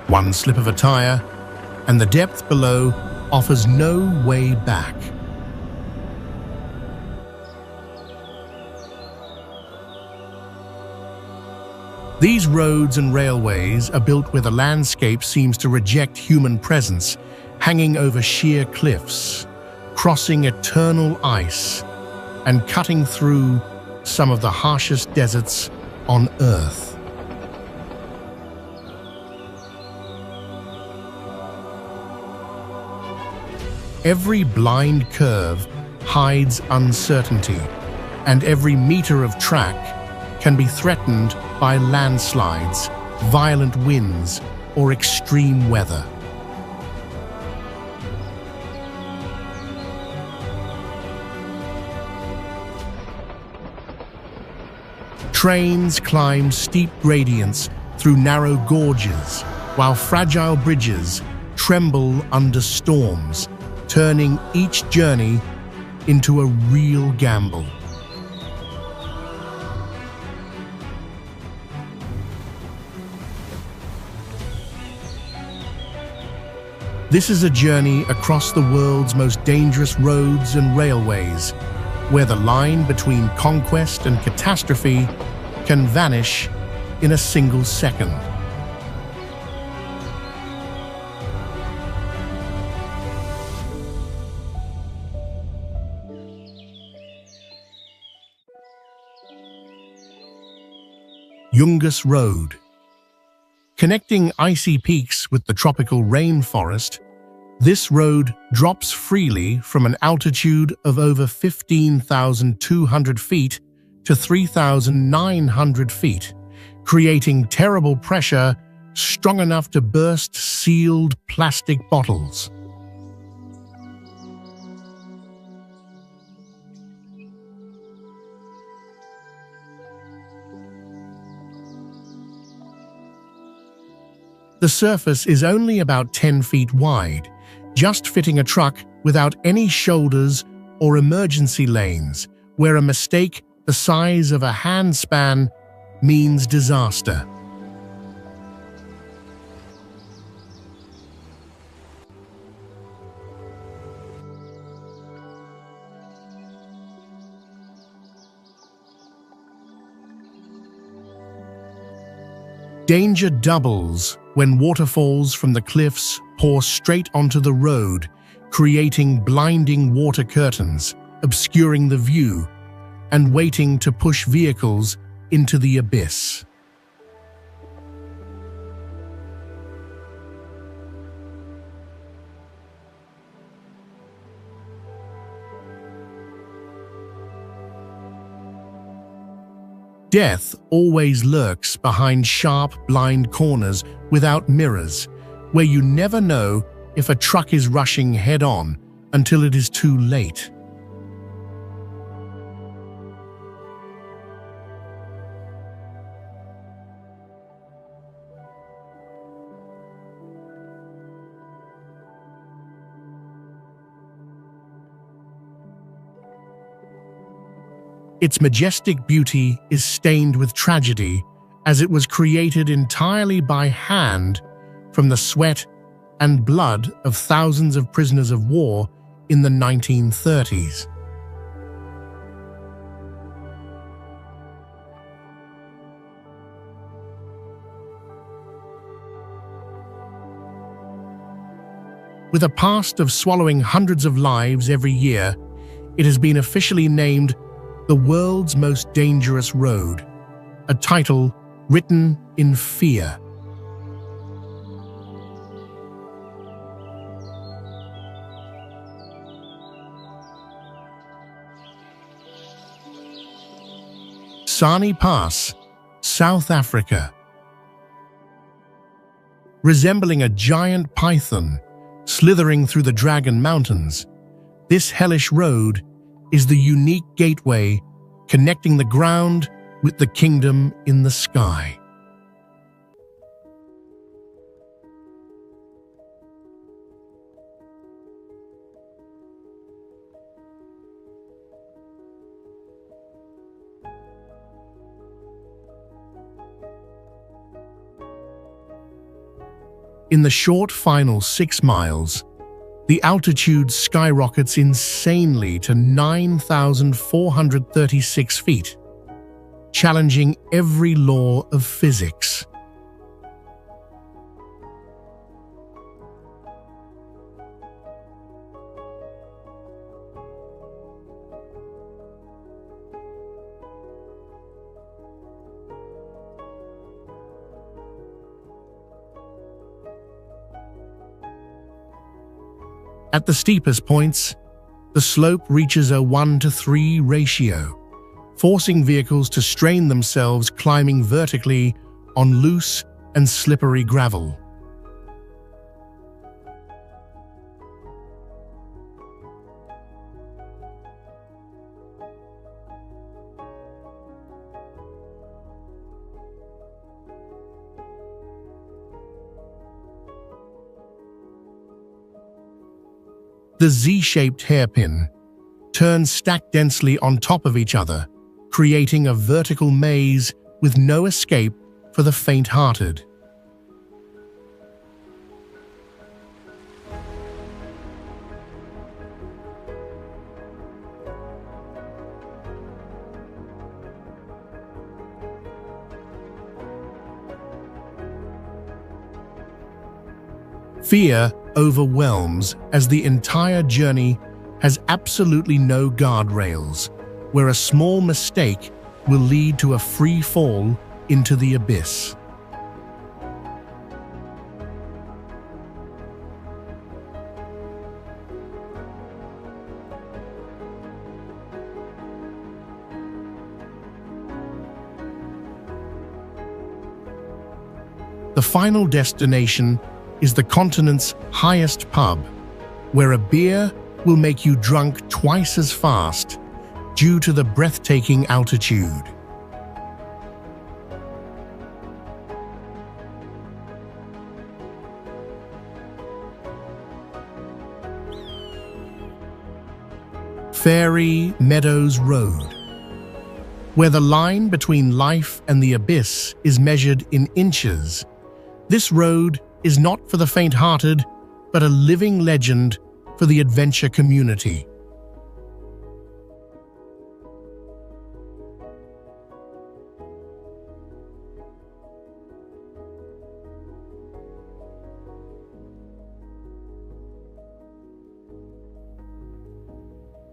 One slip of a tire, and the depth below offers no way back. These roads and railways are built where the landscape seems to reject human presence, hanging over sheer cliffs, crossing eternal ice, and cutting through some of the harshest deserts on Earth. Every blind curve hides uncertainty, and every meter of track can be threatened by landslides, violent winds, or extreme weather. Trains climb steep gradients through narrow gorges, while fragile bridges tremble under storms, turning each journey into a real gamble. This is a journey across the world's most dangerous roads and railways, where the line between conquest and catastrophe can vanish in a single second. Yungas Road. Connecting icy peaks with the tropical rainforest, this road drops freely from an altitude of over 15,200 feet to 3,900 feet, creating terrible pressure strong enough to burst sealed plastic bottles. The surface is only about 10 feet wide, just fitting a truck without any shoulders or emergency lanes, where a mistake the size of a handspan means disaster. Danger doubles when waterfalls from the cliffs pour straight onto the road, creating blinding water curtains, obscuring the view, and waiting to push vehicles into the abyss. Death always lurks behind sharp, blind corners without mirrors, where you never know if a truck is rushing head-on until it is too late. Its majestic beauty is stained with tragedy, as it was created entirely by hand from the sweat and blood of thousands of prisoners of war in the 1930s. With a past of swallowing hundreds of lives every year, it has been officially named the world's most dangerous road, a title written in fear. Sani Pass, South Africa. Resembling a giant python slithering through the Dragon Mountains, this hellish road is the unique gateway connecting the ground with the kingdom in the sky. In the short final 6 miles, the altitude skyrockets insanely to 9,436 feet, challenging every law of physics. At the steepest points, the slope reaches a 1:3 ratio, forcing vehicles to strain themselves climbing vertically on loose and slippery gravel. The Z-shaped hairpin turns stacked densely on top of each other, creating a vertical maze with no escape for the faint-hearted. Fear overwhelms as the entire journey has absolutely no guardrails, where a small mistake will lead to a free fall into the abyss. The final destination is the continent's highest pub, where a beer will make you drunk twice as fast due to the breathtaking altitude. Fairy Meadows Road, where the line between life and the abyss is measured in inches. This road is not for the faint-hearted, but a living legend for the adventure community.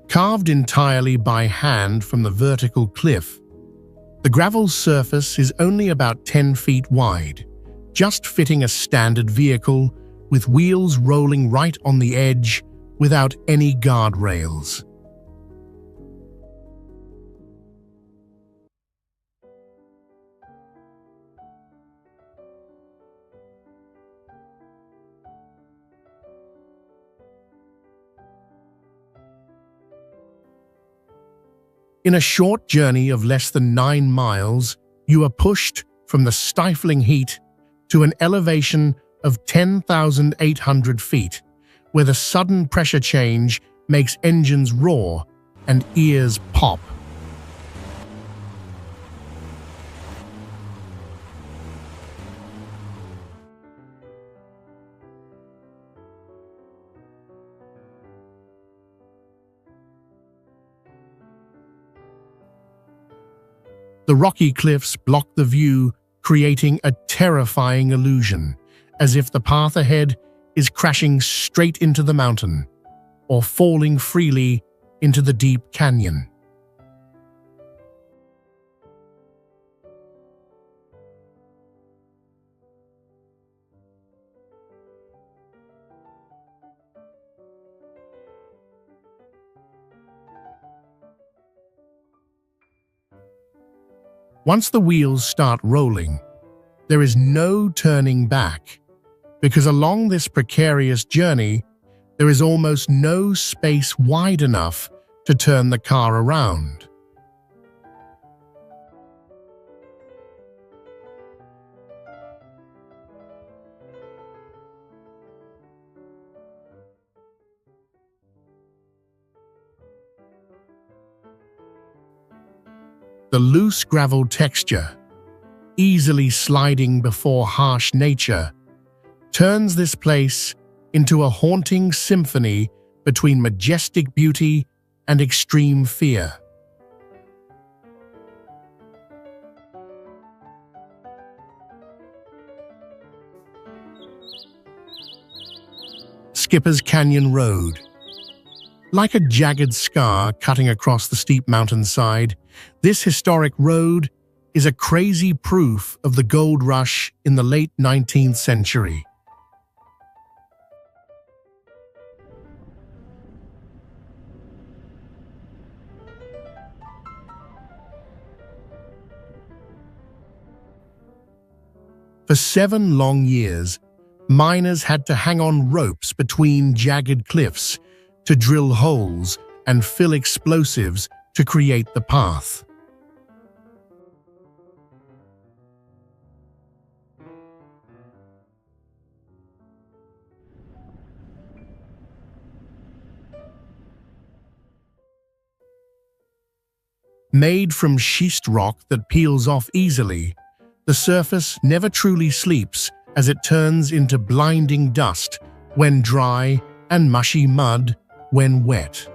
Carved entirely by hand from the vertical cliff, the gravel surface is only about 10 feet wide, just fitting a standard vehicle with wheels rolling right on the edge without any guardrails. In a short journey of less than 9 miles, you are pushed from the stifling heat to an elevation of 10,800 feet, where the sudden pressure change makes engines roar and ears pop. The rocky cliffs block the view, creating a terrifying illusion, as if the path ahead is crashing straight into the mountain or falling freely into the deep canyon. Once the wheels start rolling, there is no turning back, because along this precarious journey, there is almost no space wide enough to turn the car around. The loose gravel texture, easily sliding before harsh nature, turns this place into a haunting symphony between majestic beauty and extreme fear. Skipper's Canyon Road. Like a jagged scar cutting across the steep mountainside, this historic road is a crazy proof of the gold rush in the late 19th century. For 7 long years, miners had to hang on ropes between jagged cliffs to drill holes and fill explosives to create the path. Made from schist rock that peels off easily, the surface never truly sleeps as it turns into blinding dust when dry and mushy mud when wet.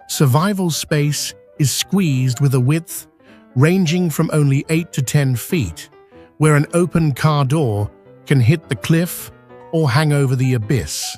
Survival space is squeezed with a width ranging from only 8 to 10 feet, where an open car door can hit the cliff or hang over the abyss.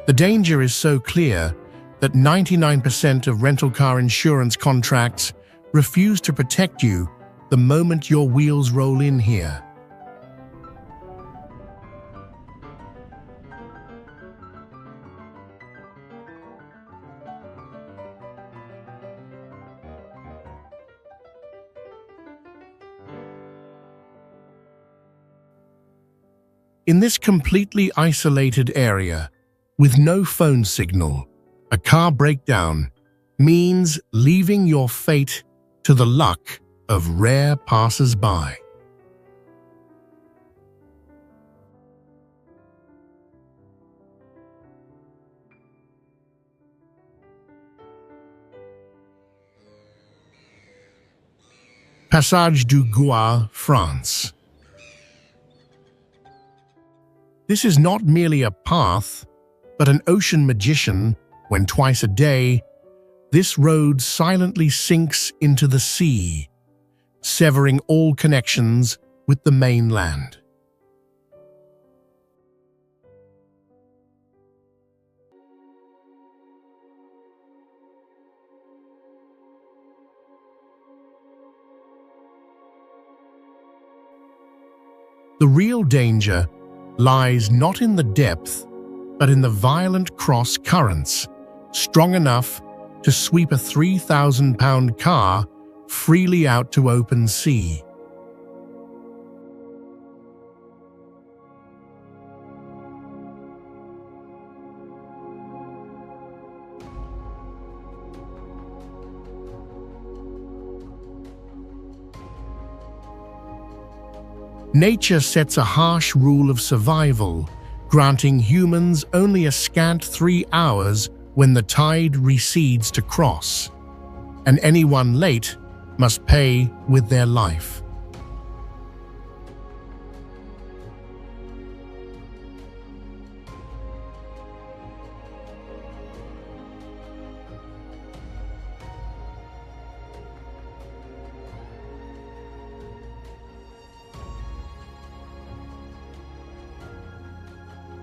The danger is so clear that 99% of rental car insurance contracts refuse to protect you the moment your wheels roll in here. In this completely isolated area, with no phone signal, a car breakdown means leaving your fate to the luck of rare passers-by. Passage du Gois, France. This is not merely a path, but an ocean magician when twice a day, this road silently sinks into the sea, severing all connections with the mainland. The real danger lies not in the depth, but in the violent cross currents, strong enough to sweep a 3,000-pound car freely out to open sea. Nature sets a harsh rule of survival, granting humans only a scant 3 hours when the tide recedes to cross, and anyone late must pay with their life.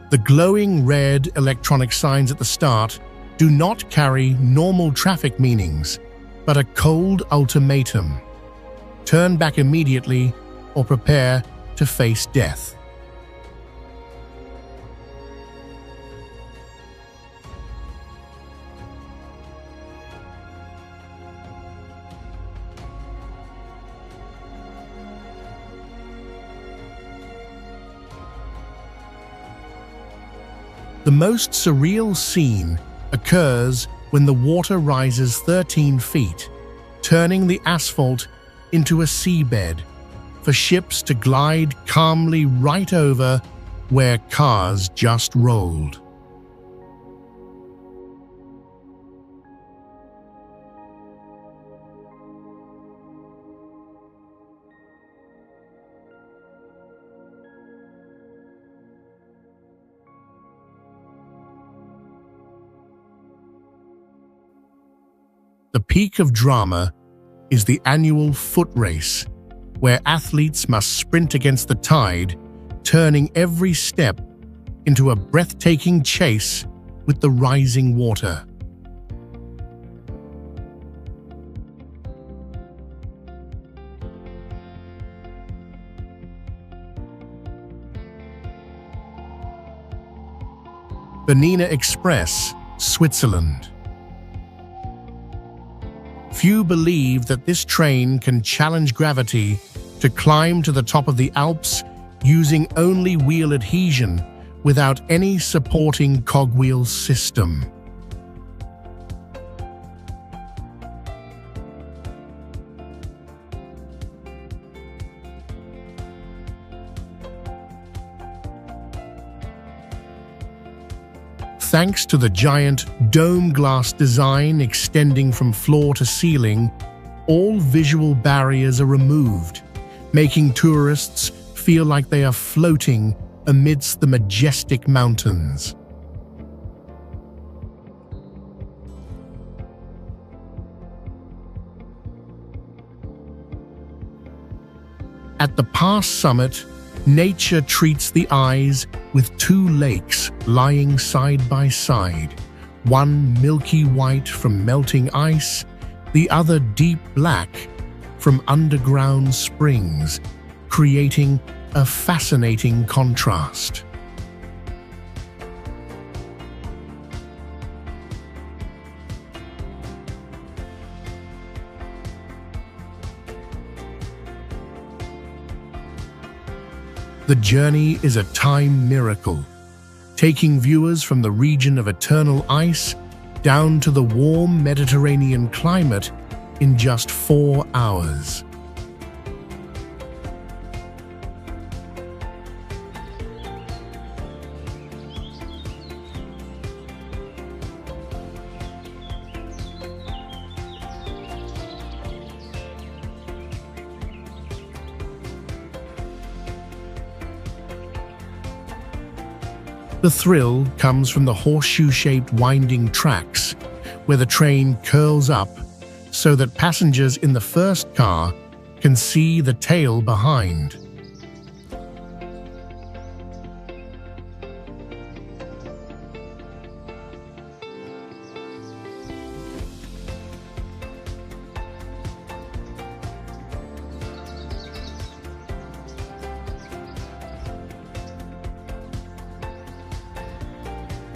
The glowing red electronic signs at the start do not carry normal traffic meanings, but a cold ultimatum. Turn back immediately or prepare to face death. The most surreal scene occurs when the water rises 13 feet, turning the asphalt into a seabed for ships to glide calmly right over where cars just rolled. The peak of drama is the annual foot race, where athletes must sprint against the tide, turning every step into a breathtaking chase with the rising water. Bernina Express, Switzerland. Few believe that this train can challenge gravity to climb to the top of the Alps using only wheel adhesion without any supporting cogwheel system. Thanks to the giant dome glass design extending from floor to ceiling, all visual barriers are removed, making tourists feel like they are floating amidst the majestic mountains. At the pass summit, nature treats the eyes with two lakes lying side by side, one milky white from melting ice, the other deep black from underground springs, creating a fascinating contrast. The journey is a time miracle, taking viewers from the region of eternal ice down to the warm Mediterranean climate in just 4 hours. The thrill comes from the horseshoe-shaped winding tracks, where the train curls up so that passengers in the first car can see the tail behind.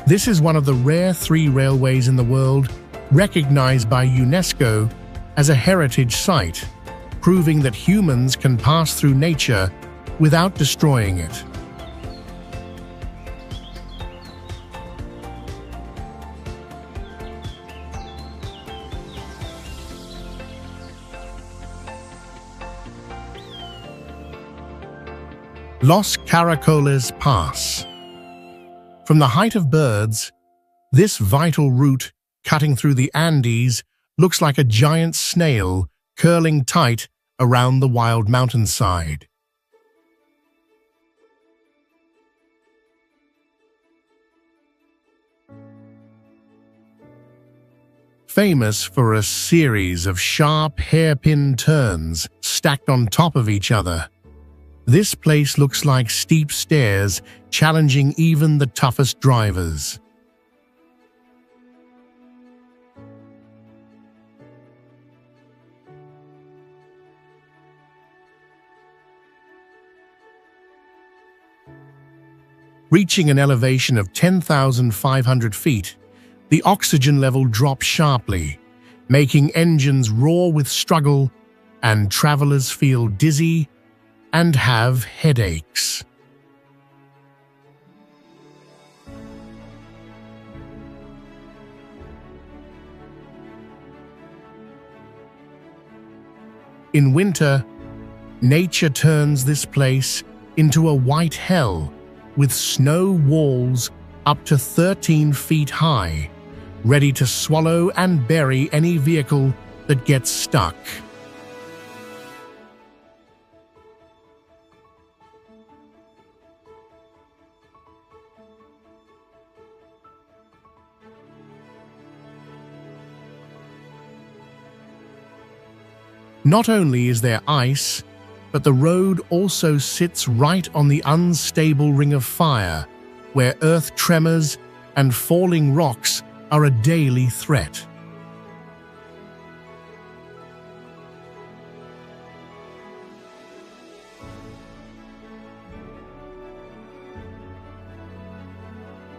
This is one of the rare 3 railways in the world recognized by UNESCO as a heritage site, proving that humans can pass through nature without destroying it. Los Caracoles Pass. From the height of birds, this vital route cutting through the Andes looks like a giant snail curling tight around the wild mountainside. Famous for a series of sharp hairpin turns stacked on top of each other, this place looks like steep stairs challenging even the toughest drivers. Reaching an elevation of 10,500 feet, the oxygen level drops sharply, making engines roar with struggle and travelers feel dizzy and have headaches. In winter, nature turns this place into a white hell with snow walls up to 13 feet high, ready to swallow and bury any vehicle that gets stuck. Not only is there ice, but the road also sits right on the unstable ring of fire, where earth tremors and falling rocks are a daily threat.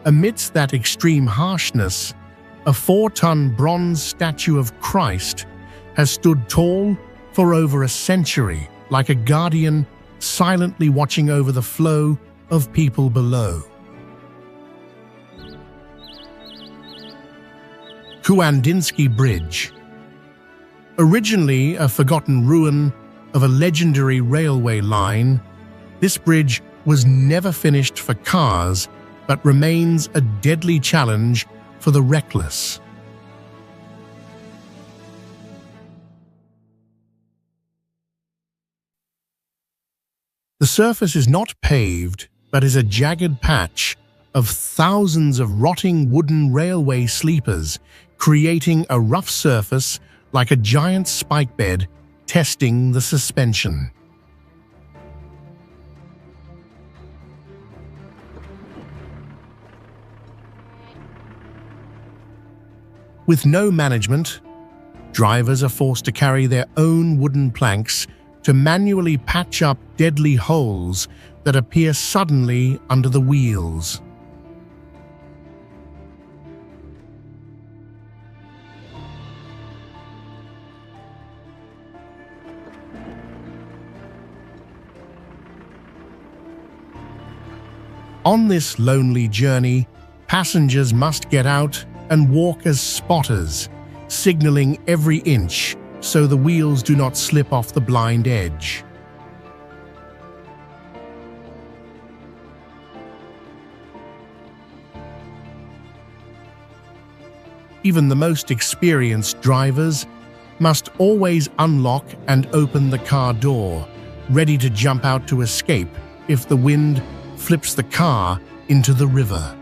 Amidst that extreme harshness, a 4-ton bronze statue of Christ has stood tall for over a century, like a guardian silently watching over the flow of people below. Kuandinsky Bridge. Originally a forgotten ruin of a legendary railway line, this bridge was never finished for cars, but remains a deadly challenge for the reckless. The surface is not paved, but is a jagged patch of thousands of rotting wooden railway sleepers, creating a rough surface like a giant spike bed testing the suspension. With no management, drivers are forced to carry their own wooden planks to manually patch up deadly holes that appear suddenly under the wheels. On this lonely journey, passengers must get out and walk as spotters, signaling every inch so the wheels do not slip off the blind edge. Even the most experienced drivers must always unlock and open the car door, ready to jump out to escape if the wind flips the car into the river.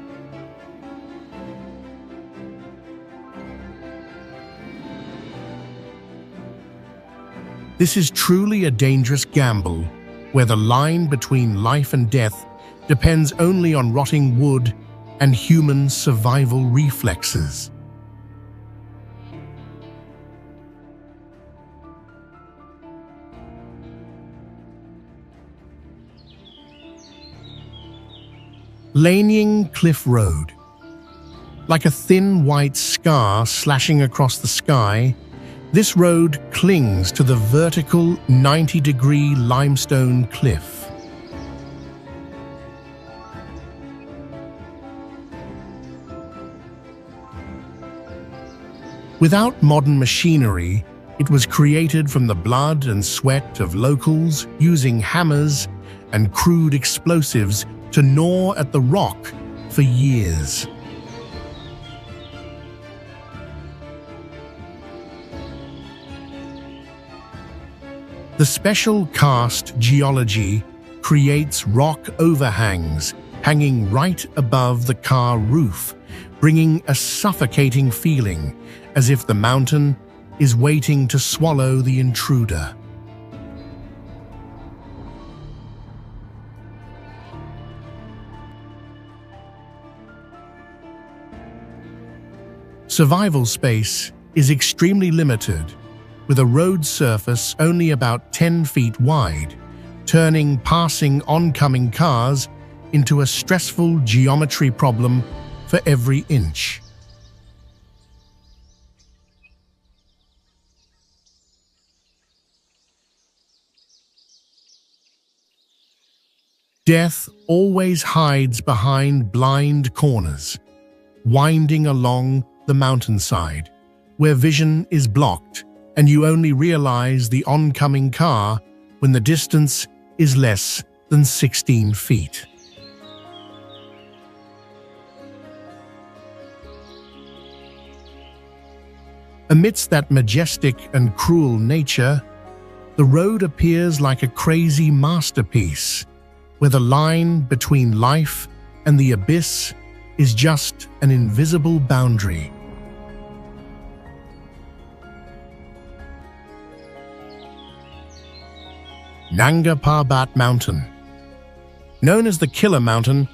This is truly a dangerous gamble, where the line between life and death depends only on rotting wood and human survival reflexes. Lanying Cliff Road. Like a thin white scar slashing across the sky, this road clings to the vertical 90-degree limestone cliff. Without modern machinery, it was created from the blood and sweat of locals using hammers and crude explosives to gnaw at the rock for years. The special karst geology creates rock overhangs hanging right above the car roof, bringing a suffocating feeling as if the mountain is waiting to swallow the intruder. Survival space is extremely limited, with a road surface only about 10 feet wide, turning passing oncoming cars into a stressful geometry problem for every inch. Death always hides behind blind corners, winding along the mountainside, where vision is blocked and you only realize the oncoming car when the distance is less than 16 feet. Amidst that majestic and cruel nature, the road appears like a crazy masterpiece, where the line between life and the abyss is just an invisible boundary. Nanga Parbat Mountain. Known as the Killer Mountain,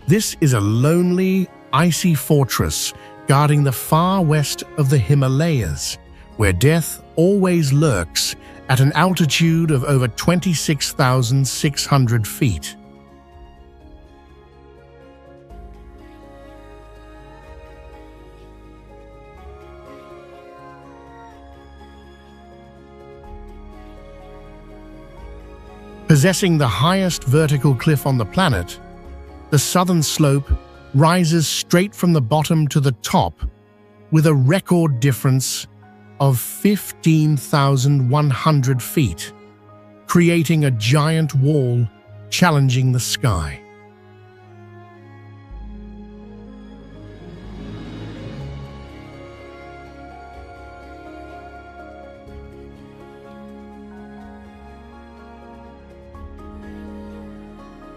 this is a lonely, icy fortress guarding the far west of the Himalayas, where death always lurks at an altitude of over 26,600 feet. Possessing the highest vertical cliff on the planet, the southern slope rises straight from the bottom to the top with a record difference of 15,100 feet, creating a giant wall challenging the sky.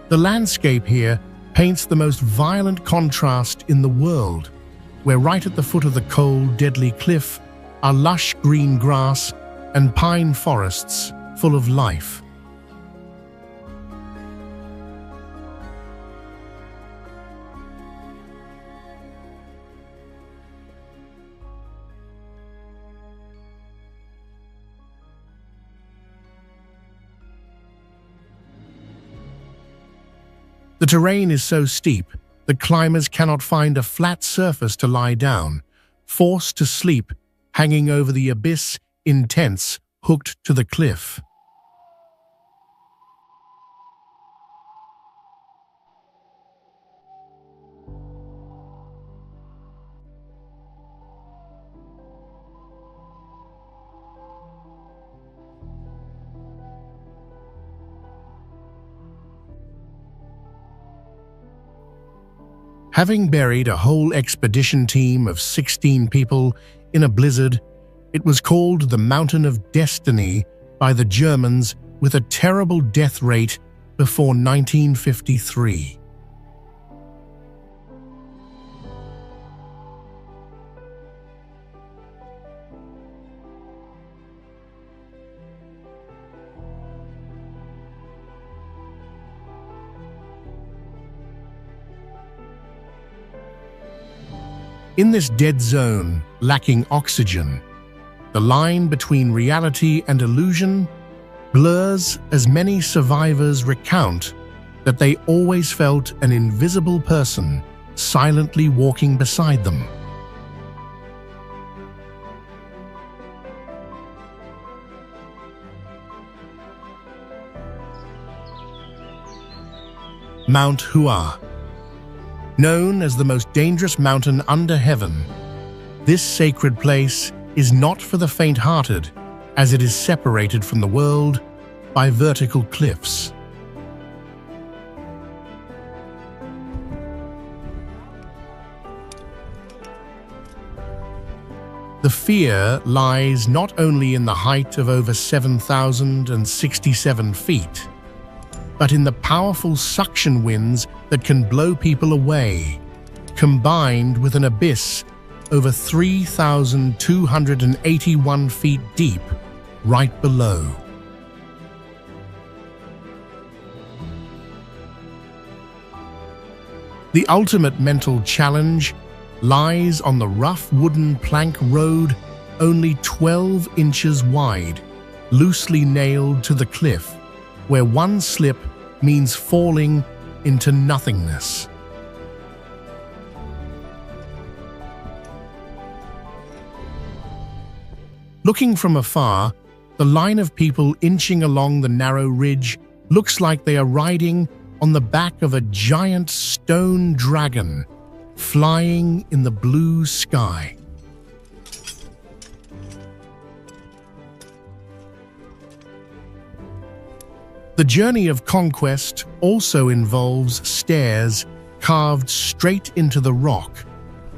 The landscape here paints the most violent contrast in the world, where right at the foot of the cold, deadly cliff are lush green grass and pine forests full of life. The terrain is so steep that climbers cannot find a flat surface to lie down, forced to sleep hanging over the abyss in tents hooked to the cliff. Having buried a whole expedition team of 16 people in a blizzard, it was called the Mountain of Destiny by the Germans, with a terrible death rate before 1953. In this dead zone, lacking oxygen, the line between reality and illusion blurs as many survivors recount that they always felt an invisible person silently walking beside them. Mount Hua. Known as the most dangerous mountain under heaven, this sacred place is not for the faint-hearted, as it is separated from the world by vertical cliffs. The fear lies not only in the height of over 7,067 feet, but in the powerful suction winds that can blow people away, combined with an abyss over 3,281 feet deep right below. The ultimate mental challenge lies on the rough wooden plank road, only 12 inches wide, loosely nailed to the cliff, where one slip means falling into nothingness. Looking from afar, the line of people inching along the narrow ridge looks like they are riding on the back of a giant stone dragon, flying in the blue sky. The journey of conquest also involves stairs carved straight into the rock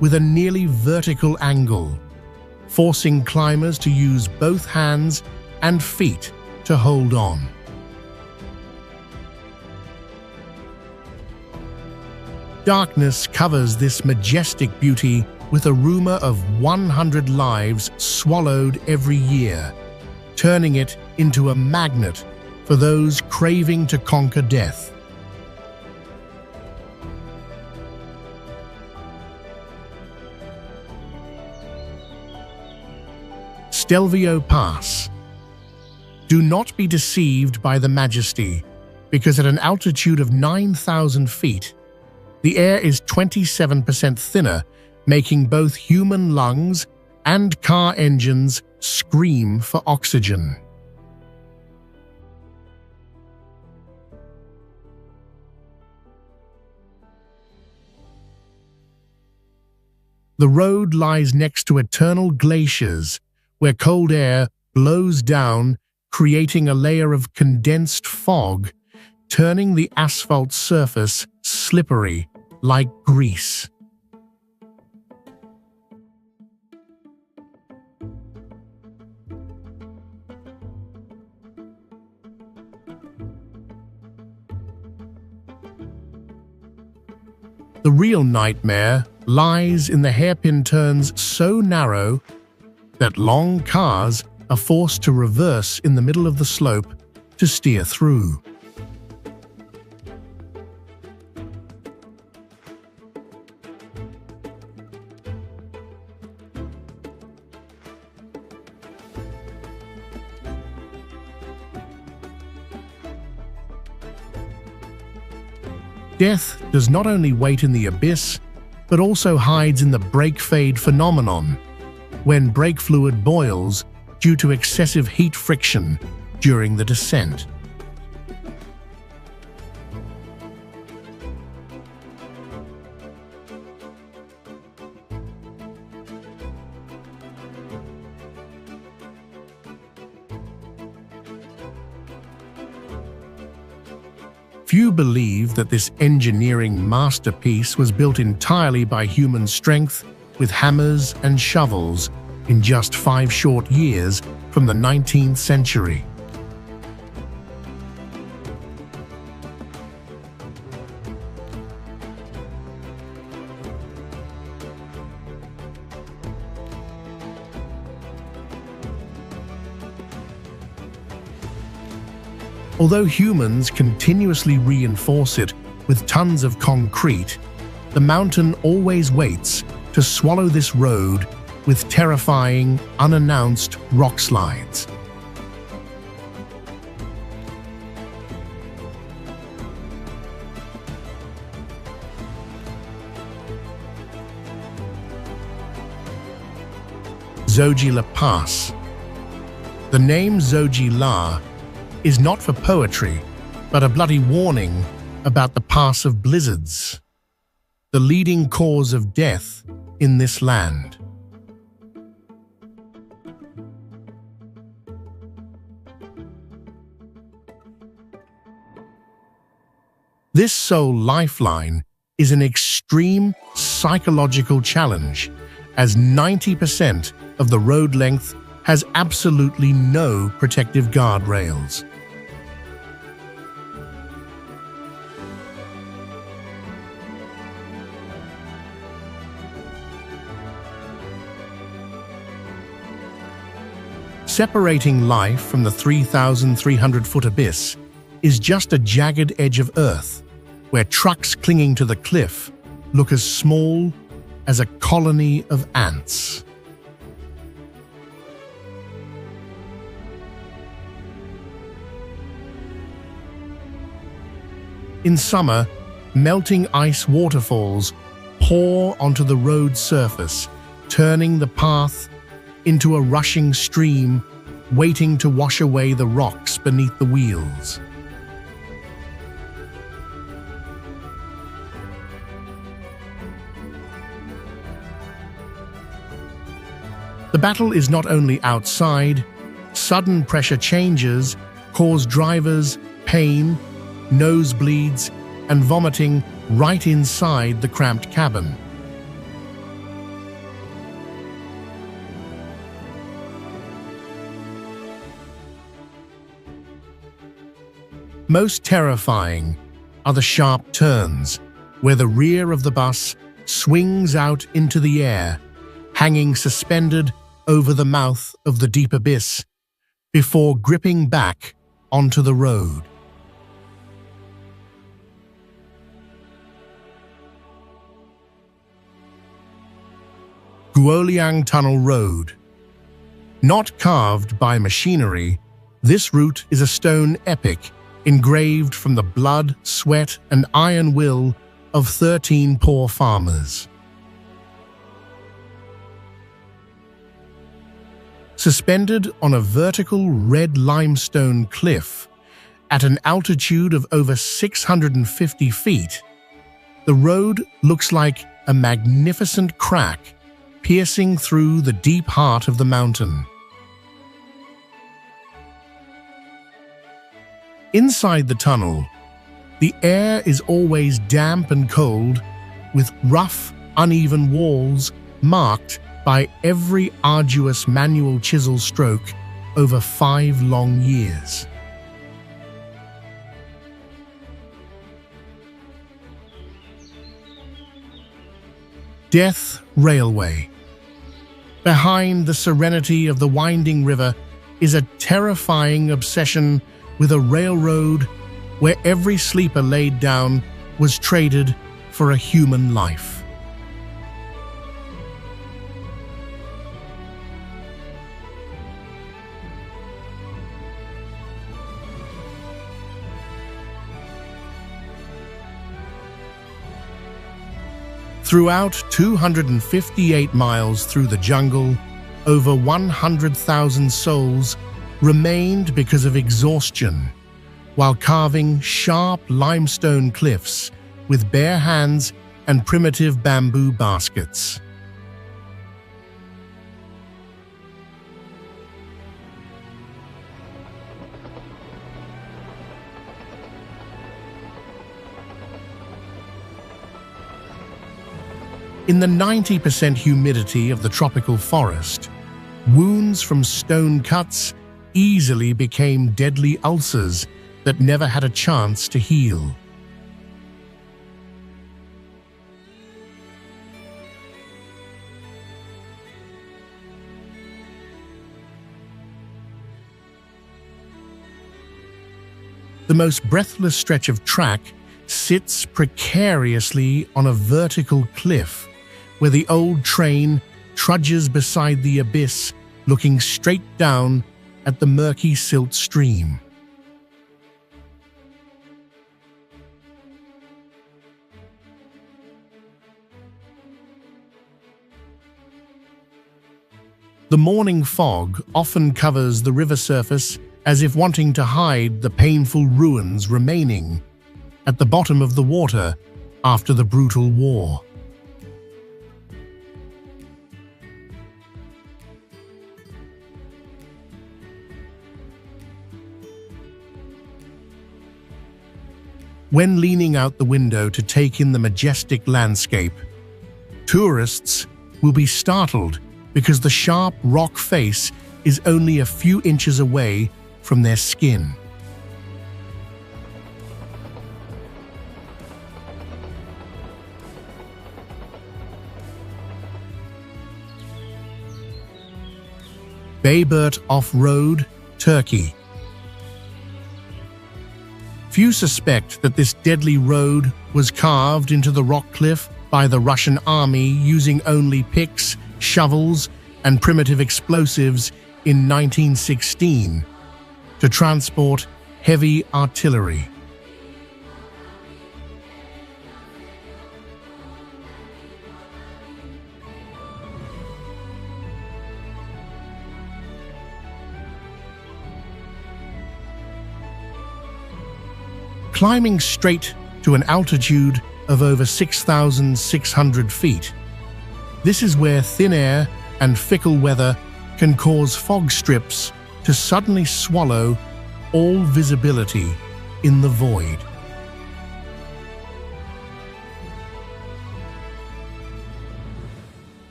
with a nearly vertical angle, forcing climbers to use both hands and feet to hold on. Darkness covers this majestic beauty with a rumor of 100 lives swallowed every year, turning it into a magnet for those craving to conquer death. Stelvio Pass. Do not be deceived by the majesty, because at an altitude of 9,000 feet, the air is 27% thinner, making both human lungs and car engines scream for oxygen. The road lies next to eternal glaciers, where cold air blows down, creating a layer of condensed fog, turning the asphalt surface slippery like grease. The real nightmare lies in the hairpin turns so narrow that long cars are forced to reverse in the middle of the slope to steer through. Death does not only wait in the abyss, but also hides in the brake fade phenomenon, when brake fluid boils due to excessive heat friction during the descent. Few believe that this engineering masterpiece was built entirely by human strength with hammers and shovels in just 5 short years from the 19th century. Although humans continuously reinforce it with tons of concrete, the mountain always waits to swallow this road with terrifying, unannounced rock slides. Zojila Pass. The name Zojila is not for poetry, but a bloody warning about the pass of blizzards, the leading cause of death in this land. This sole lifeline is an extreme psychological challenge, as 90% of the road length has absolutely no protective guardrails. Separating life from the 3,300-foot abyss is just a jagged edge of earth, where trucks clinging to the cliff look as small as a colony of ants. In summer, melting ice waterfalls pour onto the road surface, turning the path into a rushing stream waiting to wash away the rocks beneath the wheels. The battle is not only outside, sudden pressure changes cause drivers pain, nosebleeds, and vomiting right inside the cramped cabin. Most terrifying are the sharp turns, where the rear of the bus swings out into the air, hanging suspended over the mouth of the deep abyss, before gripping back onto the road. Guoliang Tunnel Road. Not carved by machinery, this route is a stone epic engraved from the blood, sweat, and iron will of 13 poor farmers. Suspended on a vertical red limestone cliff at an altitude of over 650 feet, the road looks like a magnificent crack piercing through the deep heart of the mountain. Inside the tunnel, the air is always damp and cold, with rough, uneven walls marked by every arduous manual chisel stroke over 5 long years. Death Railway. Behind the serenity of the winding river is a terrifying obsession with a railroad where every sleeper laid down was traded for a human life. Throughout 258 miles through the jungle, over 100,000 souls remained because of exhaustion, while carving sharp limestone cliffs with bare hands and primitive bamboo baskets. In the 90% humidity of the tropical forest, wounds from stone cuts easily became deadly ulcers that never had a chance to heal. The most breathless stretch of track sits precariously on a vertical cliff, where the old train trudges beside the abyss, looking straight down at the murky silt stream. The morning fog often covers the river surface as if wanting to hide the painful ruins remaining at the bottom of the water after the brutal war. When leaning out the window to take in the majestic landscape, tourists will be startled because the sharp rock face is only a few inches away from their skin. Bayburt Off-Road, Turkey. Few suspect that this deadly road was carved into the rock cliff by the Russian army using only picks, shovels, and primitive explosives in 1916 to transport heavy artillery. Climbing straight to an altitude of over 6,600 feet, this is where thin air and fickle weather can cause fog strips to suddenly swallow all visibility in the void.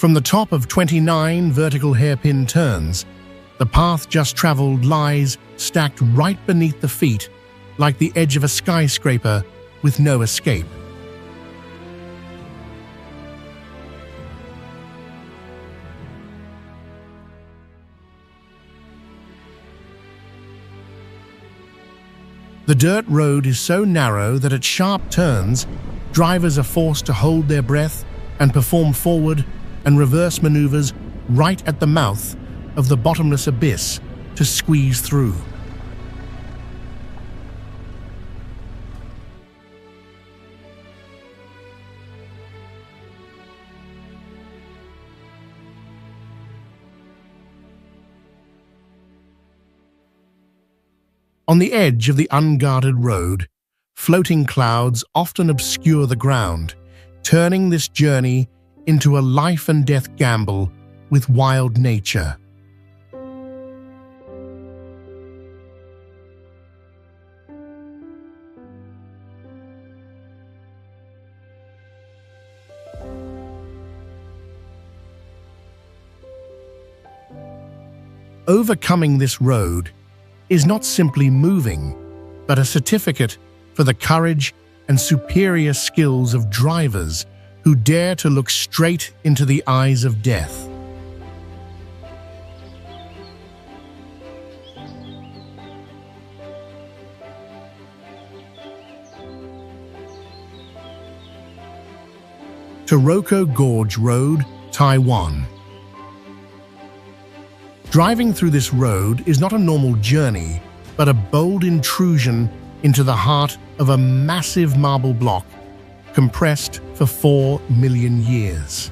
From the top of 29 vertical hairpin turns, the path just traveled lies stacked right beneath the feet, like the edge of a skyscraper with no escape. The dirt road is so narrow that at sharp turns, drivers are forced to hold their breath and perform forward and reverse maneuvers right at the mouth of the bottomless abyss to squeeze through. On the edge of the unguarded road, floating clouds often obscure the ground, turning this journey into a life-and-death gamble with wild nature. Overcoming this road is not simply moving, but a certificate for the courage and superior skills of drivers who dare to look straight into the eyes of death. Taroko Gorge Road, Taiwan. Driving through this road is not a normal journey, but a bold intrusion into the heart of a massive marble block compressed for 4 million years.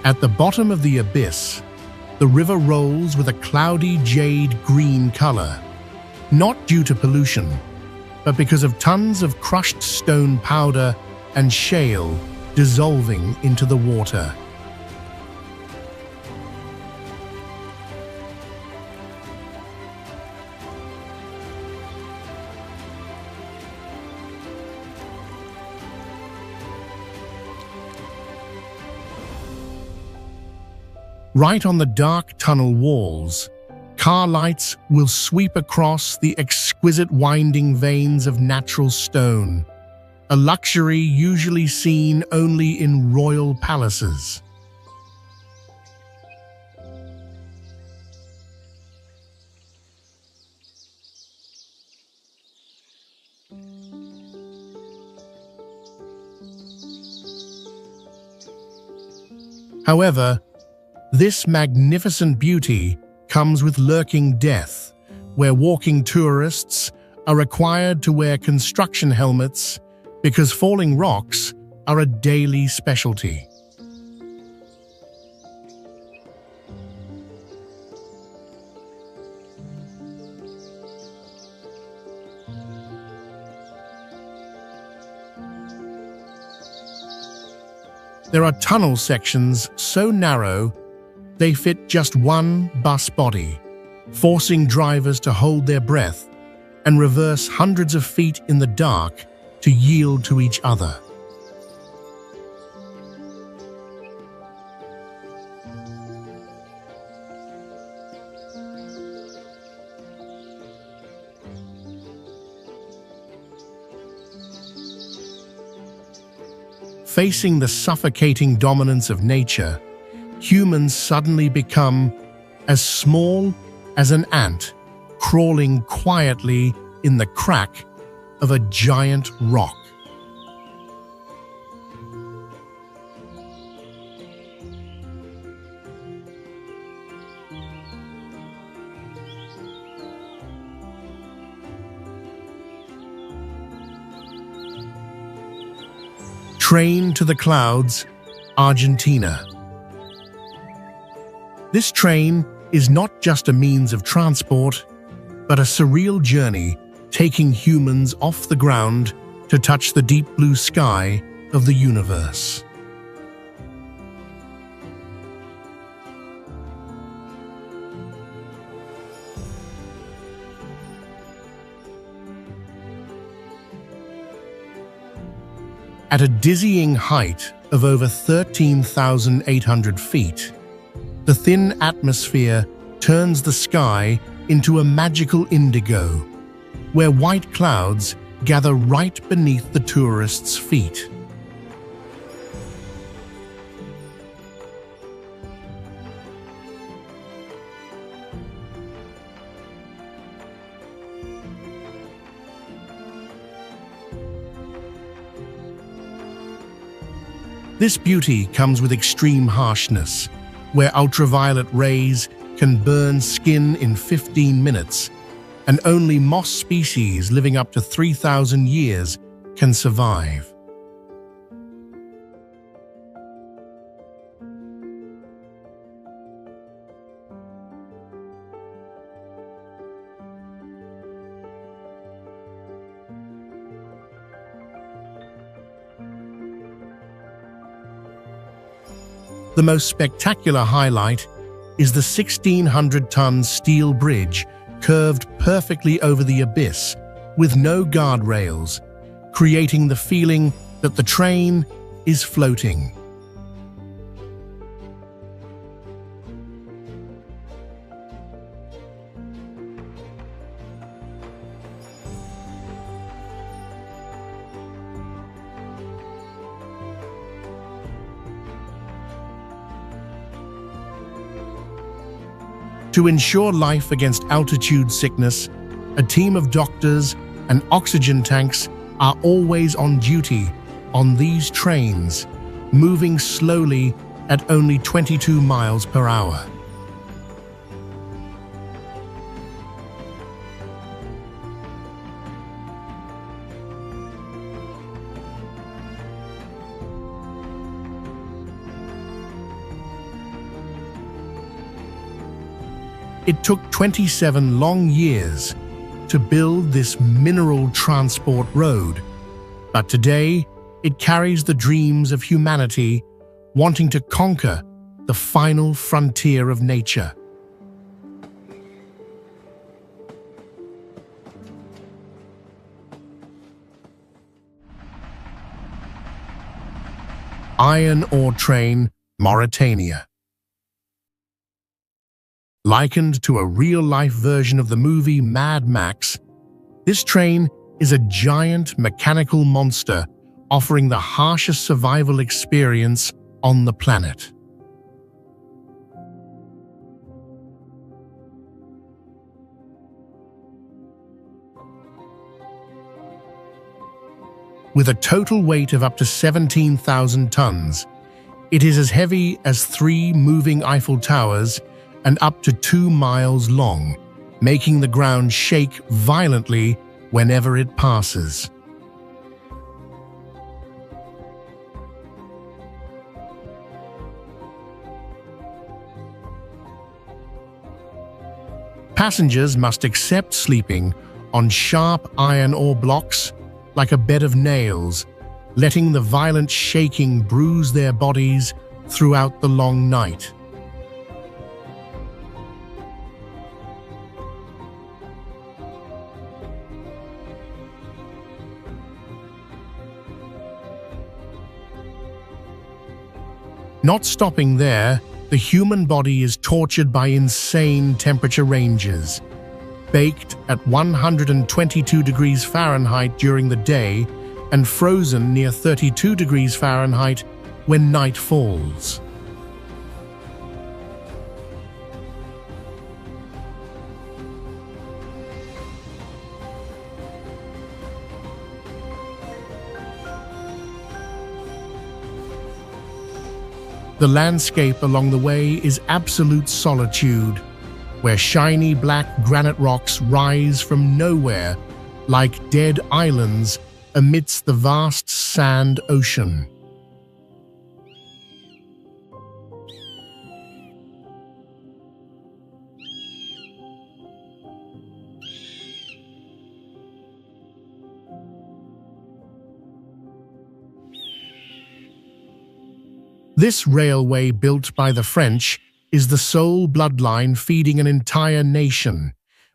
At the bottom of the abyss, the river rolls with a cloudy jade green color, not due to pollution, but because of tons of crushed stone powder and shale dissolving into the water. Right on the dark tunnel walls, car lights will sweep across the exquisite winding veins of natural stone, a luxury usually seen only in royal palaces. However, this magnificent beauty comes with lurking death, where walking tourists are required to wear construction helmets because falling rocks are a daily specialty. There are tunnel sections so narrow they fit just one bus body, forcing drivers to hold their breath and reverse hundreds of feet in the dark to yield to each other. Facing the suffocating dominance of nature, humans suddenly become as small as an ant crawling quietly in the crack of a giant rock. Train to the Clouds, Argentina. This train is not just a means of transport, but a surreal journey taking humans off the ground to touch the deep blue sky of the universe. At a dizzying height of over 13,800 feet, the thin atmosphere turns the sky into a magical indigo, where white clouds gather right beneath the tourists' feet. This beauty comes with extreme harshness, where ultraviolet rays can burn skin in 15 minutes, and only moss species living up to 3,000 years can survive. The most spectacular highlight is the 1,600-ton steel bridge curved perfectly over the abyss with no guardrails, creating the feeling that the train is floating. To ensure life against altitude sickness, a team of doctors and oxygen tanks are always on duty on these trains, moving slowly at only 22 miles per hour. It took 27 long years to build this mineral transport road, but today it carries the dreams of humanity wanting to conquer the final frontier of nature. Iron ore train, Mauritania. Likened to a real-life version of the movie Mad Max, this train is a giant mechanical monster offering the harshest survival experience on the planet. With a total weight of up to 17,000 tons, it is as heavy as 3 moving Eiffel Towers and up to 2 miles long, making the ground shake violently whenever it passes. Passengers must accept sleeping on sharp iron ore blocks like a bed of nails, letting the violent shaking bruise their bodies throughout the long night. Not stopping there, the human body is tortured by insane temperature ranges. Baked at 122 degrees Fahrenheit during the day and frozen near 32 degrees Fahrenheit when night falls. The landscape along the way is absolute solitude, where shiny black granite rocks rise from nowhere like dead islands amidst the vast sand ocean. This railway built by the French is the sole bloodline feeding an entire nation,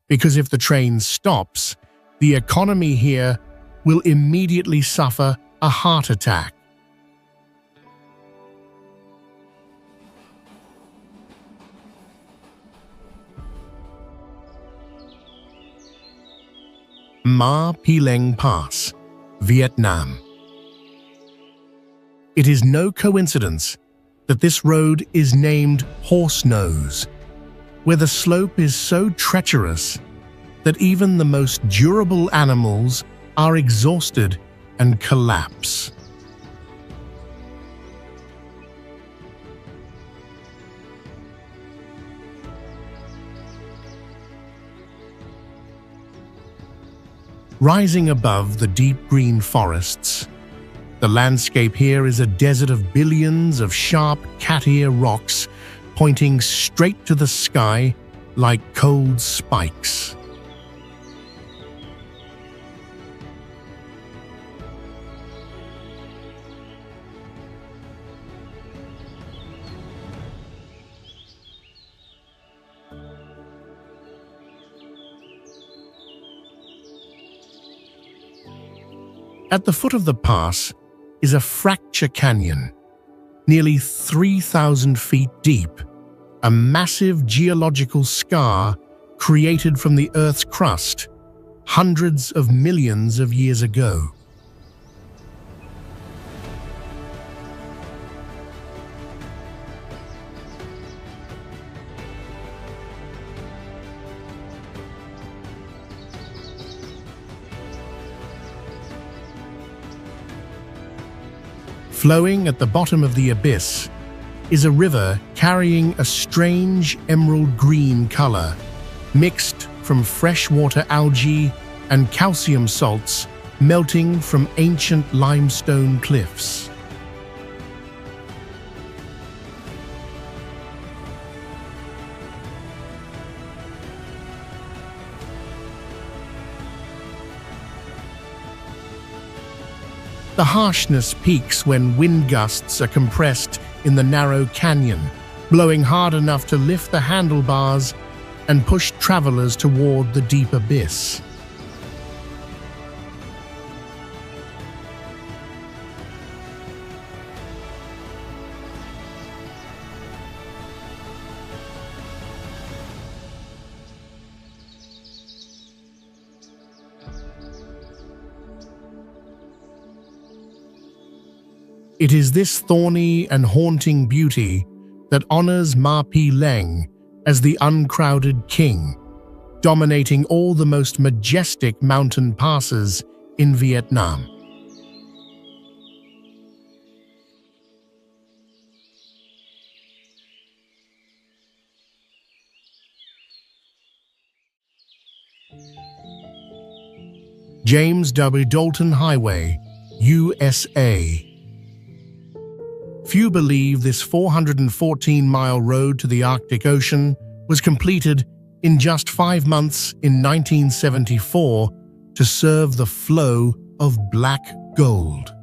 because if the train stops, the economy here will immediately suffer a heart attack. Ma Pileng Pass, Vietnam. It is no coincidence that this road is named Horse Nose, where the slope is so treacherous that even the most durable animals are exhausted and collapse. Rising above the deep green forests, the landscape here is a desert of billions of sharp cat-ear rocks pointing straight to the sky like cold spikes. At the foot of the pass is a fracture canyon, nearly 3,000 feet deep, a massive geological scar created from the Earth's crust hundreds of millions of years ago. Flowing at the bottom of the abyss is a river carrying a strange emerald green color, mixed from freshwater algae and calcium salts melting from ancient limestone cliffs. The harshness peaks when wind gusts are compressed in the narrow canyon, blowing hard enough to lift the handlebars and push travelers toward the deep abyss. It is this thorny and haunting beauty that honors Ma Pileng as the uncrowded king, dominating all the most majestic mountain passes in Vietnam. James W. Dalton Highway, USA. Few believe this 414-mile road to the Arctic Ocean was completed in just 5 months in 1974 to serve the flow of black gold.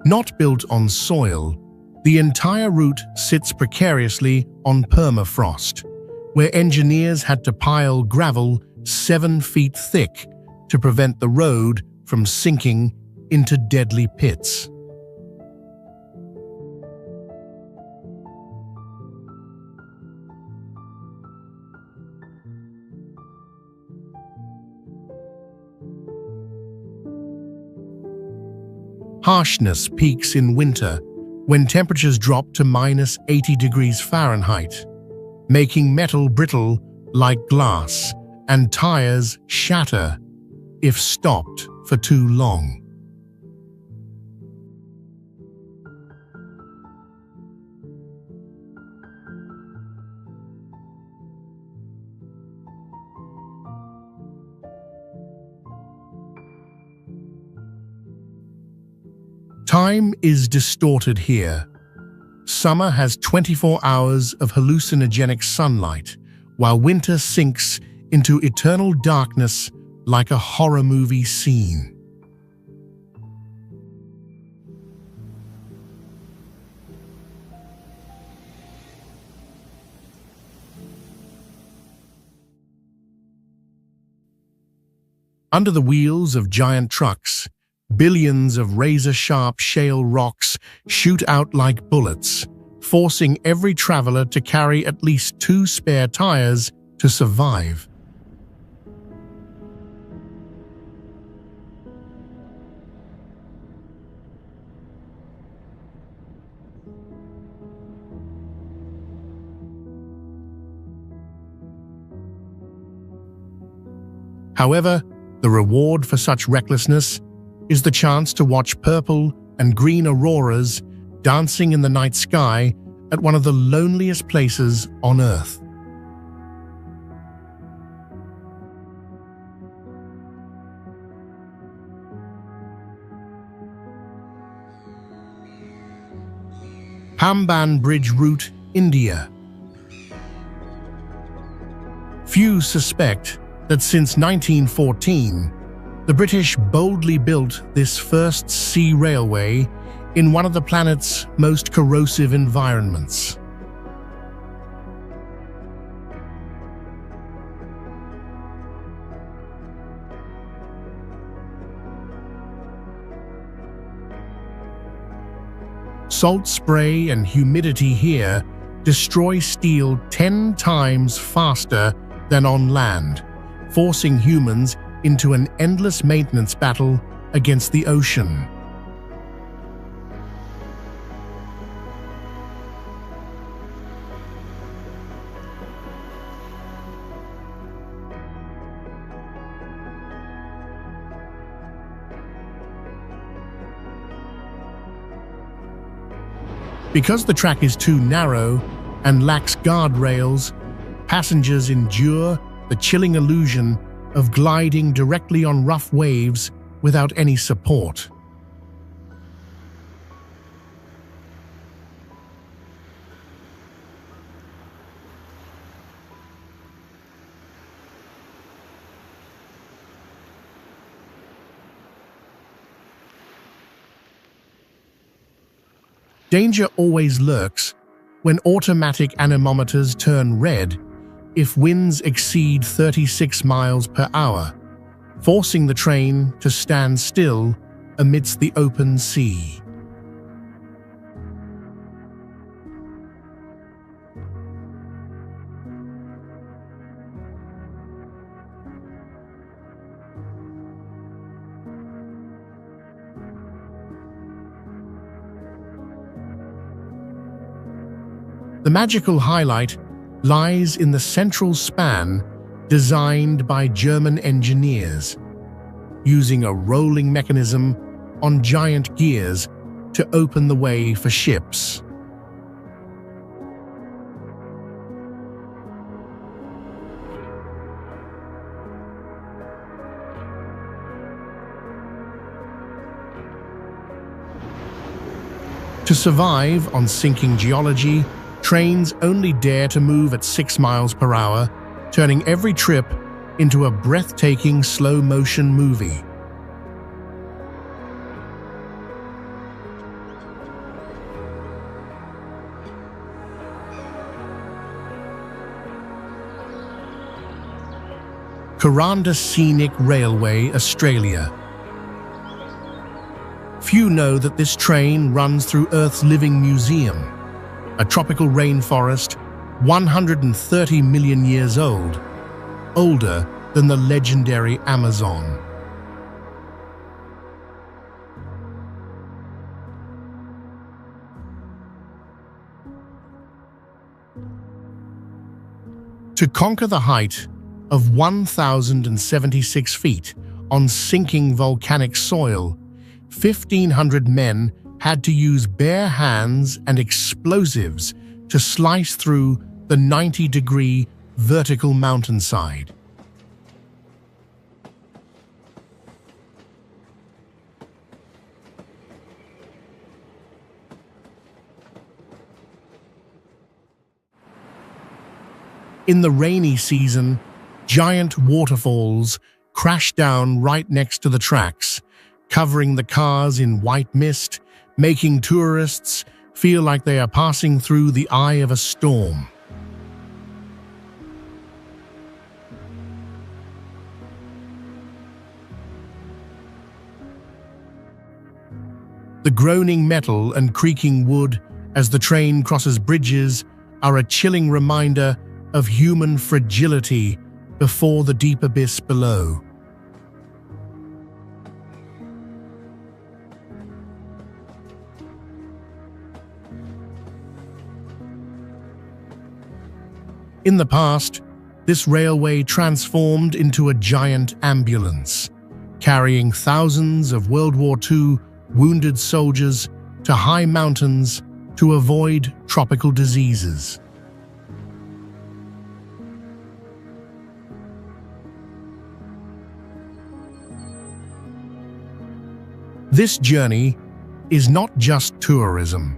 Not built on soil, the entire route sits precariously on permafrost, where engineers had to pile gravel 7 feet thick to prevent the road from sinking into deadly pits. Harshness peaks in winter when temperatures drop to -80 degrees Fahrenheit, making metal brittle like glass and tires shatter if stopped for too long. Time is distorted here. Summer has 24 hours of hallucinogenic sunlight, while winter sinks into eternal darkness like a horror movie scene. Under the wheels of giant trucks, billions of razor-sharp shale rocks shoot out like bullets, forcing every traveler to carry at least 2 spare tires to survive. However, the reward for such recklessness is the chance to watch purple and green auroras dancing in the night sky at one of the loneliest places on Earth. Pamban Bridge Route, India. Few suspect that since 1914, the British boldly built this first sea railway in one of the planet's most corrosive environments. Salt spray and humidity here destroy steel 10 times faster than on land, forcing humans into an endless maintenance battle against the ocean. Because the track is too narrow and lacks guardrails, passengers endure the chilling illusion of gliding directly on rough waves without any support. Danger always lurks when automatic anemometers turn red if winds exceed 36 miles per hour, forcing the train to stand still amidst the open sea. The magical highlight lies in the central span designed by German engineers, using a rolling mechanism on giant gears to open the way for ships. To survive on sinking geology, trains only dare to move at 6 miles per hour, turning every trip into a breathtaking slow-motion movie. Kuranda Scenic Railway, Australia. Few know that this train runs through Earth's Living Museum, a tropical rainforest 130 million years old, older than the legendary Amazon. To conquer the height of 1,076 feet on sinking volcanic soil, 1,500 men had to use bare hands and explosives to slice through the 90-degree vertical mountainside. In the rainy season, giant waterfalls crash down right next to the tracks, covering the cars in white mist, making tourists feel like they are passing through the eye of a storm. The groaning metal and creaking wood as the train crosses bridges are a chilling reminder of human fragility before the deep abyss below. In the past, this railway transformed into a giant ambulance, carrying thousands of World War II wounded soldiers to high mountains to avoid tropical diseases. This journey is not just tourism,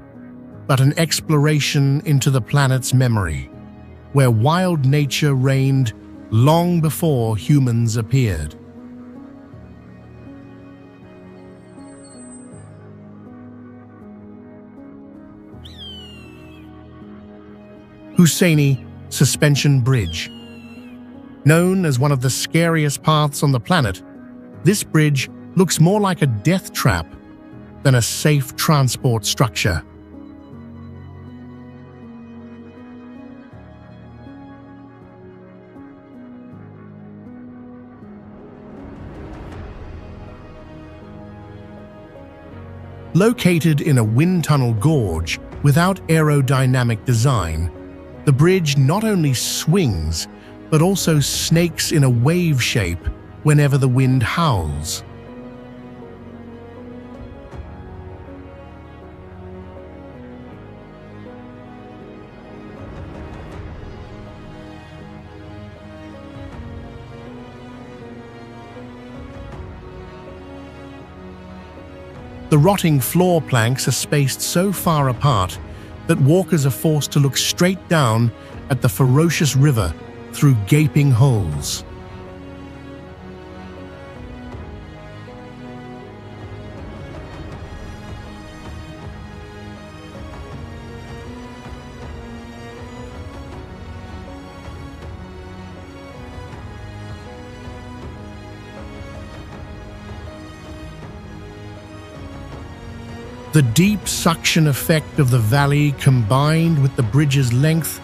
but an exploration into the planet's memory, where wild nature reigned long before humans appeared. Husseini Suspension Bridge. Known as one of the scariest paths on the planet, this bridge looks more like a death trap than a safe transport structure. Located in a wind tunnel gorge without aerodynamic design, the bridge not only swings, but also snakes in a wave shape whenever the wind howls. The rotting floor planks are spaced so far apart that walkers are forced to look straight down at the ferocious river through gaping holes. The deep suction effect of the valley combined with the bridge's length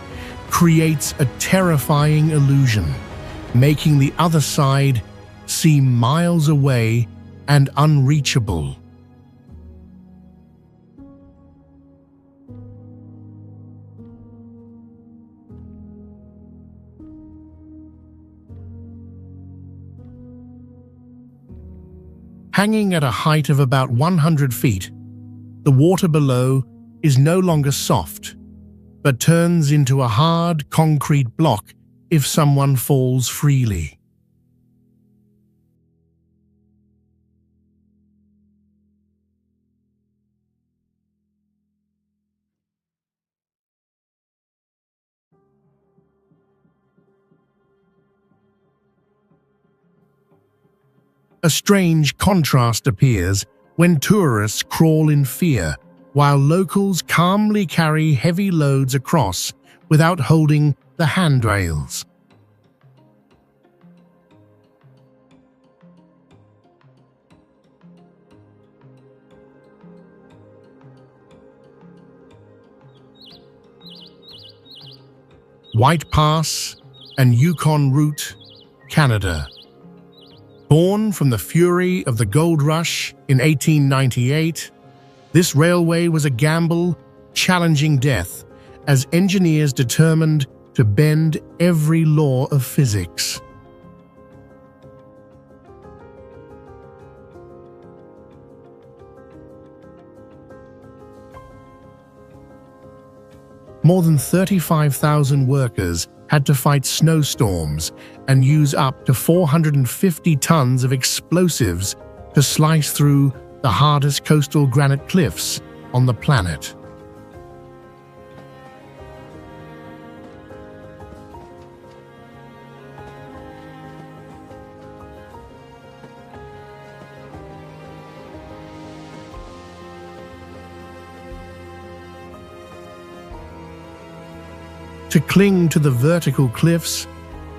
creates a terrifying illusion, making the other side seem miles away and unreachable. Hanging at a height of about 100 feet, the water below is no longer soft, but turns into a hard concrete block if someone falls freely. A strange contrast appears when tourists crawl in fear, while locals calmly carry heavy loads across without holding the handrails. White Pass and Yukon Route, Canada. Born from the fury of the gold rush in 1898, this railway was a gamble challenging death as engineers determined to bend every law of physics. More than 35,000 workers had to fight snowstorms and use up to 450 tons of explosives to slice through the hardest coastal granite cliffs on the planet. To cling to the vertical cliffs,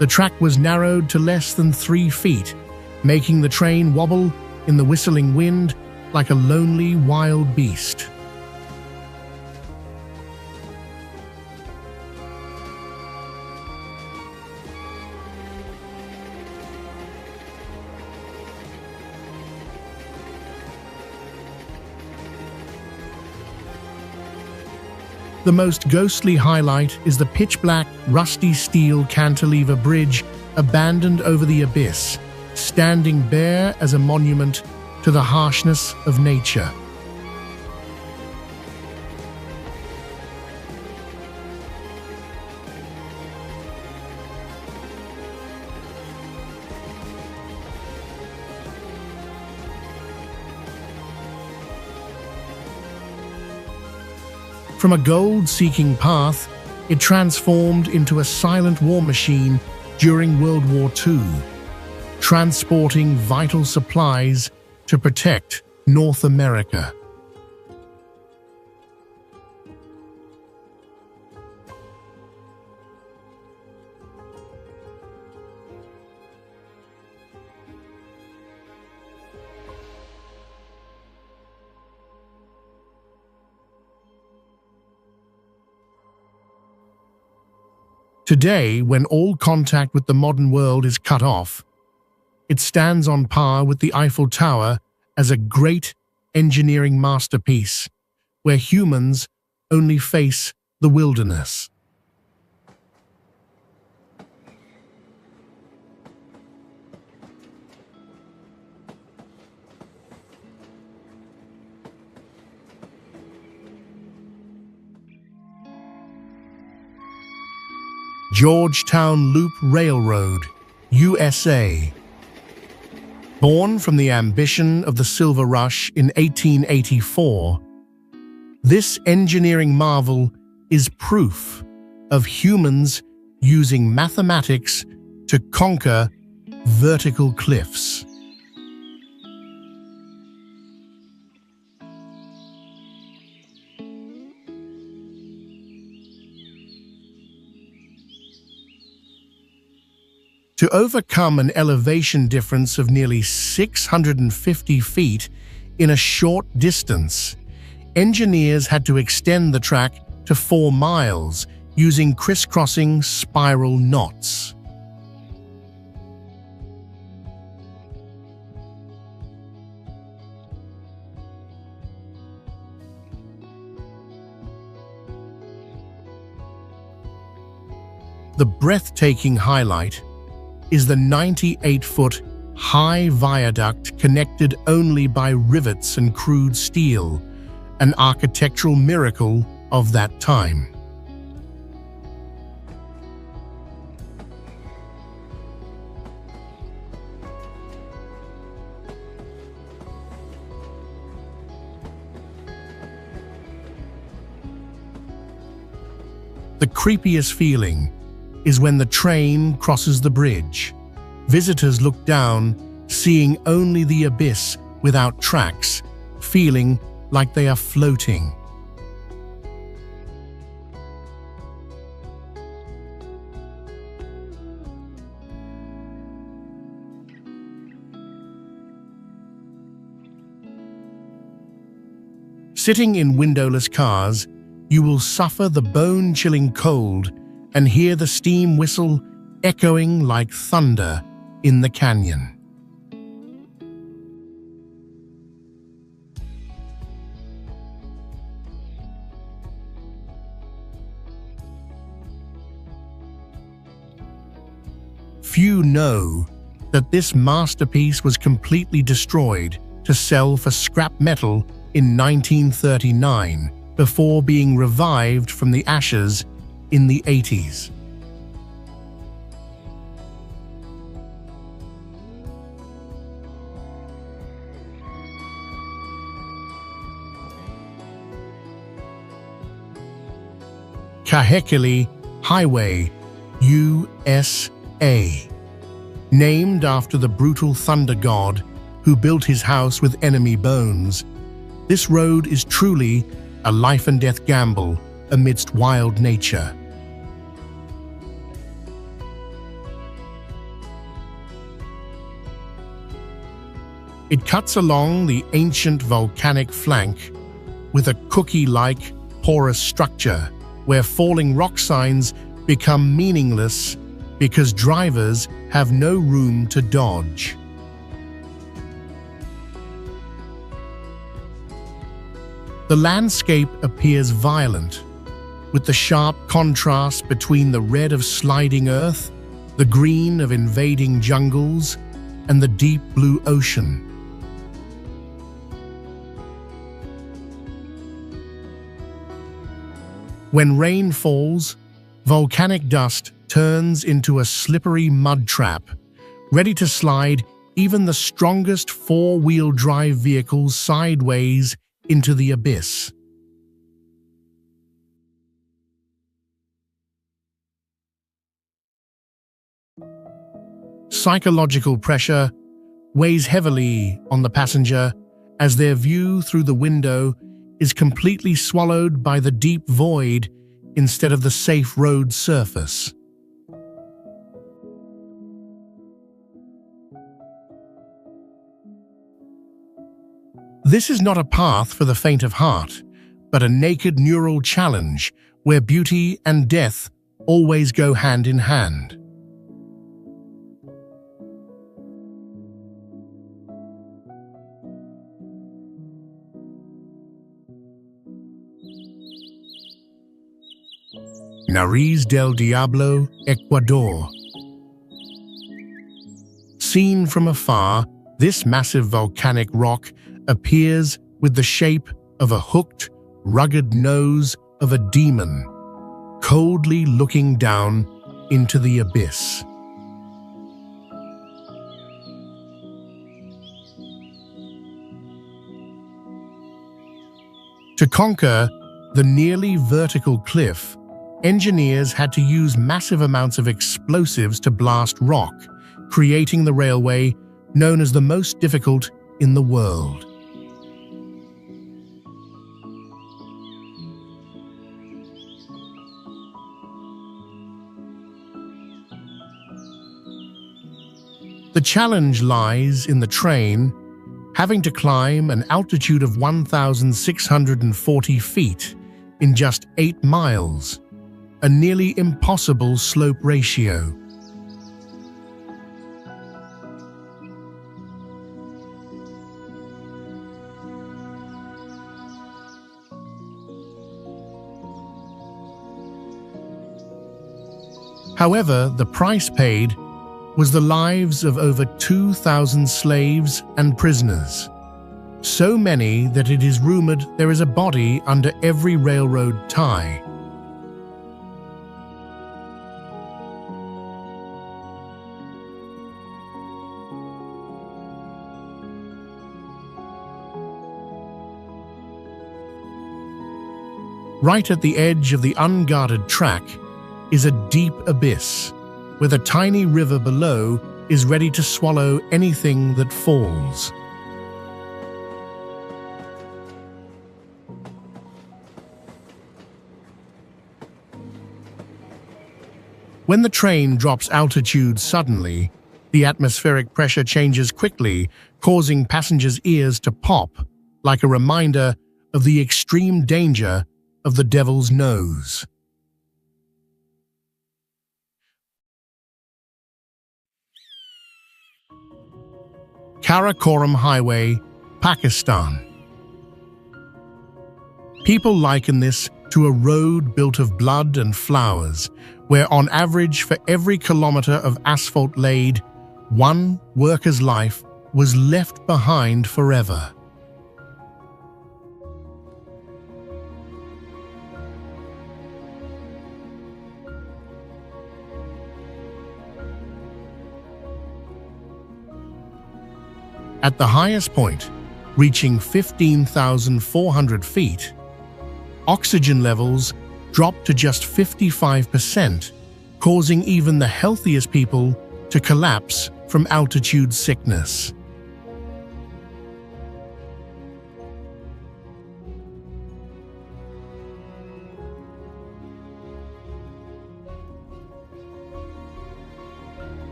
the track was narrowed to less than 3 feet, making the train wobble in the whistling wind like a lonely wild beast. The most ghostly highlight is the pitch-black, rusty steel cantilever bridge abandoned over the abyss, standing bare as a monument to the harshness of nature. From a gold-seeking path, it transformed into a silent war machine during World War II, transporting vital supplies to protect North America. Today, when all contact with the modern world is cut off, it stands on par with the Eiffel Tower as a great engineering masterpiece, where humans only face the wilderness. Georgetown Loop Railroad, USA. Born from the ambition of the Silver Rush in 1884, this engineering marvel is proof of humans using mathematics to conquer vertical cliffs. To overcome an elevation difference of nearly 650 feet in a short distance, engineers had to extend the track to 4 miles using crisscrossing spiral knots. The breathtaking highlight is the 98-foot high viaduct connected only by rivets and crude steel, an architectural miracle of that time. The creepiest feeling is when the train crosses the bridge. Visitors look down, seeing only the abyss without tracks, feeling like they are floating. Sitting in windowless cars, you will suffer the bone-chilling cold and hear the steam whistle echoing like thunder in the canyon. Few know that this masterpiece was completely destroyed to sell for scrap metal in 1939 before being revived from the ashes in the 80s. Kahekili Highway, USA. Named after the brutal thunder god who built his house with enemy bones, this road is truly a life-and-death gamble amidst wild nature. It cuts along the ancient volcanic flank with a cookie-like porous structure where falling rock signs become meaningless because drivers have no room to dodge. The landscape appears violent, with the sharp contrast between the red of sliding earth, the green of invading jungles, and the deep blue ocean. When rain falls, volcanic dust turns into a slippery mud trap, ready to slide even the strongest four-wheel drive vehicles sideways into the abyss. Psychological pressure weighs heavily on the passenger as their view through the window is completely swallowed by the deep void instead of the safe road surface. This is not a path for the faint of heart, but a naked neural challenge where beauty and death always go hand in hand. Nariz del Diablo, Ecuador. Seen from afar, this massive volcanic rock appears with the shape of a hooked, rugged nose of a demon, coldly looking down into the abyss. To conquer the nearly vertical cliff, engineers had to use massive amounts of explosives to blast rock, creating the railway known as the most difficult in the world. The challenge lies in the train having to climb an altitude of 1,640 feet in just 8 miles, a nearly impossible slope ratio. However, the price paid was the lives of over 2,000 slaves and prisoners. So many that it is rumored there is a body under every railroad tie. Right at the edge of the unguarded track is a deep abyss, where the tiny river below is ready to swallow anything that falls. When the train drops altitude suddenly, the atmospheric pressure changes quickly, causing passengers' ears to pop, like a reminder of the extreme danger of the Devil's Nose. Karakoram Highway, Pakistan. People liken this to a road built of blood and flowers, where on average for every kilometer of asphalt laid, one worker's life was left behind forever. At the highest point, reaching 15,400 feet, oxygen levels dropped to just 55%, causing even the healthiest people to collapse from altitude sickness.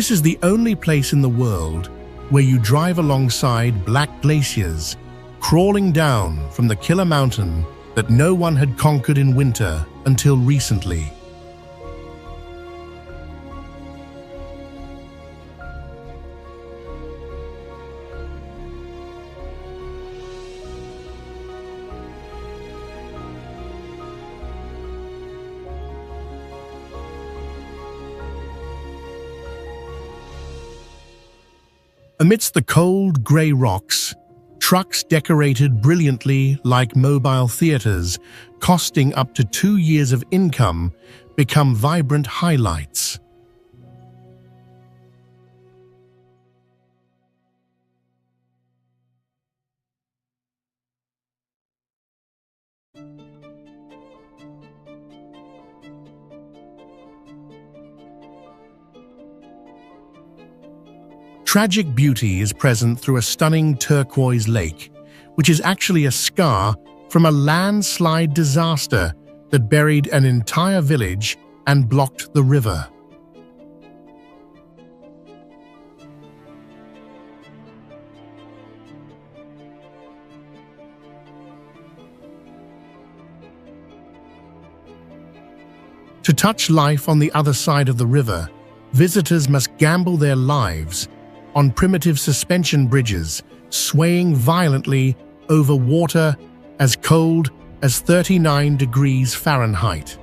This is the only place in the world where you drive alongside black glaciers, crawling down from the killer mountain that no one had conquered in winter until recently. Amidst the cold, grey rocks, trucks decorated brilliantly like mobile theatres, costing up to 2 years of income, become vibrant highlights. Tragic beauty is present through a stunning turquoise lake, which is actually a scar from a landslide disaster that buried an entire village and blocked the river. To touch life on the other side of the river, visitors must gamble their lives on primitive suspension bridges, swaying violently over water as cold as 39 degrees Fahrenheit.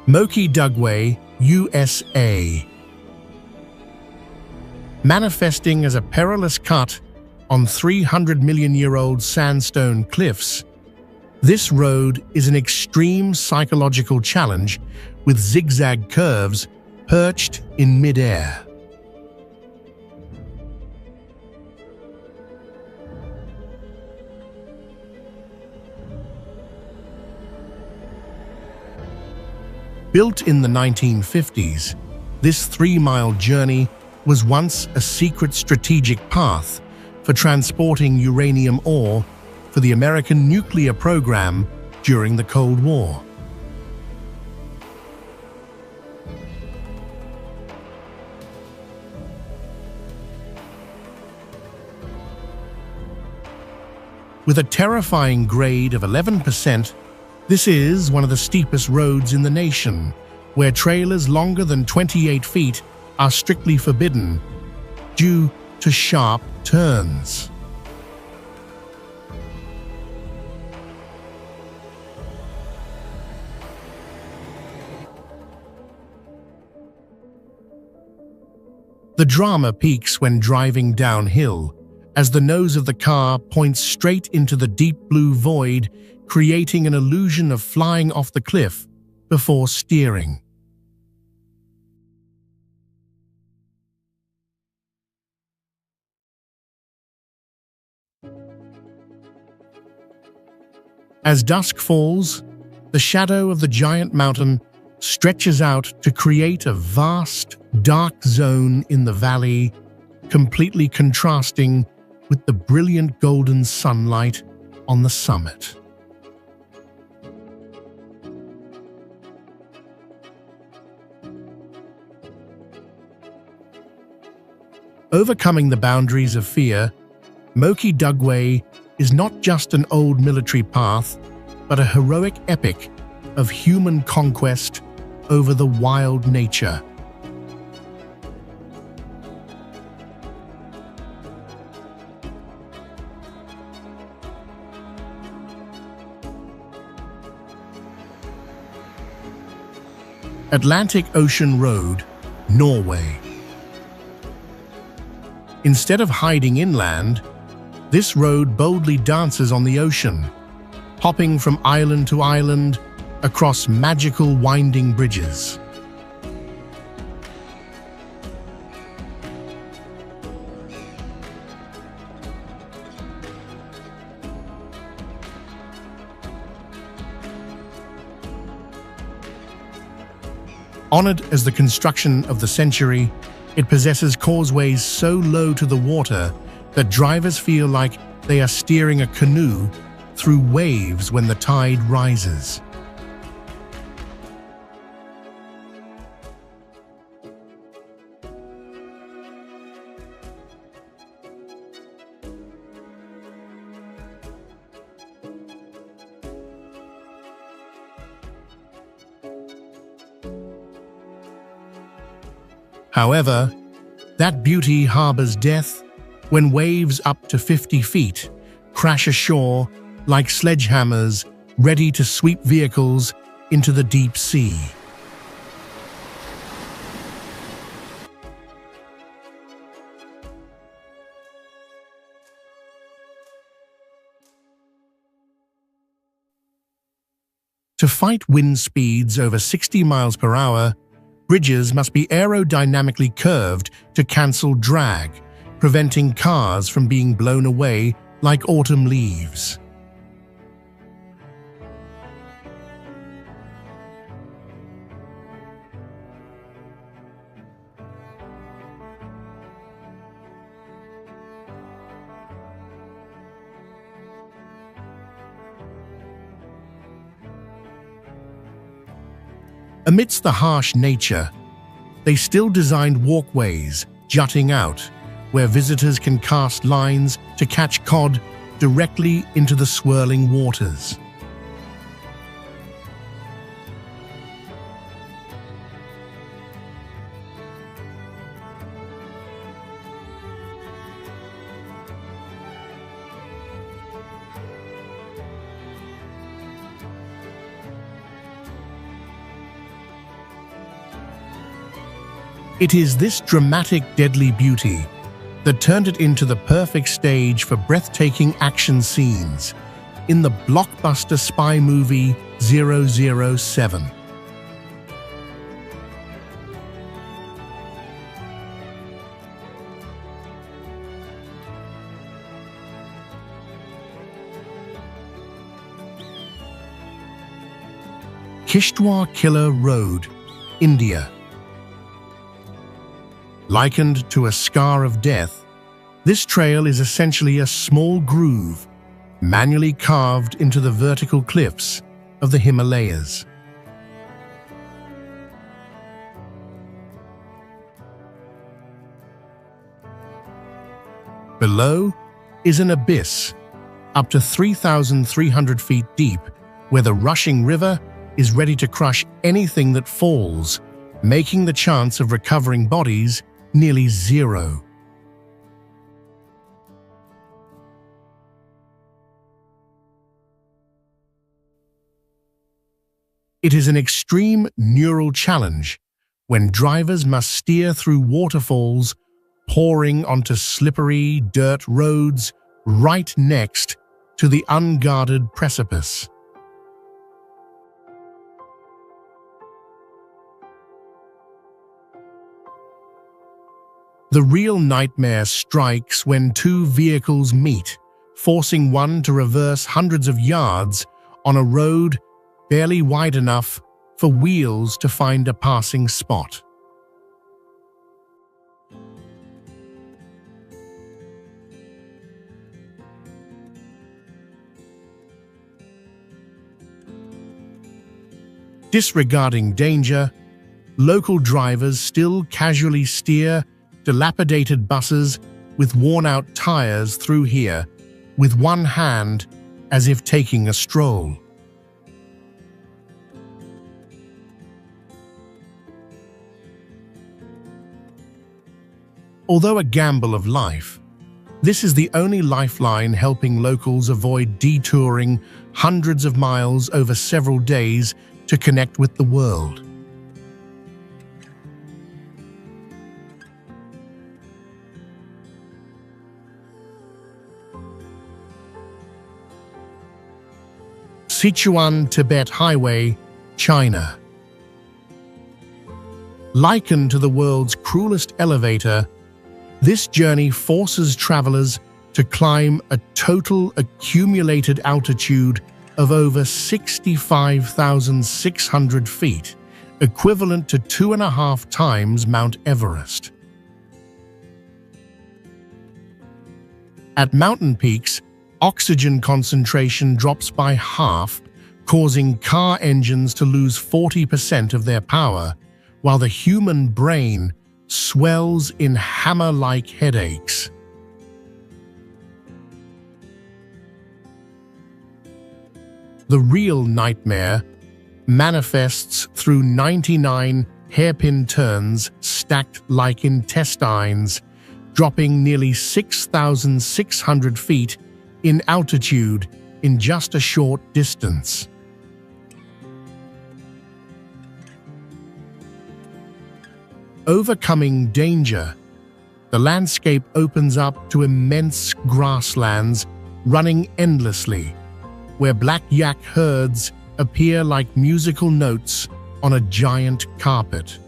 Moki Dugway, USA. Manifesting as a perilous cut on 300-million-year-old sandstone cliffs, this road is an extreme psychological challenge with zigzag curves perched in mid-air. Built in the 1950s, this 3-mile journey was once a secret strategic path for transporting uranium ore for the American nuclear program during the Cold War. With a terrifying grade of 11%, this is one of the steepest roads in the nation, where trailers longer than 28 feet are strictly forbidden due to sharp turns. The drama peaks when driving downhill, as the nose of the car points straight into the deep blue void, creating an illusion of flying off the cliff before steering. As dusk falls, the shadow of the giant mountain stretches out to create a vast, dark zone in the valley, completely contrasting with the brilliant golden sunlight on the summit. Overcoming the boundaries of fear, Moki Dugway is not just an old military path, but a heroic epic of human conquest over the wild nature. Atlantic Ocean Road, Norway. Instead of hiding inland, this road boldly dances on the ocean, hopping from island to island across magical winding bridges. Honored as the construction of the century, It possesses causeways so low to the water that drivers feel like they are steering a canoe through waves when the tide rises. However, that beauty harbors death when waves up to 50 feet crash ashore like sledgehammers ready to sweep vehicles into the deep sea. To fight wind speeds over 60 miles per hour, bridges must be aerodynamically curved to cancel drag, preventing cars from being blown away like autumn leaves. Amidst the harsh nature, they still designed walkways jutting out, where visitors can cast lines to catch cod directly into the swirling waters. It is this dramatic, deadly beauty that turned it into the perfect stage for breathtaking action scenes in the blockbuster spy movie 007. Kishtwar Killer Road, India. Likened to a scar of death, this trail is essentially a small groove manually carved into the vertical cliffs of the Himalayas. Below is an abyss, up to 3,300 feet deep, where the rushing river is ready to crush anything that falls, making the chance of recovering bodies nearly zero. It is an extreme neural challenge when drivers must steer through waterfalls pouring onto slippery dirt roads right next to the unguarded precipice. The real nightmare strikes when two vehicles meet, forcing one to reverse hundreds of yards on a road barely wide enough for wheels to find a passing spot. Disregarding danger, local drivers still casually steer dilapidated buses with worn-out tires through here, with one hand as if taking a stroll. Although a gamble of life, this is the only lifeline helping locals avoid detouring hundreds of miles over several days to connect with the world. Sichuan-Tibet Highway, China. Likened to the world's cruelest elevator, this journey forces travelers to climb a total accumulated altitude of over 65,600 feet, equivalent to 2.5 times Mount Everest. At mountain peaks, oxygen concentration drops by half, causing car engines to lose 40% of their power, while the human brain swells in hammer-like headaches. The real nightmare manifests through 99 hairpin turns stacked like intestines, dropping nearly 6,600 feet in altitude in just a short distance. Overcoming danger, the landscape opens up to immense grasslands running endlessly, where black yak herds appear like musical notes on a giant carpet.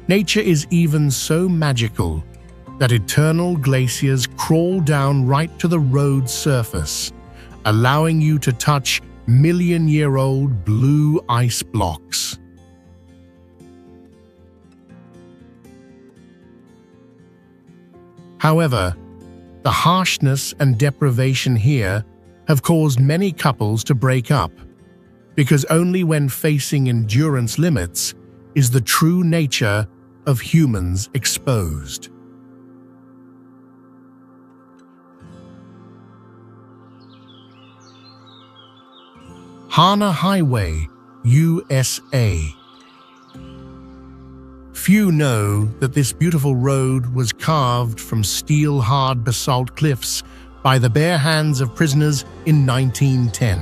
Nature is even so magical that eternal glaciers crawl down right to the road's surface, allowing you to touch million-year-old blue ice blocks. However, the harshness and deprivation here have caused many couples to break up, because only when facing endurance limits is the true nature of humans exposed. Hana Highway, USA. Few know that this beautiful road was carved from steel-hard basalt cliffs by the bare hands of prisoners in 1910.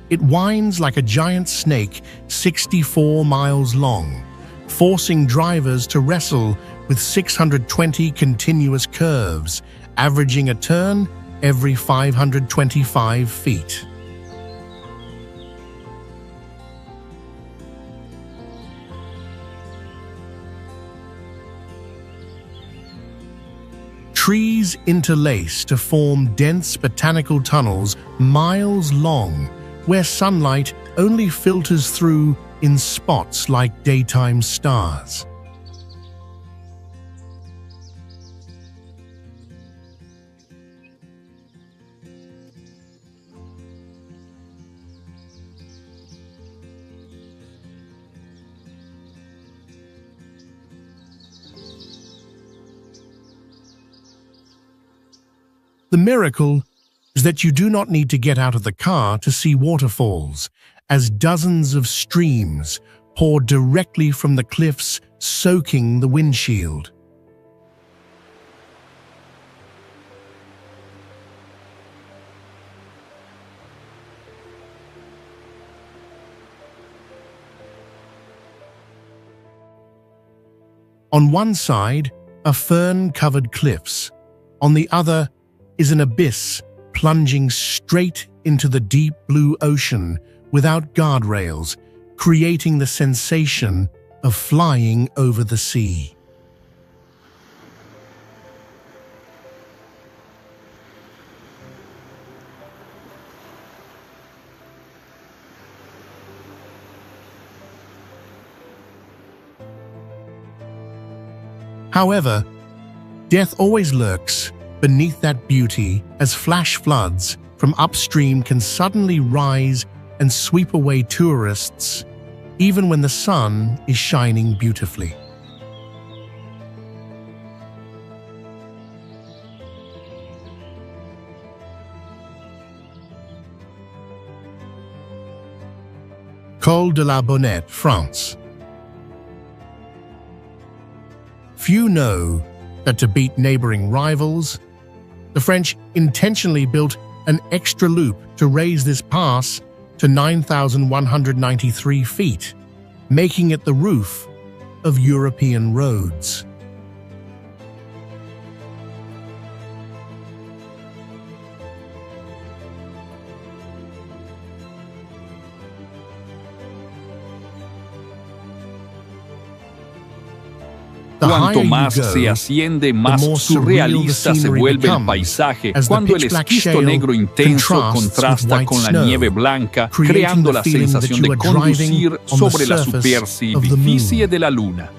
It winds like a giant snake 64 miles long, forcing drivers to wrestle with 620 continuous curves, averaging a turn every 525 feet. Trees interlace to form dense botanical tunnels miles long, where sunlight only filters through in spots like daytime stars. The miracle is that you do not need to get out of the car to see waterfalls, as dozens of streams pour directly from the cliffs, soaking the windshield. On one side are fern-covered cliffs, on the other is an abyss plunging straight into the deep blue ocean without guardrails, creating the sensation of flying over the sea. However, death always lurks beneath that beauty, as flash floods from upstream can suddenly rise and sweep away tourists, even when the sun is shining beautifully. Col de la Bonnette, France. Few know that to beat neighboring rivals, the French intentionally built an extra loop to raise this pass to 9,193 feet, making it the roof of European roads. Cuanto más se asciende, más surrealista se vuelve el paisaje cuando el esquisto negro intenso contrasta con la nieve blanca, creando la sensación de conducir sobre la superficie de la Luna.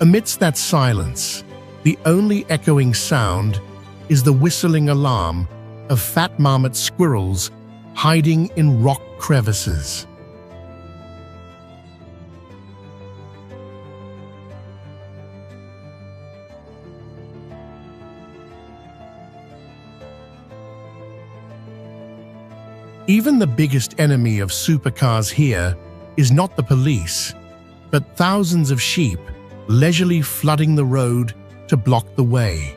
Amidst that silence, the only echoing sound is the whistling alarm of fat marmot squirrels hiding in rock crevices. Even the biggest enemy of supercars here is not the police, but thousands of sheep leisurely flooding the road to block the way.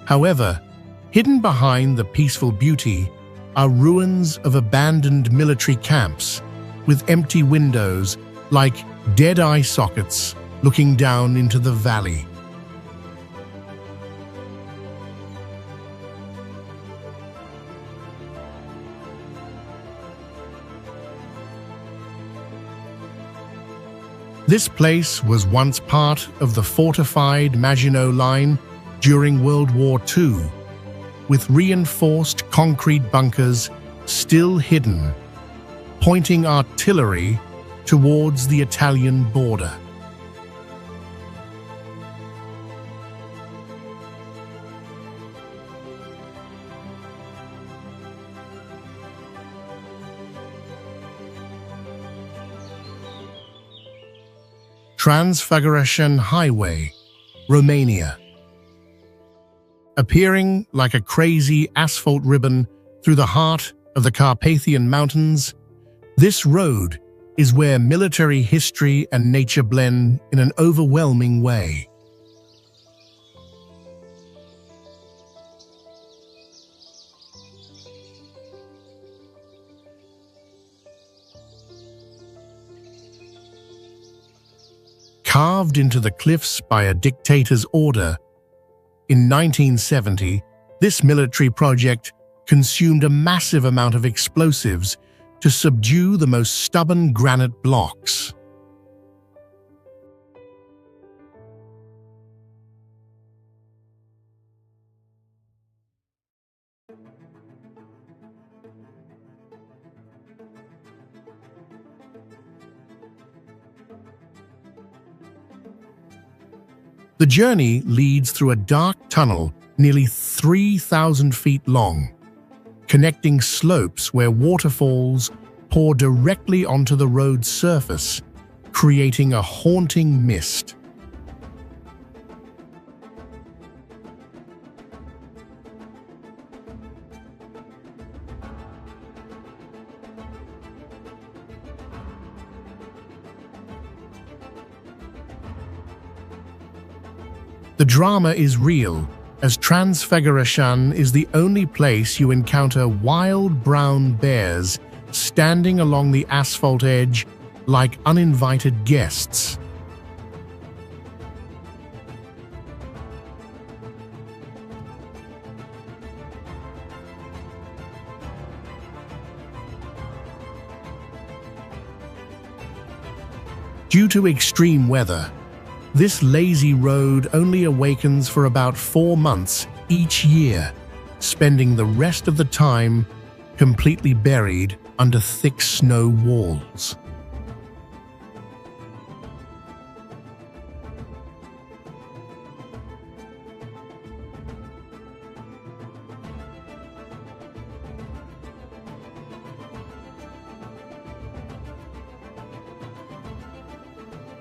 However, hidden behind the peaceful beauty are ruins of abandoned military camps with empty windows like dead eye sockets looking down into the valley. This place was once part of the fortified Maginot Line during World War II, with reinforced concrete bunkers still hidden, pointing artillery towards the Italian border. Transfăgărășeni Highway, Romania. Appearing like a crazy asphalt ribbon through the heart of the Carpathian Mountains, this road is where military history and nature blend in an overwhelming way. Carved into the cliffs by a dictator's order, in 1970, this military project consumed a massive amount of explosives to subdue the most stubborn granite blocks. The journey leads through a dark tunnel nearly 3,000 feet long, connecting slopes where waterfalls pour directly onto the road's surface, creating a haunting mist. The drama is real, as Transfăgărășeni is the only place you encounter wild brown bears standing along the asphalt edge like uninvited guests. Due to extreme weather, this lazy road only awakens for about 4 months each year, spending the rest of the time completely buried under thick snow walls.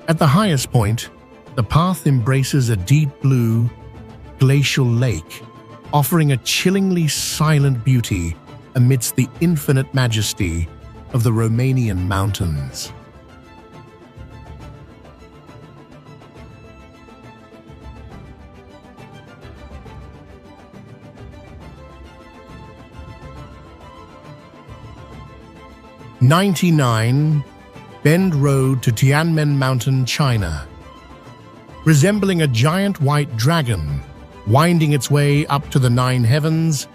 At the highest point, the path embraces a deep blue, glacial lake, offering a chillingly silent beauty amidst the infinite majesty of the Romanian mountains. 99 Bend Road to Tianmen Mountain, China. Resembling a giant white dragon, winding its way up to the nine heavens,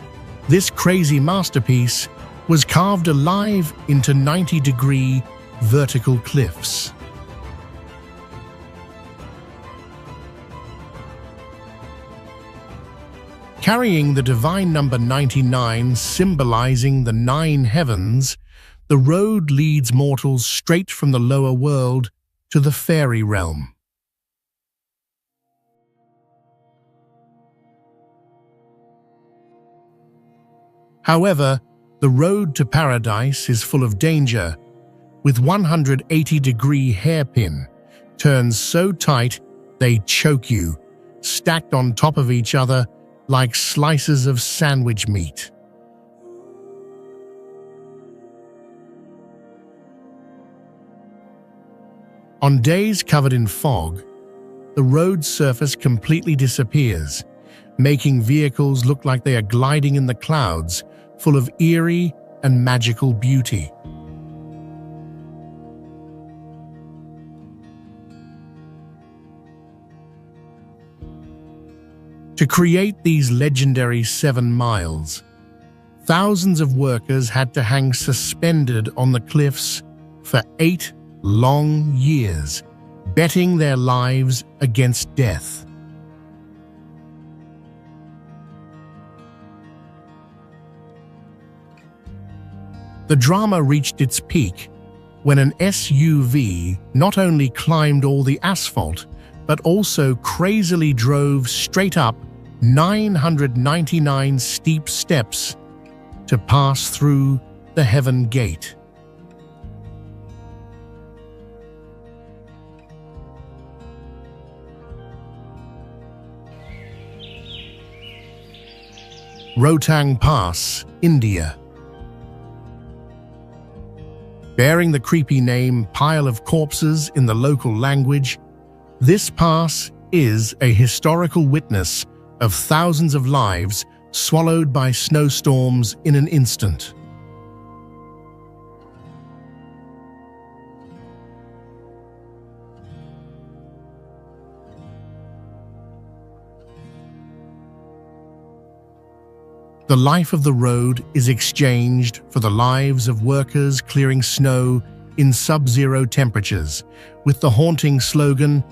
this crazy masterpiece was carved alive into 90-degree vertical cliffs. Carrying the divine number 99, symbolizing the nine heavens, the road leads mortals straight from the lower world to the fairy realm. However, the road to paradise is full of danger, with 180-degree hairpin, turns so tight they choke you, stacked on top of each other like slices of sandwich meat. On days covered in fog, the road surface completely disappears, making vehicles look like they are gliding in the clouds, full of eerie and magical beauty. To create these legendary 7 miles, thousands of workers had to hang suspended on the cliffs for 8 long years, betting their lives against death. The drama reached its peak when an SUV not only climbed all the asphalt, but also crazily drove straight up 999 steep steps to pass through the Heaven Gate. Rohtang Pass, India. Bearing the creepy name Pile of Corpses in the local language, this pass is a historical witness of thousands of lives swallowed by snowstorms in an instant. The life of the road is exchanged for the lives of workers clearing snow in sub-zero temperatures, with the haunting slogan,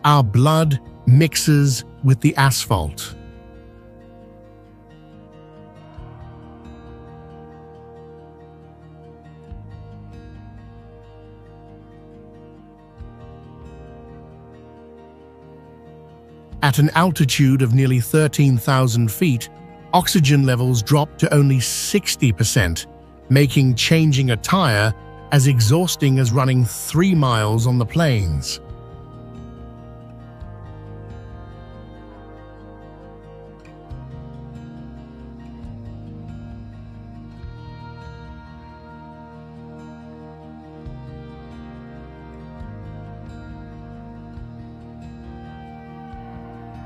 "Our blood mixes with the asphalt." At an altitude of nearly 13,000 feet, oxygen levels drop to only 60%, making changing a tire as exhausting as running 3 miles on the plains.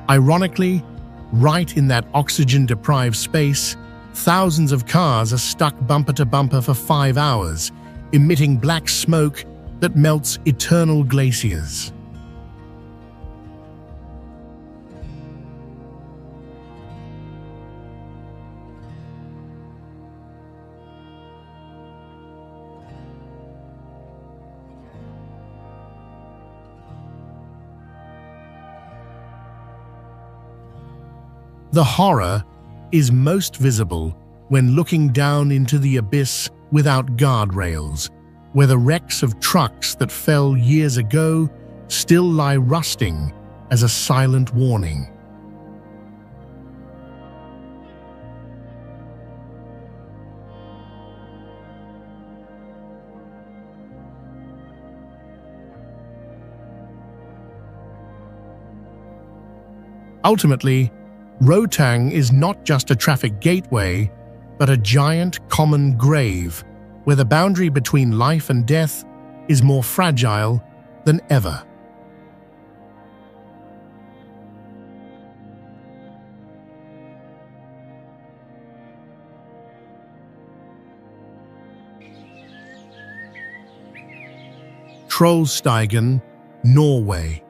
Ironically, right in that oxygen-deprived space, thousands of cars are stuck bumper to bumper for 5 hours, emitting black smoke that melts eternal glaciers. The horror is most visible when looking down into the abyss without guardrails, where the wrecks of trucks that fell years ago still lie rusting as a silent warning. Ultimately, Rohtang is not just a traffic gateway, but a giant common grave where the boundary between life and death is more fragile than ever. Trollstigen, Norway.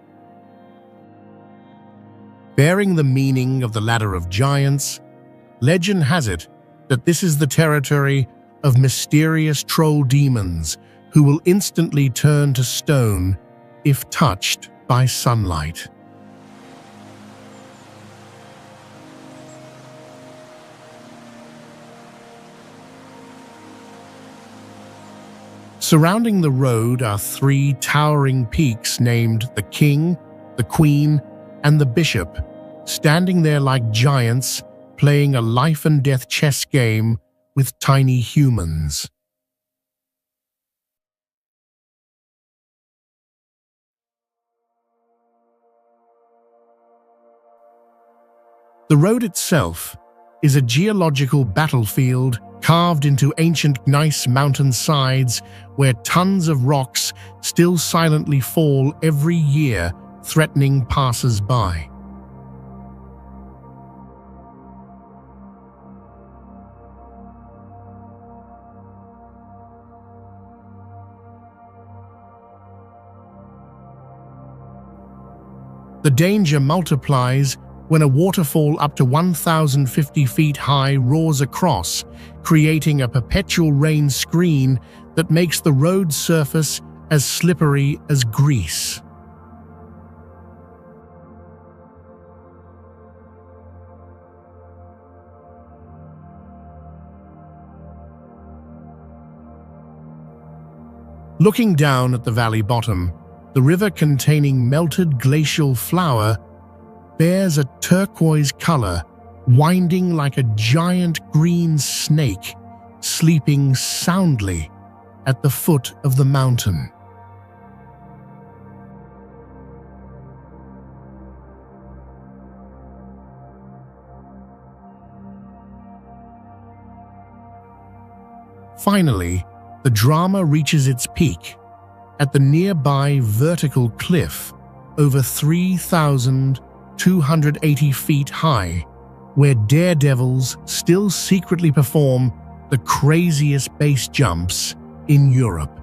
Bearing the meaning of the Ladder of Giants, legend has it that this is the territory of mysterious troll demons who will instantly turn to stone if touched by sunlight. Surrounding the road are three towering peaks named the King, the Queen, and the Bishop, standing there like giants, playing a life-and-death chess game with tiny humans. The road itself is a geological battlefield carved into ancient gneiss mountain sides where tons of rocks still silently fall every year, threatening passers-by. The danger multiplies when a waterfall up to 1,050 feet high roars across, creating a perpetual rain screen that makes the road surface as slippery as grease. Looking down at the valley bottom, the river containing melted glacial flour bears a turquoise color, winding like a giant green snake, sleeping soundly at the foot of the mountain. Finally, the drama reaches its peak at the nearby vertical cliff over 3,280 feet high, where daredevils still secretly perform the craziest base jumps in Europe.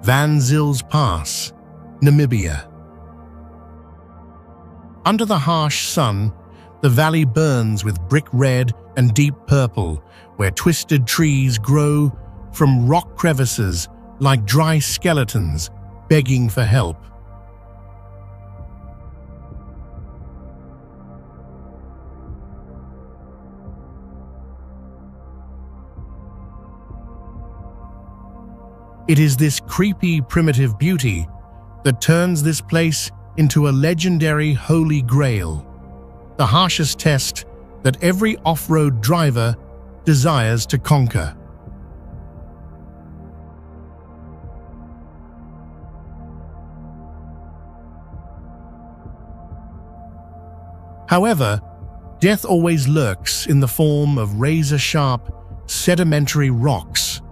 Van Zil's Pass, Namibia. Under the harsh sun, the valley burns with brick red and deep purple, where twisted trees grow from rock crevices like dry skeletons begging for help. It is this creepy, primitive beauty that turns this place into a legendary holy grail, the harshest test that every off-road driver desires to conquer. However, death always lurks in the form of razor-sharp, sedimentary rocks,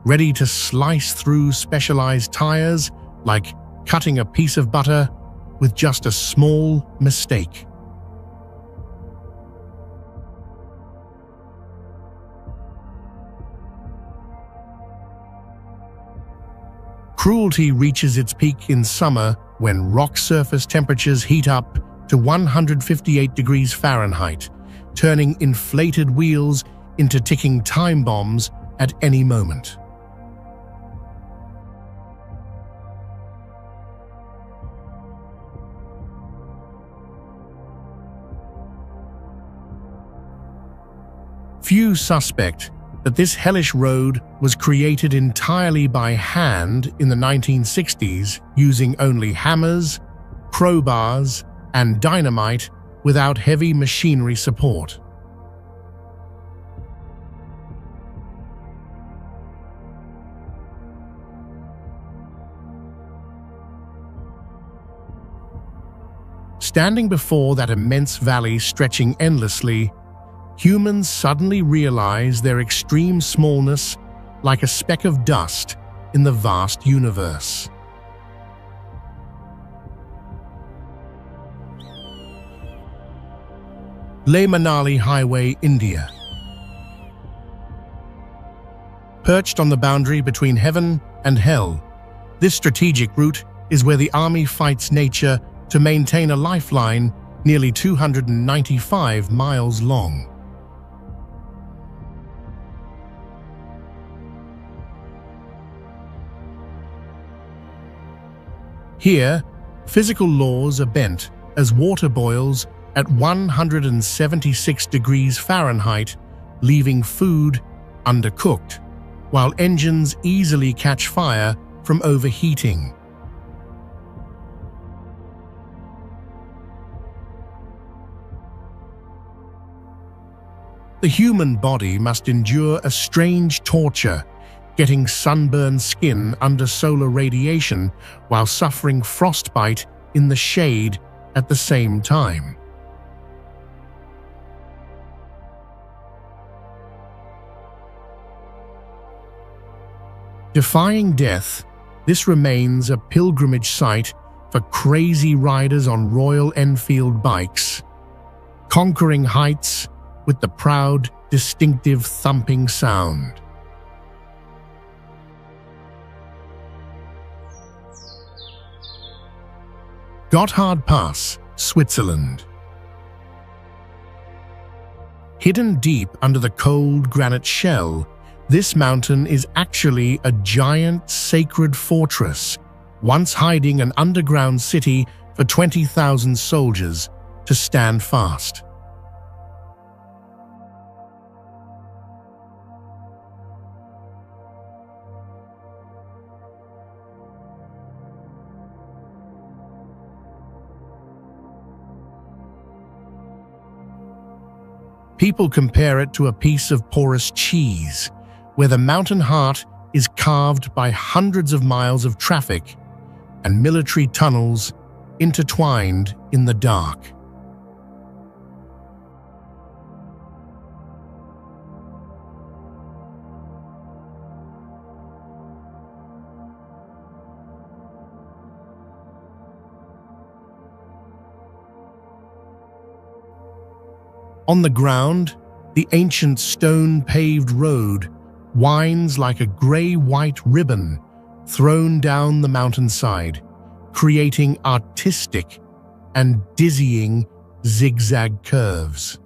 ready to slice through specialized tires like cutting a piece of butter with just a small mistake. Cruelty reaches its peak in summer when rock surface temperatures heat up to 158 degrees Fahrenheit, turning inflated wheels into ticking time bombs at any moment. Few suspect that this hellish road was created entirely by hand in the 1960s using only hammers, crowbars, and dynamite without heavy machinery support. Standing before that immense valley stretching endlessly, humans suddenly realize their extreme smallness like a speck of dust in the vast universe. Leh-Manali Highway, India. Perched on the boundary between heaven and hell, this strategic route is where the army fights nature to maintain a lifeline nearly 295 miles long. Here, physical laws are bent as water boils at 176 degrees Fahrenheit, leaving food undercooked, while engines easily catch fire from overheating. The human body must endure a strange torture, getting sunburned skin under solar radiation while suffering frostbite in the shade at the same time. Defying death, this remains a pilgrimage site for crazy riders on Royal Enfield bikes, conquering heights with the proud, distinctive thumping sound. Gotthard Pass, Switzerland. Hidden deep under the cold granite shell, this mountain is actually a giant sacred fortress, once hiding an underground city for 20,000 soldiers to stand fast. People compare it to a piece of porous cheese, where the mountain heart is carved by hundreds of miles of traffic and military tunnels intertwined in the dark. On the ground, the ancient stone-paved road winds like a grey-white ribbon thrown down the mountainside, creating artistic and dizzying zigzag curves.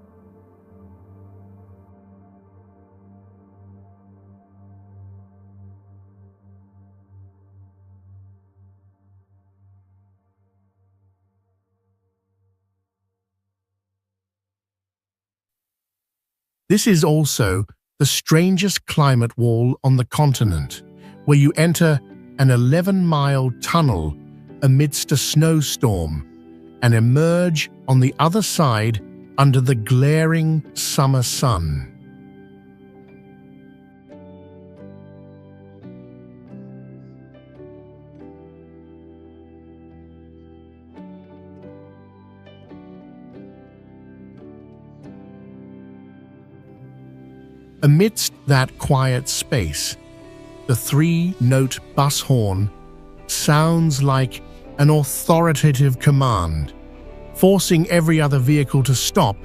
This is also the strangest climate wall on the continent, where you enter an 11-mile tunnel amidst a snowstorm and emerge on the other side under the glaring summer sun. Amidst that quiet space, the 3-note bus horn sounds like an authoritative command, forcing every other vehicle to stop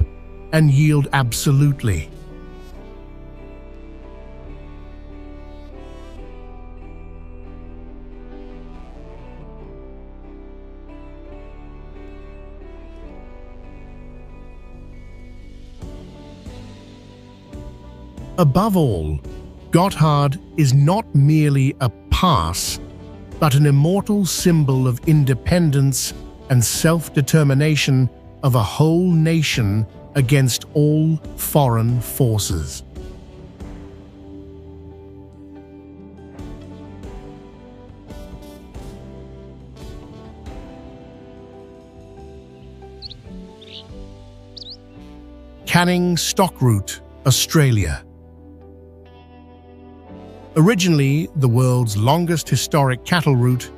and yield absolutely. Above all, Gotthard is not merely a pass, but an immortal symbol of independence and self-determination of a whole nation against all foreign forces. Canning Stockroute, Australia. Originally the world's longest historic cattle route,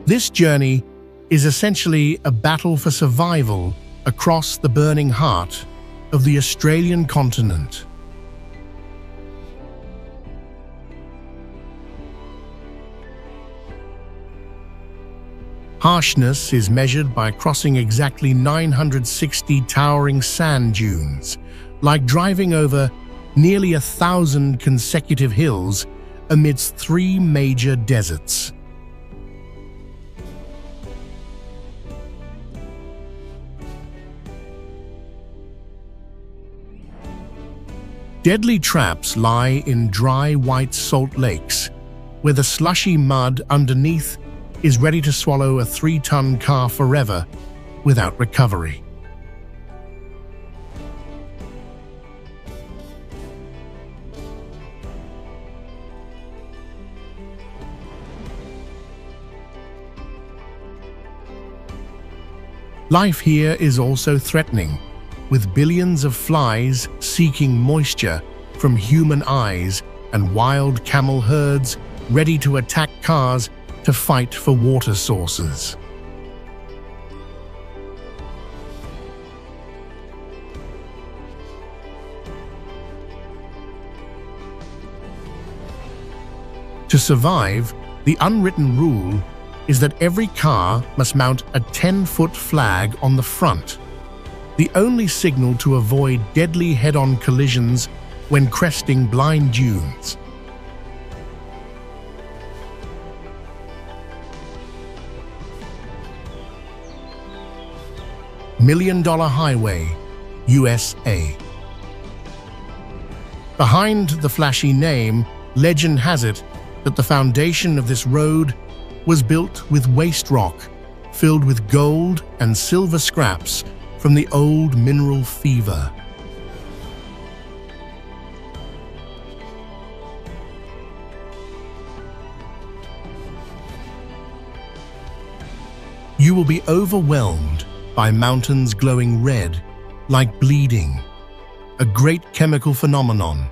this journey is essentially a battle for survival across the burning heart of the Australian continent. Harshness is measured by crossing exactly 960 towering sand dunes, like driving over nearly 1,000 consecutive hills amidst 3 major deserts. Deadly traps lie in dry white salt lakes, where the slushy mud underneath is ready to swallow a 3-ton car forever without recovery. Life here is also threatening, with billions of flies seeking moisture from human eyes and wild camel herds ready to attack cars to fight for water sources. To survive, the unwritten rule is that every car must mount a 10-foot flag on the front, the only signal to avoid deadly head-on collisions when cresting blind dunes. $1 Million Highway, USA. Behind the flashy name, legend has it that the foundation of this road was built with waste rock filled with gold and silver scraps from the old mineral fever. You will be overwhelmed by mountains glowing red, like bleeding, a great chemical phenomenon,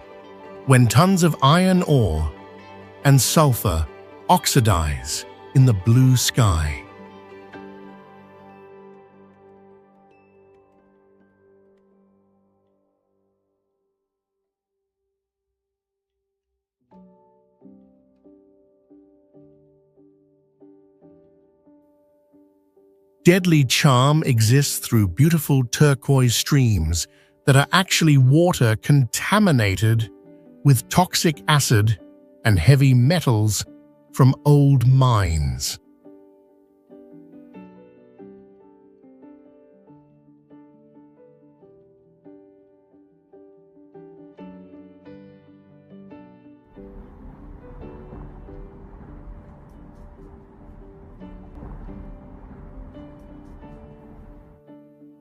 when tons of iron ore and sulfur oxidize in the blue sky. Deadly charm exists through beautiful turquoise streams that are actually water contaminated with toxic acid and heavy metals from old mines.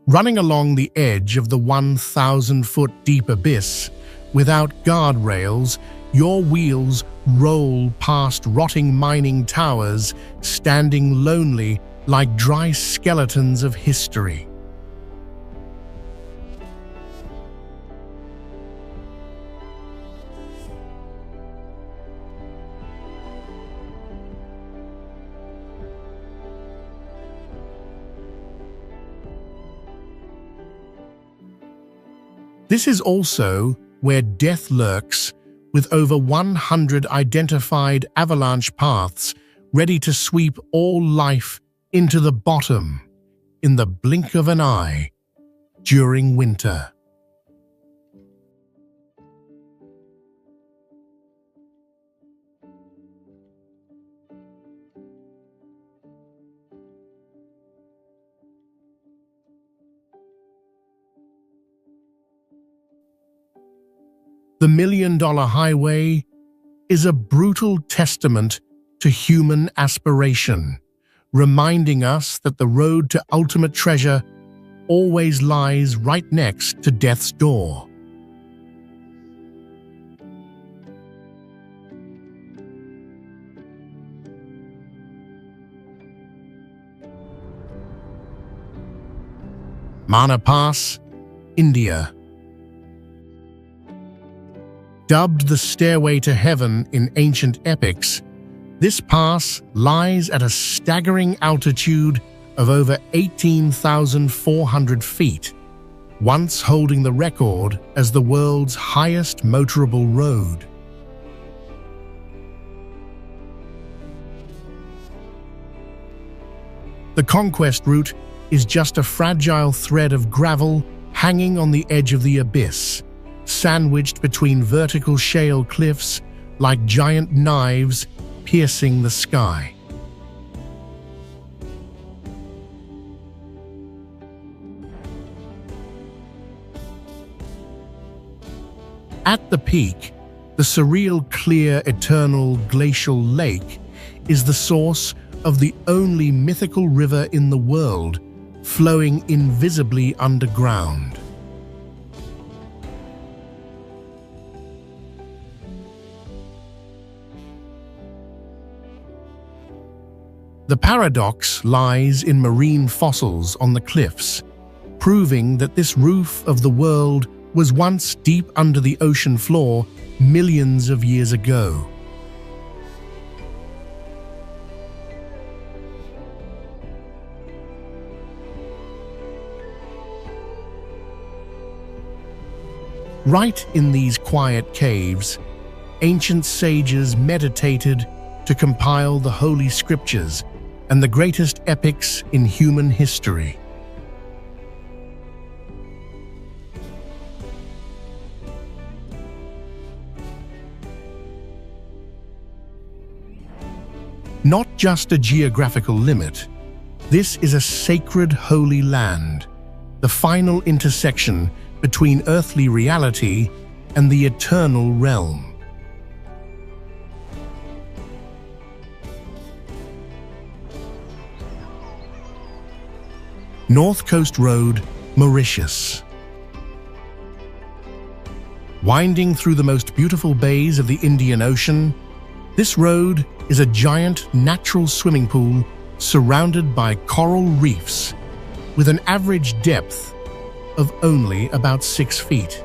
Running along the edge of the 1,000-foot deep abyss, without guardrails, your wheels roll past rotting mining towers, standing lonely like dry skeletons of history. This is also where death lurks, with over 100 identified avalanche paths ready to sweep all life into the bottom in the blink of an eye during winter. The $1 Million Highway is a brutal testament to human aspiration, reminding us that the road to ultimate treasure always lies right next to death's door. Mana Pass, India. Dubbed the Stairway to Heaven in ancient epics, this pass lies at a staggering altitude of over 18,400 feet, once holding the record as the world's highest motorable road. The conquest route is just a fragile thread of gravel hanging on the edge of the abyss, sandwiched between vertical shale cliffs like giant knives piercing the sky. At the peak, the surreal, clear, eternal glacial lake is the source of the only mythical river in the world, flowing invisibly underground. The paradox lies in marine fossils on the cliffs, proving that this roof of the world was once deep under the ocean floor millions of years ago. Right in these quiet caves, ancient sages meditated to compile the Holy Scriptures and the greatest epics in human history. Not just a geographical limit, this is a sacred holy land, the final intersection between earthly reality and the eternal realm. North Coast Road, Mauritius. Winding through the most beautiful bays of the Indian Ocean, this road is a giant natural swimming pool surrounded by coral reefs with an average depth of only about 6 feet.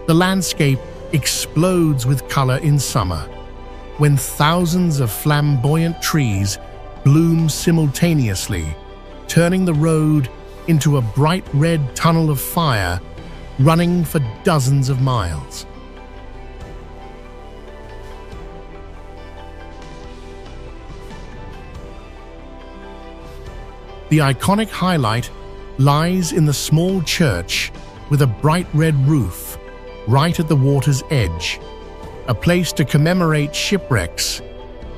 The landscape explodes with color in summer, when thousands of flamboyant trees bloom simultaneously, turning the road into a bright red tunnel of fire running for dozens of miles. The iconic highlight lies in the small church with a bright red roof right at the water's edge, a place to commemorate shipwrecks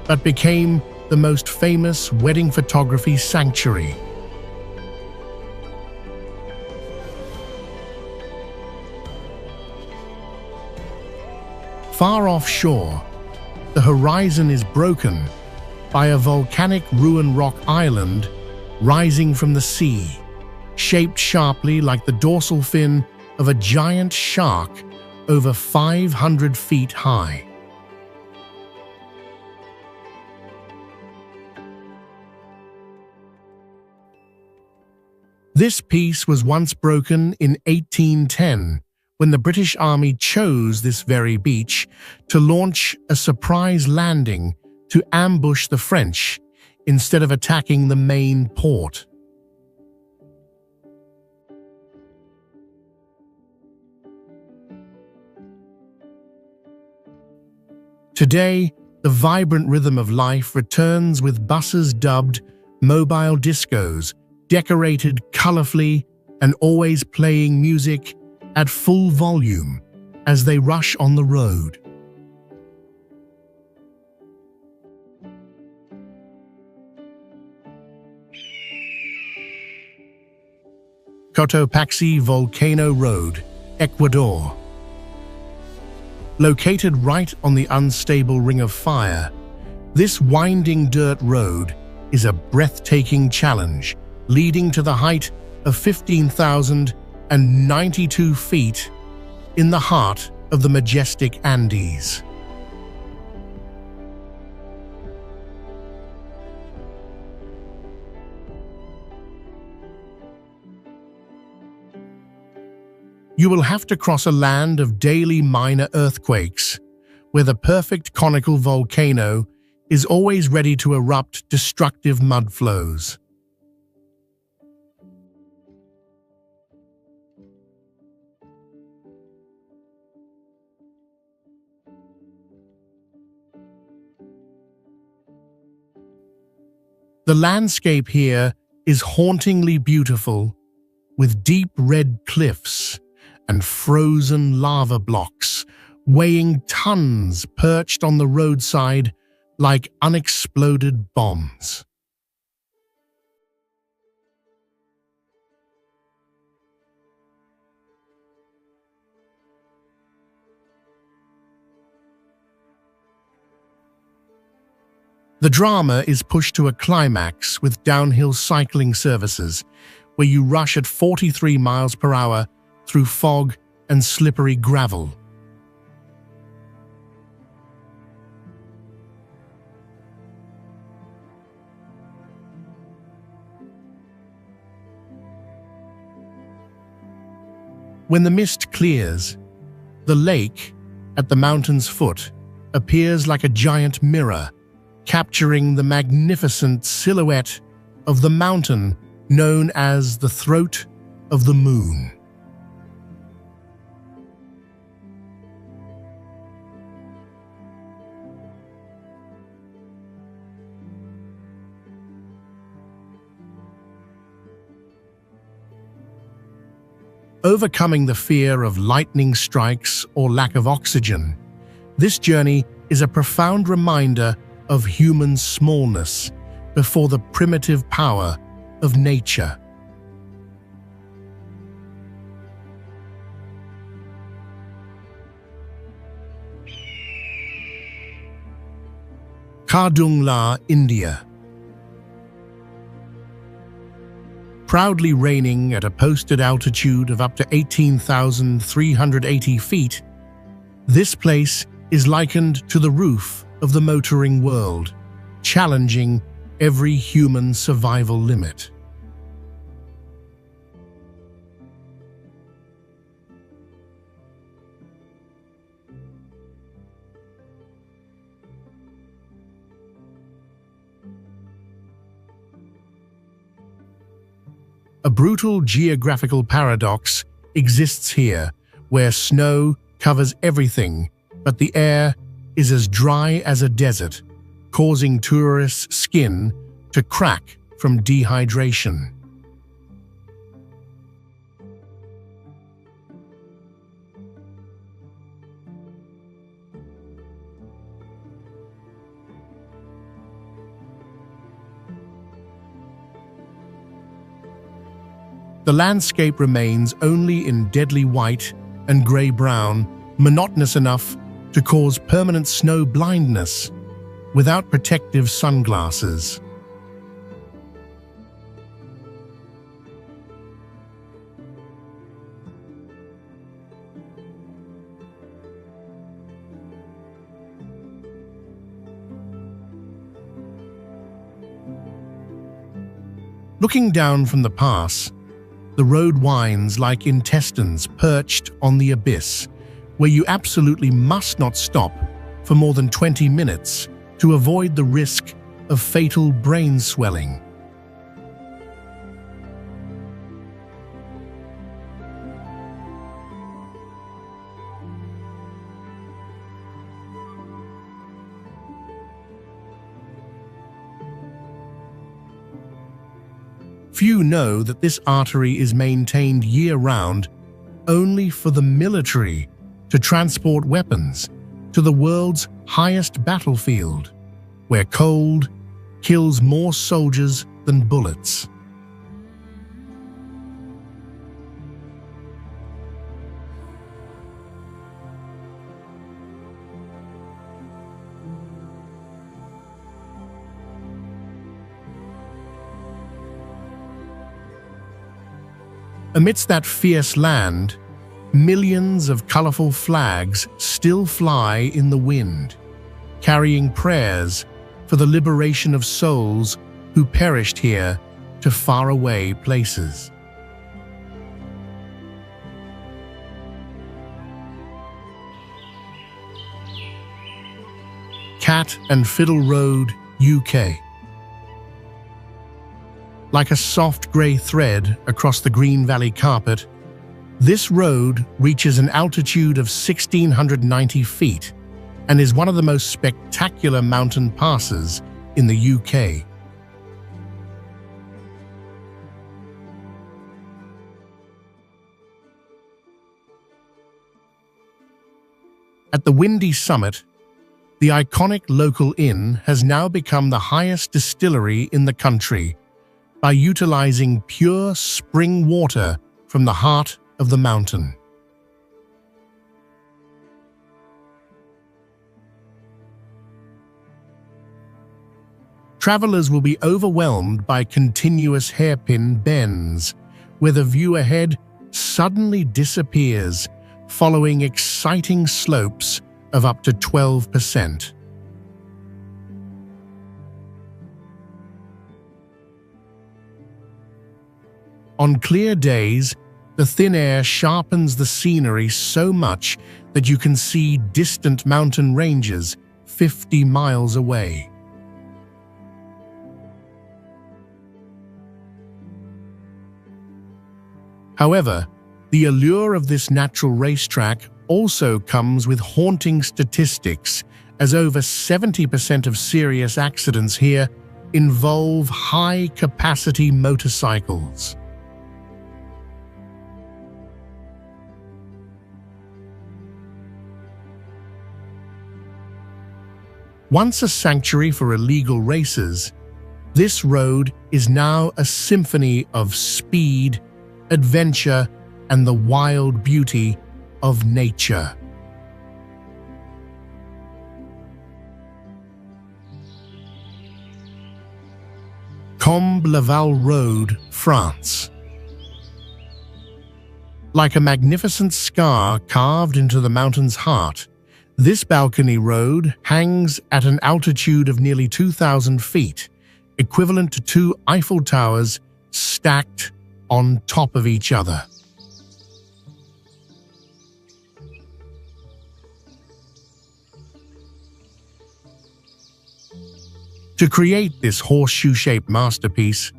that became the most famous wedding photography sanctuary. Far offshore, the horizon is broken by a volcanic ruin rock island rising from the sea, shaped sharply like the dorsal fin of a giant shark over 500 feet high. This piece was once broken in 1810 when the British Army chose this very beach to launch a surprise landing to ambush the French instead of attacking the main port. Today, the vibrant rhythm of life returns with buses dubbed mobile discos, decorated colorfully and always playing music at full volume as they rush on the road. Cotopaxi Volcano Road, Ecuador. Located right on the unstable Ring of Fire, this winding dirt road is a breathtaking challenge, leading to the height of 15,092 feet in the heart of the majestic Andes. You will have to cross a land of daily minor earthquakes, where the perfect conical volcano is always ready to erupt destructive mud flows. The landscape here is hauntingly beautiful, with deep red cliffs and frozen lava blocks weighing tons perched on the roadside like unexploded bombs. The drama is pushed to a climax with downhill cycling services, where you rush at 43 miles per hour through fog and slippery gravel. When the mist clears, the lake at the mountain's foot appears like a giant mirror, capturing the magnificent silhouette of the mountain known as the Throat of the Moon. Overcoming the fear of lightning strikes or lack of oxygen, this journey is a profound reminder of human smallness before the primitive power of nature. Kardungla, India. Proudly reigning at a posted altitude of up to 18,380 feet, this place is likened to the roof of the motoring world, challenging every human survival limit. A brutal geographical paradox exists here, where snow covers everything, but the air is as dry as a desert, causing tourists' skin to crack from dehydration. The landscape remains only in deadly white and grey-brown, monotonous enough to cause permanent snow blindness without protective sunglasses. Looking down from the pass, the road winds like intestines perched on the abyss, where you absolutely must not stop for more than 20 minutes to avoid the risk of fatal brain swelling. Few know that this artery is maintained year-round only for the military to transport weapons to the world's highest battlefield, where cold kills more soldiers than bullets. Amidst that fierce land, millions of colorful flags still fly in the wind, carrying prayers for the liberation of souls who perished here to faraway places. Cat and Fiddle Road, UK. Like a soft grey thread across the Green Valley carpet, this road reaches an altitude of 1,690 feet and is one of the most spectacular mountain passes in the UK. At the windy summit, the iconic local inn has now become the highest distillery in the country by utilizing pure spring water from the heart of the mountain. Travelers will be overwhelmed by continuous hairpin bends, where the view ahead suddenly disappears, following exciting slopes of up to 12%. On clear days, the thin air sharpens the scenery so much that you can see distant mountain ranges 50 miles away. However, the allure of this natural racetrack also comes with haunting statistics, as over 70% of serious accidents here involve high-capacity motorcycles. Once a sanctuary for illegal racers, this road is now a symphony of speed, adventure, and the wild beauty of nature. Combles-Laval Road, France. Like a magnificent scar carved into the mountain's heart, this balcony road hangs at an altitude of nearly 2,000 feet, equivalent to 2 Eiffel Towers stacked on top of each other. To create this horseshoe-shaped masterpiece,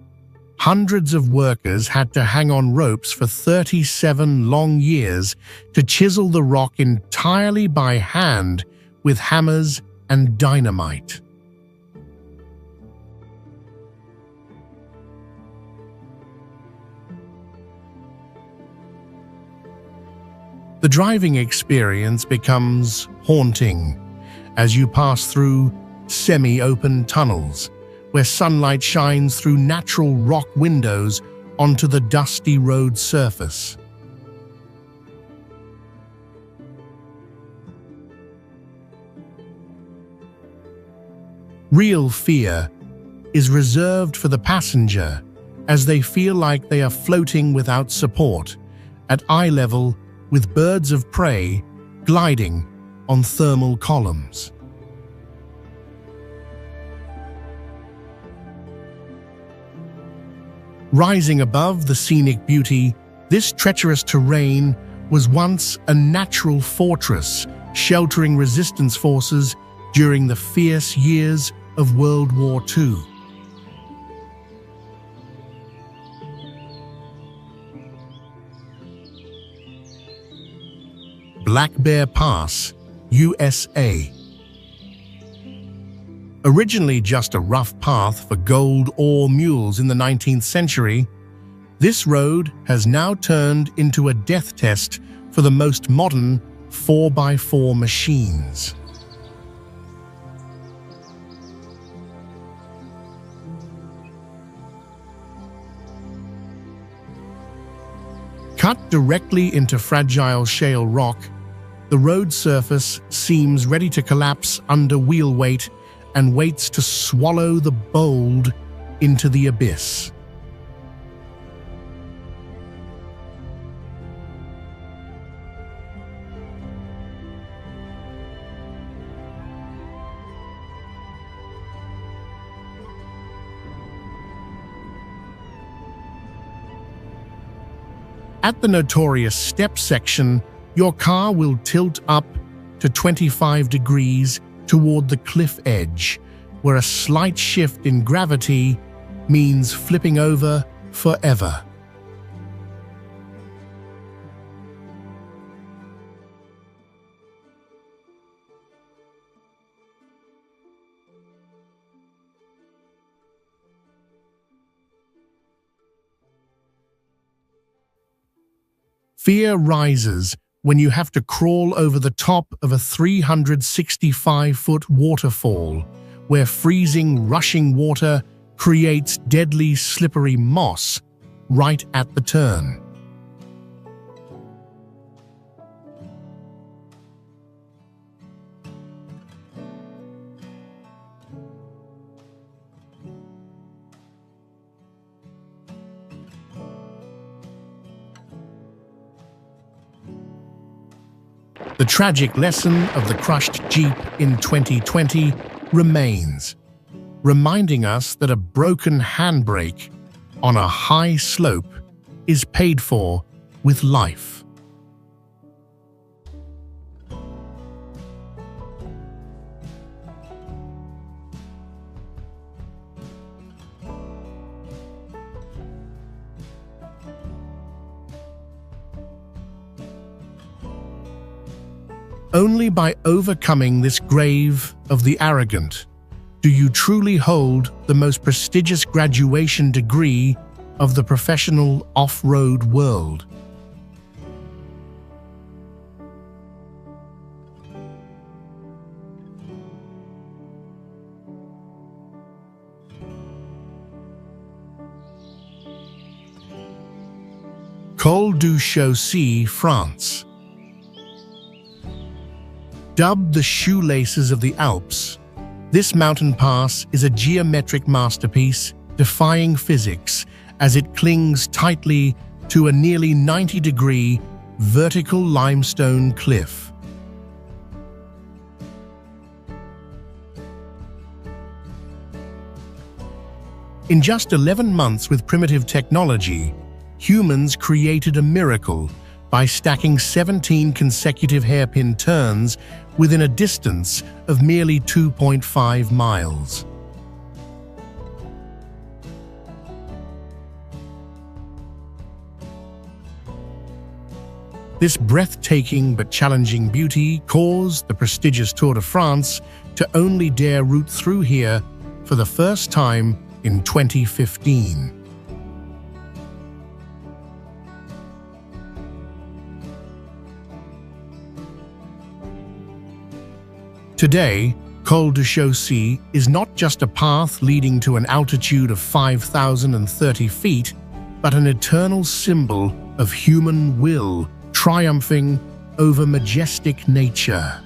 hundreds of workers had to hang on ropes for 37 long years to chisel the rock entirely by hand with hammers and dynamite. The driving experience becomes haunting as you pass through semi-open tunnels where sunlight shines through natural rock windows onto the dusty road surface. Real fear is reserved for the passenger, as they feel like they are floating without support, at eye level with birds of prey gliding on thermal columns. Rising above the scenic beauty, this treacherous terrain was once a natural fortress, sheltering resistance forces during the fierce years of World War II. Black Bear Pass, USA. Originally just a rough path for gold ore mules in the 19th century, this road has now turned into a death test for the most modern 4x4 machines. Cut directly into fragile shale rock, the road surface seems ready to collapse under wheel weight and waits to swallow the bold into the abyss. At the notorious step section, your car will tilt up to 25 degrees toward the cliff edge, where a slight shift in gravity means flipping over forever. Fear rises when you have to crawl over the top of a 365-foot waterfall where freezing, rushing water creates deadly, slippery moss right at the turn. The tragic lesson of the crushed Jeep in 2020 remains, reminding us that a broken handbrake on a high slope is paid for with life. Only by overcoming this grave of the arrogant do you truly hold the most prestigious graduation degree of the professional off-road world. Col du Chaussy, France. Dubbed the shoelaces of the Alps, this mountain pass is a geometric masterpiece defying physics as it clings tightly to a nearly 90-degree vertical limestone cliff. In just 11 months with primitive technology, humans created a miracle by stacking 17 consecutive hairpin turns within a distance of merely 2.5 miles. This breathtaking but challenging beauty caused the prestigious Tour de France to only dare route through here for the first time in 2015. Today, Col du Chaussy is not just a path leading to an altitude of 5,030 feet, but an eternal symbol of human will triumphing over majestic nature.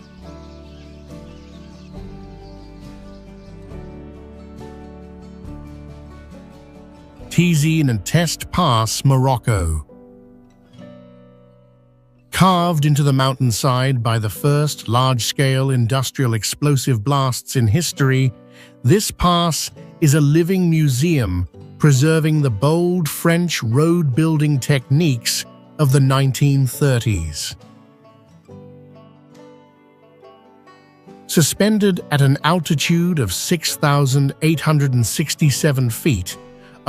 Tizi and Test Pass, Morocco. Carved into the mountainside by the first large-scale industrial explosive blasts in history, this pass is a living museum preserving the bold French road-building techniques of the 1930s. Suspended at an altitude of 6,867 feet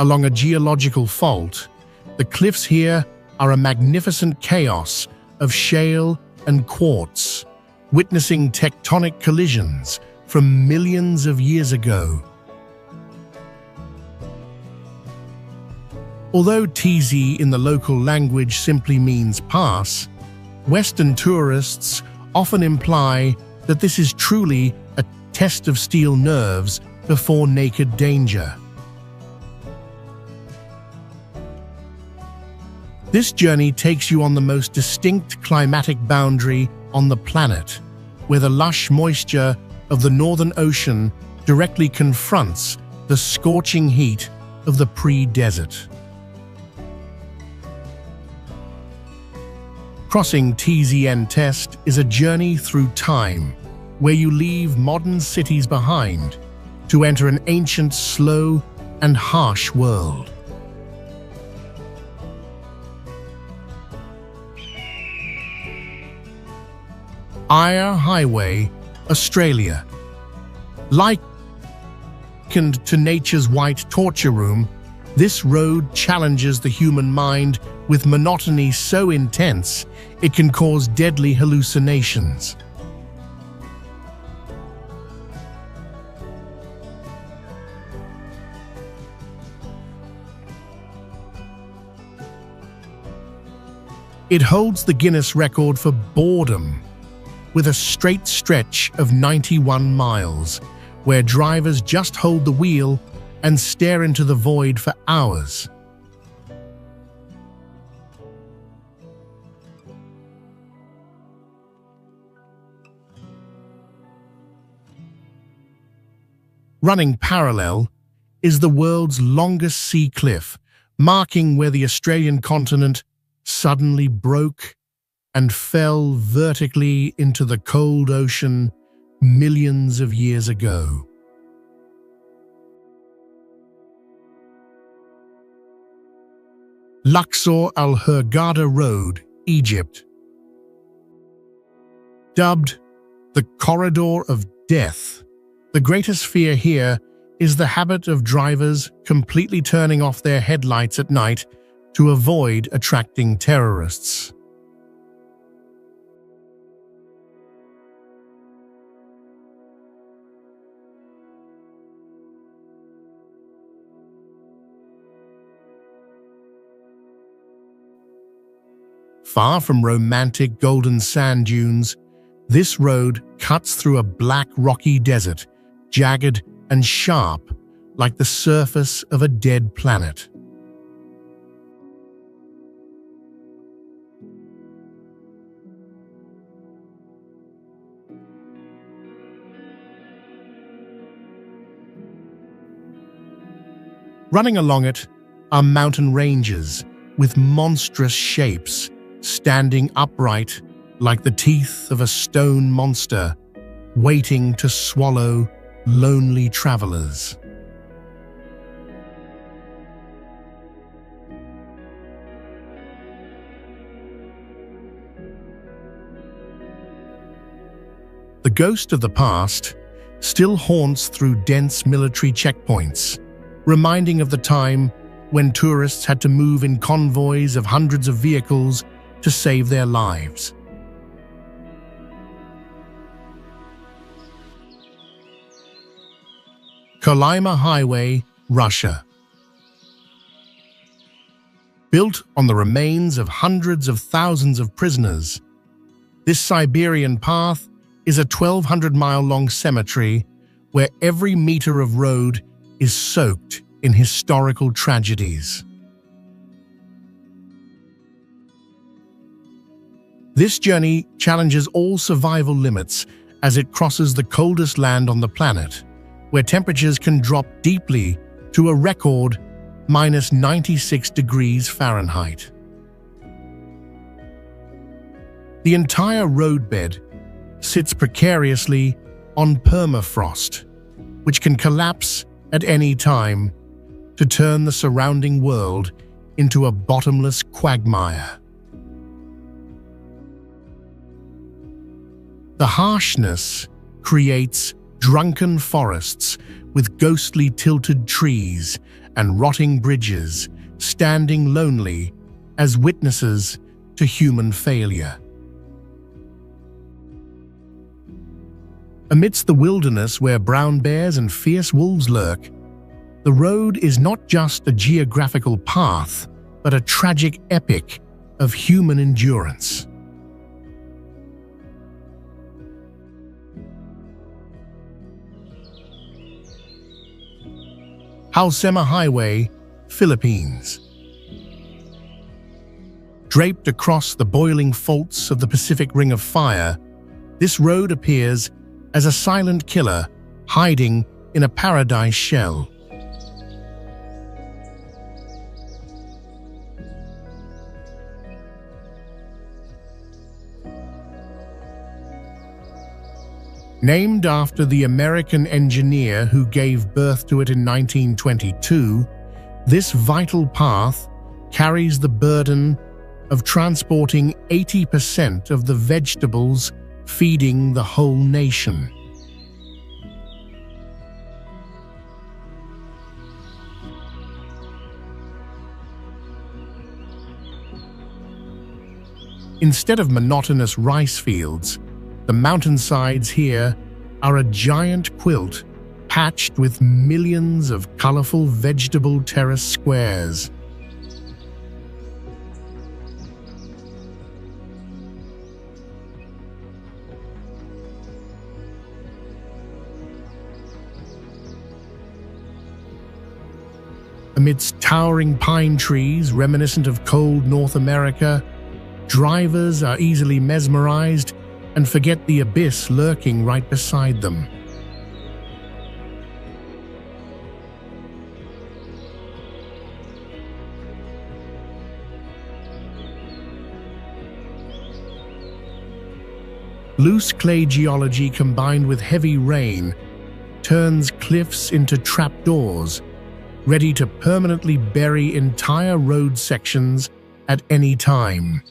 along a geological fault, the cliffs here are a magnificent chaos of shale and quartz, witnessing tectonic collisions from millions of years ago. Although Tizi in the local language simply means pass, Western tourists often imply that this is truly a test of steel nerves before naked danger. This journey takes you on the most distinct climatic boundary on the planet, where the lush moisture of the Northern Ocean directly confronts the scorching heat of the pre-desert. Crossing Tizi en Test is a journey through time, where you leave modern cities behind to enter an ancient, slow, and harsh world. Eyre Highway, Australia. Likened to nature's white torture room, this road challenges the human mind with monotony so intense it can cause deadly hallucinations. It holds the Guinness record for boredom, with a straight stretch of 91 miles, where drivers just hold the wheel and stare into the void for hours. Running parallel is the world's longest sea cliff, marking where the Australian continent suddenly broke and fell vertically into the cold ocean millions of years ago. Luxor Al Hurghada Road, Egypt. Dubbed the Corridor of Death, the greatest fear here is the habit of drivers completely turning off their headlights at night to avoid attracting terrorists. Far from romantic golden sand dunes, this road cuts through a black rocky desert, jagged and sharp like the surface of a dead planet. Running along it are mountain ranges with monstrous shapes, standing upright like the teeth of a stone monster, waiting to swallow lonely travelers. The ghost of the past still haunts through dense military checkpoints, reminding of the time when tourists had to move in convoys of hundreds of vehicles to save their lives. Kolyma Highway, Russia. Built on the remains of hundreds of thousands of prisoners, this Siberian path is a 1,200-mile-long cemetery where every meter of road is soaked in historical tragedies. This journey challenges all survival limits as it crosses the coldest land on the planet, where temperatures can drop deeply to a record -96 degrees Fahrenheit. The entire roadbed sits precariously on permafrost, which can collapse at any time to turn the surrounding world into a bottomless quagmire. The harshness creates drunken forests with ghostly tilted trees and rotting bridges standing lonely as witnesses to human failure. Amidst the wilderness where brown bears and fierce wolves lurk, the road is not just a geographical path, but a tragic epic of human endurance. Halsema Highway, Philippines. Draped across the boiling faults of the Pacific Ring of Fire, this road appears as a silent killer hiding in a paradise shell. Named after the American engineer who gave birth to it in 1922, this vital path carries the burden of transporting 80% of the vegetables feeding the whole nation. Instead of monotonous rice fields, the mountainsides here are a giant quilt patched with millions of colorful vegetable terrace squares. Amidst towering pine trees reminiscent of cold North America, drivers are easily mesmerized and forget the abyss lurking right beside them. Loose clay geology combined with heavy rain turns cliffs into trapdoors, ready to permanently bury entire road sections at any time.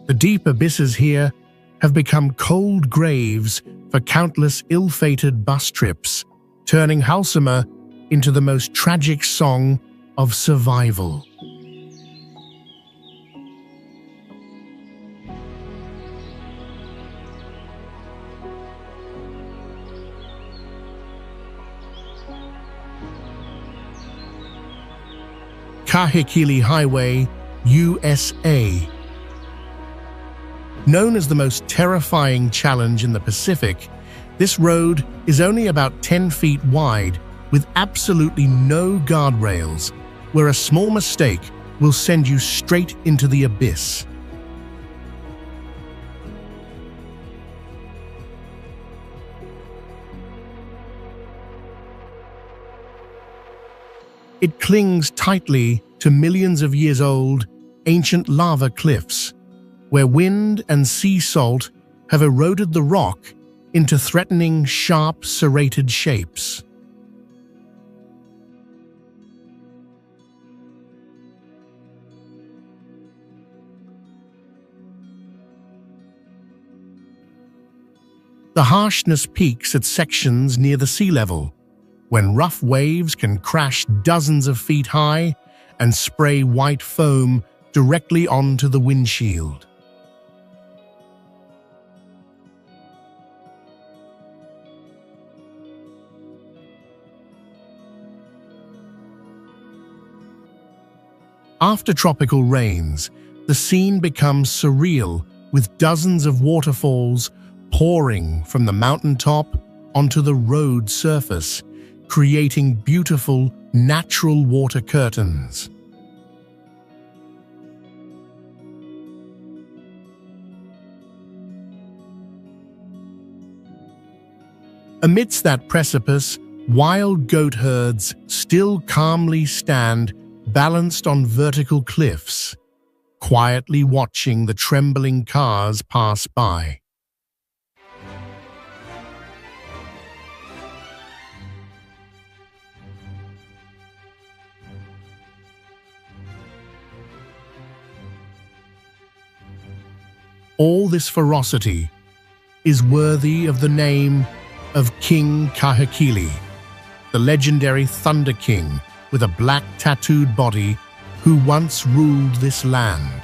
The deep abysses here have become cold graves for countless ill-fated bus trips, turning Halsema into the most tragic song of survival. Kahekili Highway, USA. Known as the most terrifying challenge in the Pacific, this road is only about 10 feet wide with absolutely no guardrails, where a small mistake will send you straight into the abyss. It clings tightly to millions of years old ancient lava cliffs, where wind and sea salt have eroded the rock into threatening, sharp, serrated shapes. The harshness peaks at sections near the sea level, when rough waves can crash dozens of feet high and spray white foam directly onto the windshield. After tropical rains, the scene becomes surreal, with dozens of waterfalls pouring from the mountaintop onto the road surface, creating beautiful, natural water curtains. Amidst that precipice, wild goat herds still calmly stand balanced on vertical cliffs, quietly watching the trembling cars pass by. All this ferocity is worthy of the name of King Kahekili, the legendary Thunder King with a black tattooed body who once ruled this land.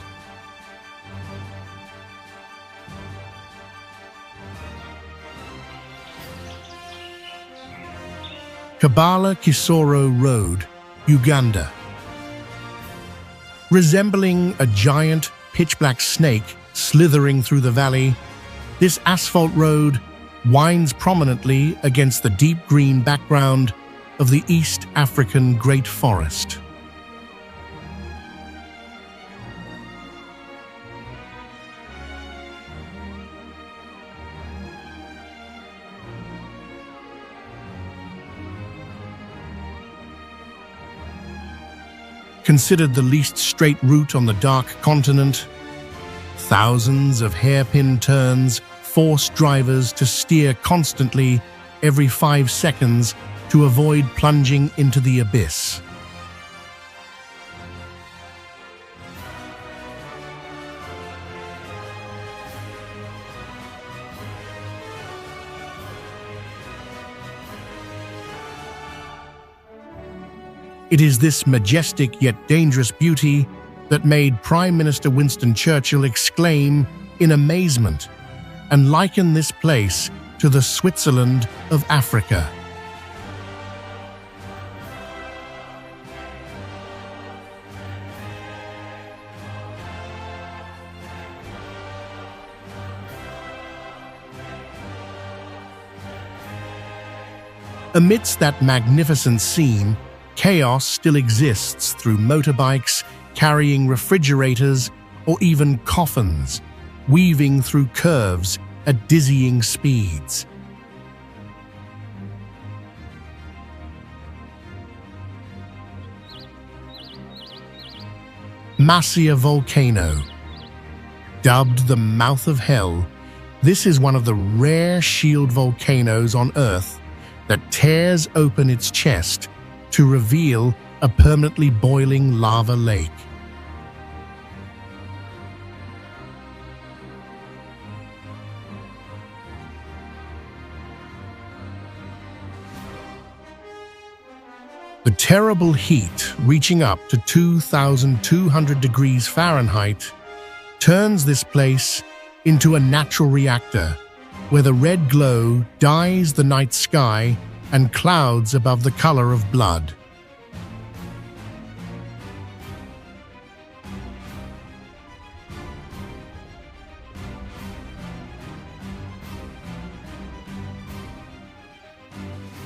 Kabala Kisoro Road, Uganda. Resembling a giant pitch-black snake slithering through the valley, this asphalt road winds prominently against the deep green background of the East African Great Forest. Considered the least straight route on the dark continent, thousands of hairpin turns force drivers to steer constantly every 5 seconds to avoid plunging into the abyss. It is this majestic yet dangerous beauty that made Prime Minister Winston Churchill exclaim in amazement and liken this place to the Switzerland of Africa. Amidst that magnificent scene, chaos still exists through motorbikes carrying refrigerators or even coffins, weaving through curves at dizzying speeds. Massia Volcano. Dubbed the Mouth of Hell, this is one of the rare shield volcanoes on Earth that tears open its chest to reveal a permanently boiling lava lake. The terrible heat, reaching up to 2,200 degrees Fahrenheit, turns this place into a natural reactor, where the red glow dyes the night sky and clouds above the color of blood.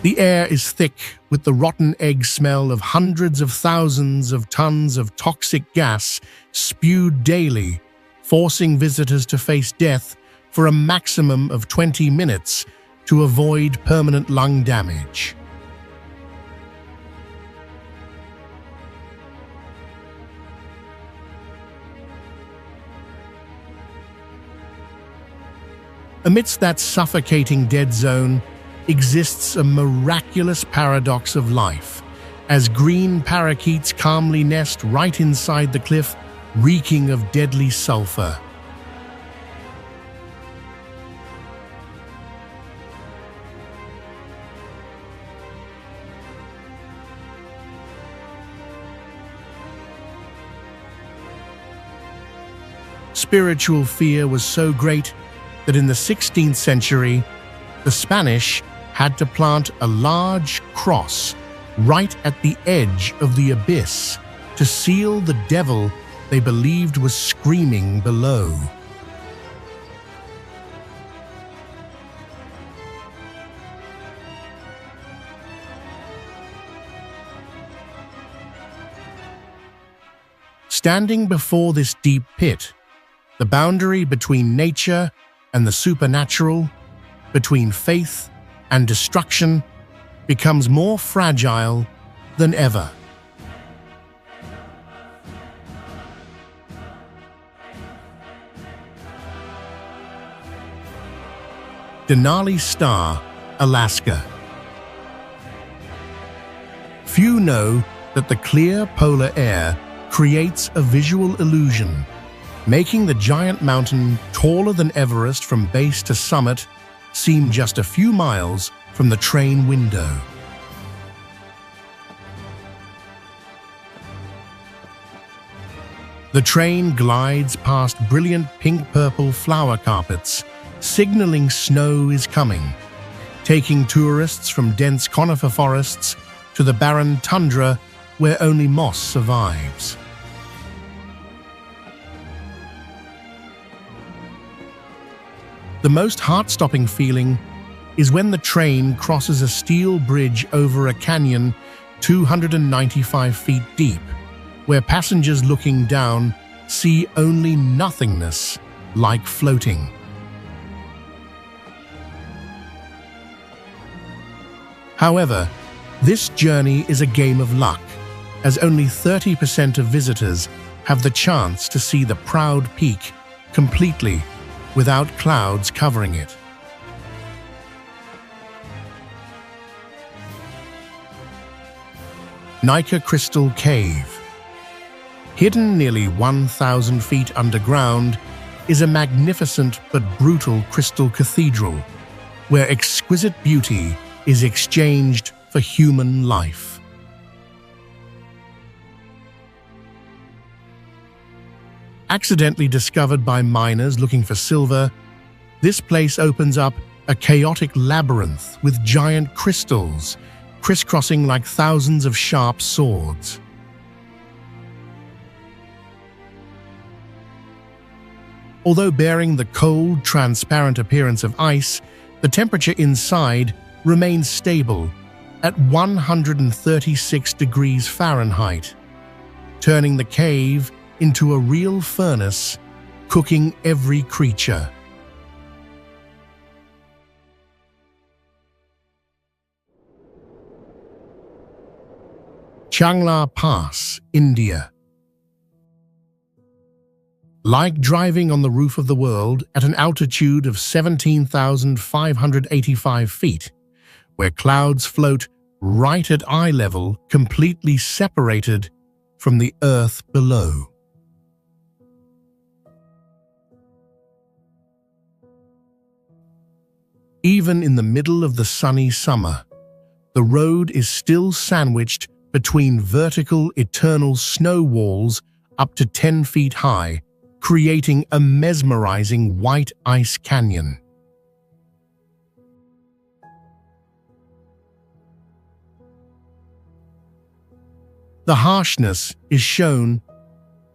The air is thick with the rotten egg smell of hundreds of thousands of tons of toxic gas spewed daily, forcing visitors to face death for a maximum of 20 minutes to avoid permanent lung damage. Amidst that suffocating dead zone exists a miraculous paradox of life, as green parakeets calmly nest right inside the cliff, reeking of deadly sulfur. Spiritual fear was so great that in the 16th century, the Spanish had to plant a large cross right at the edge of the abyss to seal the devil they believed was screaming below. Standing before this deep pit, the boundary between nature and the supernatural, between faith and destruction, becomes more fragile than ever. Denali Star, Alaska. Few know that the clear polar air creates a visual illusion, making the giant mountain taller than Everest from base to summit seem just a few miles from the train window. The train glides past brilliant pink-purple flower carpets, signaling snow is coming, taking tourists from dense conifer forests to the barren tundra where only moss survives. The most heart-stopping feeling is when the train crosses a steel bridge over a canyon 295 feet deep, where passengers looking down see only nothingness, like floating. However, this journey is a game of luck, as only 30% of visitors have the chance to see the proud peak completely without clouds covering it. Nika Crystal Cave. Hidden nearly 1,000 feet underground is a magnificent but brutal crystal cathedral, where exquisite beauty is exchanged for human life. Accidentally discovered by miners looking for silver, this place opens up a chaotic labyrinth with giant crystals crisscrossing like thousands of sharp swords. Although bearing the cold, transparent appearance of ice, the temperature inside remains stable, at 136 degrees Fahrenheit, turning the cave into a real furnace, cooking every creature. Changla Pass, India. Like driving on the roof of the world at an altitude of 17,585 feet, where clouds float right at eye level, completely separated from the earth below. Even in the middle of the sunny summer, the road is still sandwiched between vertical eternal snow walls up to 10 feet high, creating a mesmerizing white ice canyon. The harshness is shown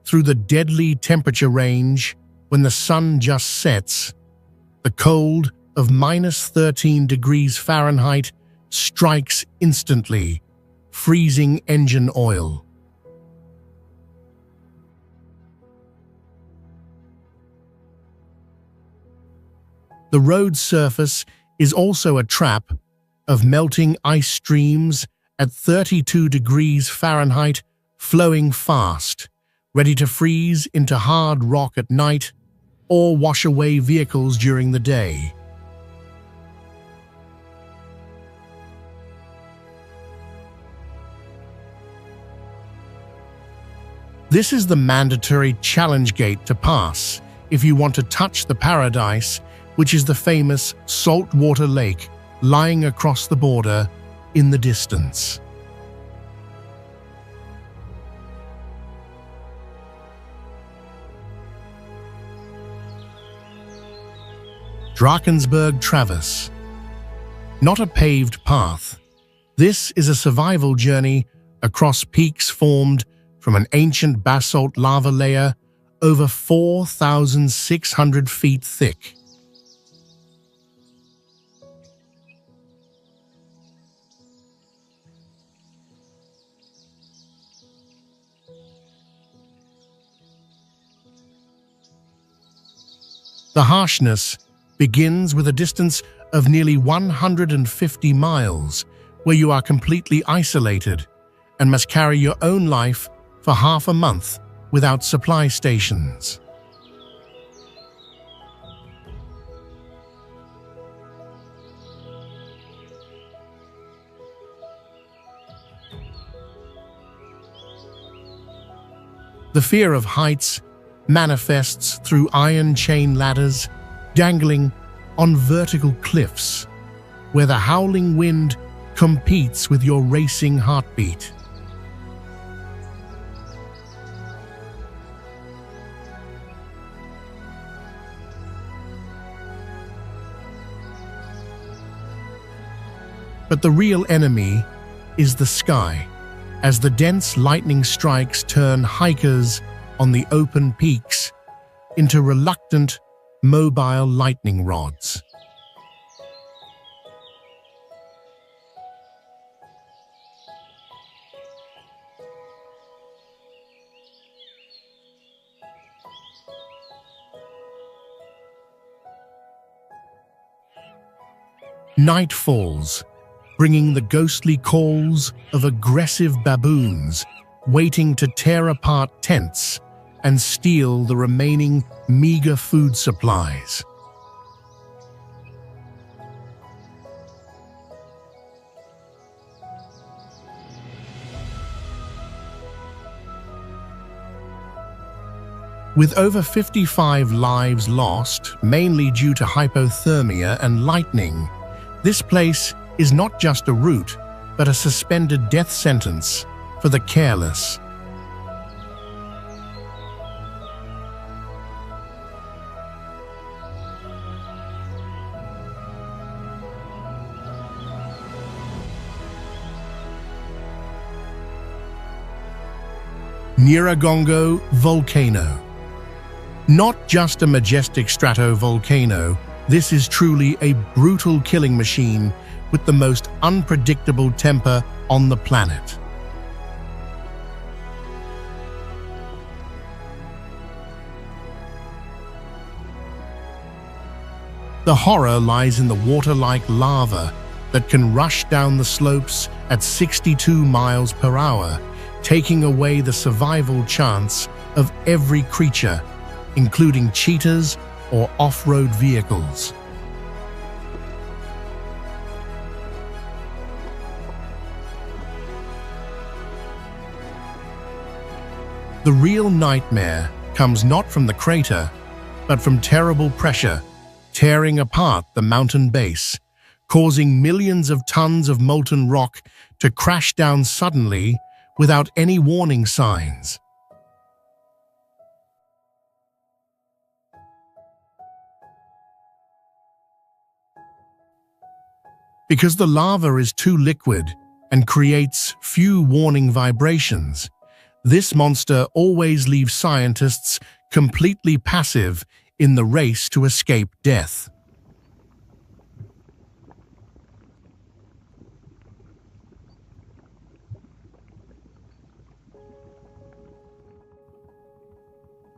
through the deadly temperature range when the sun just sets. The cold of -13 degrees Fahrenheit strikes instantly, freezing engine oil. The road surface is also a trap of melting ice streams at 32 degrees Fahrenheit, flowing fast, ready to freeze into hard rock at night or wash away vehicles during the day. This is the mandatory challenge gate to pass if you want to touch the paradise, which is the famous saltwater lake lying across the border in the distance. Drakensberg Traverse. Not a paved path. This is a survival journey across peaks formed from an ancient basalt lava layer over 4,600 feet thick. The harshness begins with a distance of nearly 150 miles, where you are completely isolated and must carry your own life for half a month without supply stations. The fear of heights manifests through iron chain ladders dangling on vertical cliffs, where the howling wind competes with your racing heartbeat. But the real enemy is the sky, as the dense lightning strikes turn hikers on the open peaks into reluctant, mobile lightning rods. Night falls, bringing the ghostly calls of aggressive baboons waiting to tear apart tents and steal the remaining meager food supplies. With over 55 lives lost, mainly due to hypothermia and lightning, this place is not just a route, but a suspended death sentence for the careless. Nyiragongo Volcano. Not just a majestic stratovolcano, this is truly a brutal killing machine with the most unpredictable temper on the planet. The horror lies in the water-like lava that can rush down the slopes at 62 miles per hour, taking away the survival chance of every creature, including cheetahs or off-road vehicles. The real nightmare comes not from the crater, but from terrible pressure tearing apart the mountain base, causing millions of tons of molten rock to crash down suddenly without any warning signs. Because the lava is too liquid and creates few warning vibrations, this monster always leaves scientists completely passive in the race to escape death.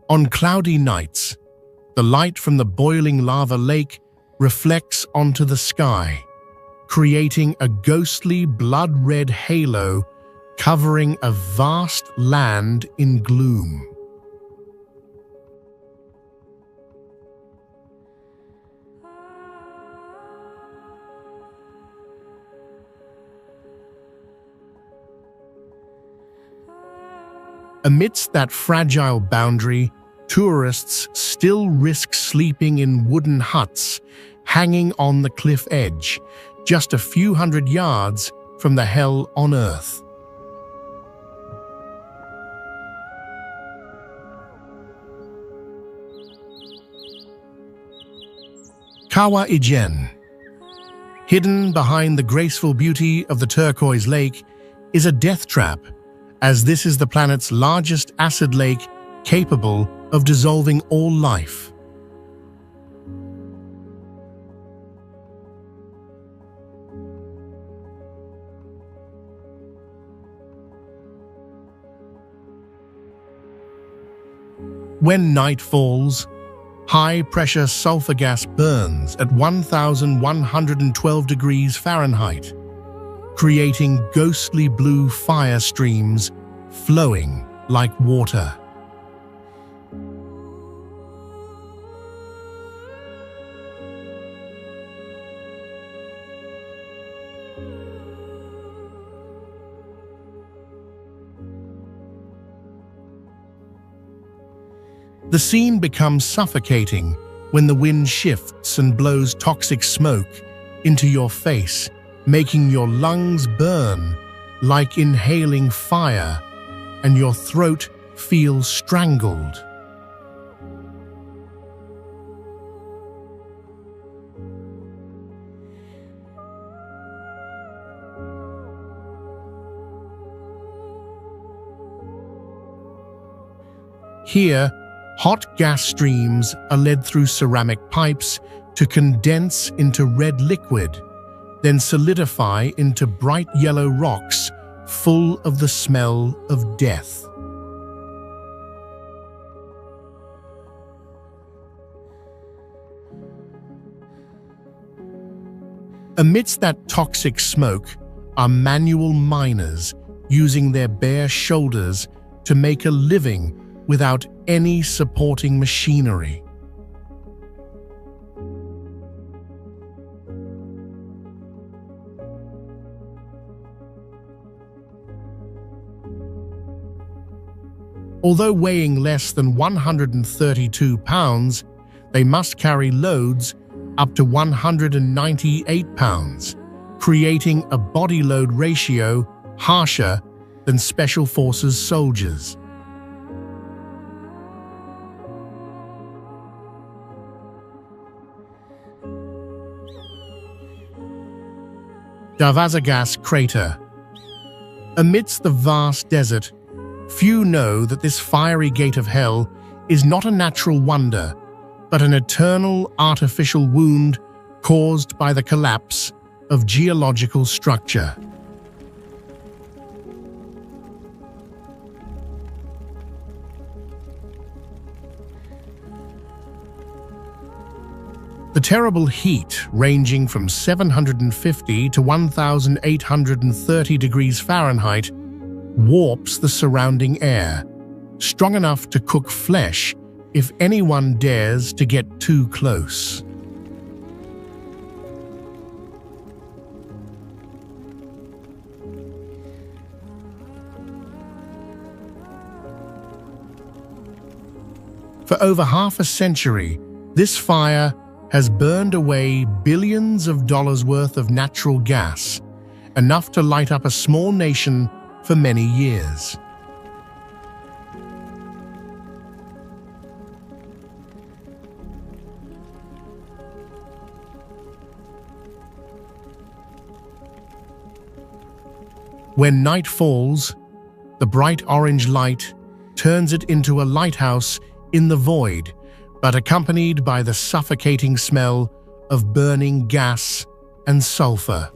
On cloudy nights, the light from the boiling lava lake reflects onto the sky, creating a ghostly blood-red halo covering a vast land in gloom. Amidst that fragile boundary, tourists still risk sleeping in wooden huts hanging on the cliff edge, just a few hundred yards from the hell on Earth. Kawa Ijen. Hidden behind the graceful beauty of the turquoise lake is a death trap, as this is the planet's largest acid lake capable of dissolving all life. When night falls, high-pressure sulfur gas burns at 1,112 degrees Fahrenheit, creating ghostly blue fire streams flowing like water. The scene becomes suffocating when the wind shifts and blows toxic smoke into your face, making your lungs burn like inhaling fire, and your throat feels strangled. Here, hot gas streams are led through ceramic pipes to condense into red liquid, then solidify into bright yellow rocks full of the smell of death. Amidst that toxic smoke are manual miners using their bare shoulders to make a living without any supporting machinery. Although weighing less than 132 pounds, they must carry loads up to 198 pounds, creating a body load ratio harsher than Special Forces soldiers. Darvazagas Crater. Amidst the vast desert, few know that this fiery gate of hell is not a natural wonder, but an eternal artificial wound caused by the collapse of geological structure. The terrible heat, ranging from 750 to 1,830 degrees Fahrenheit, warps the surrounding air, strong enough to cook flesh if anyone dares to get too close. For over half a century, this fire has burned away billions of dollars worth of natural gas, enough to light up a small nation for many years. When night falls, the bright orange light turns it into a lighthouse in the void, but accompanied by the suffocating smell of burning gas and sulfur.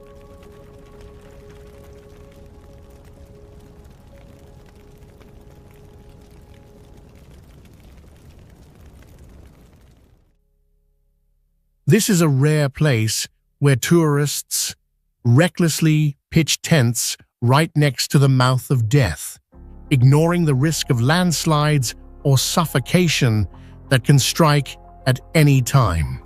This is a rare place where tourists recklessly pitch tents right next to the mouth of death, ignoring the risk of landslides or suffocation that can strike at any time.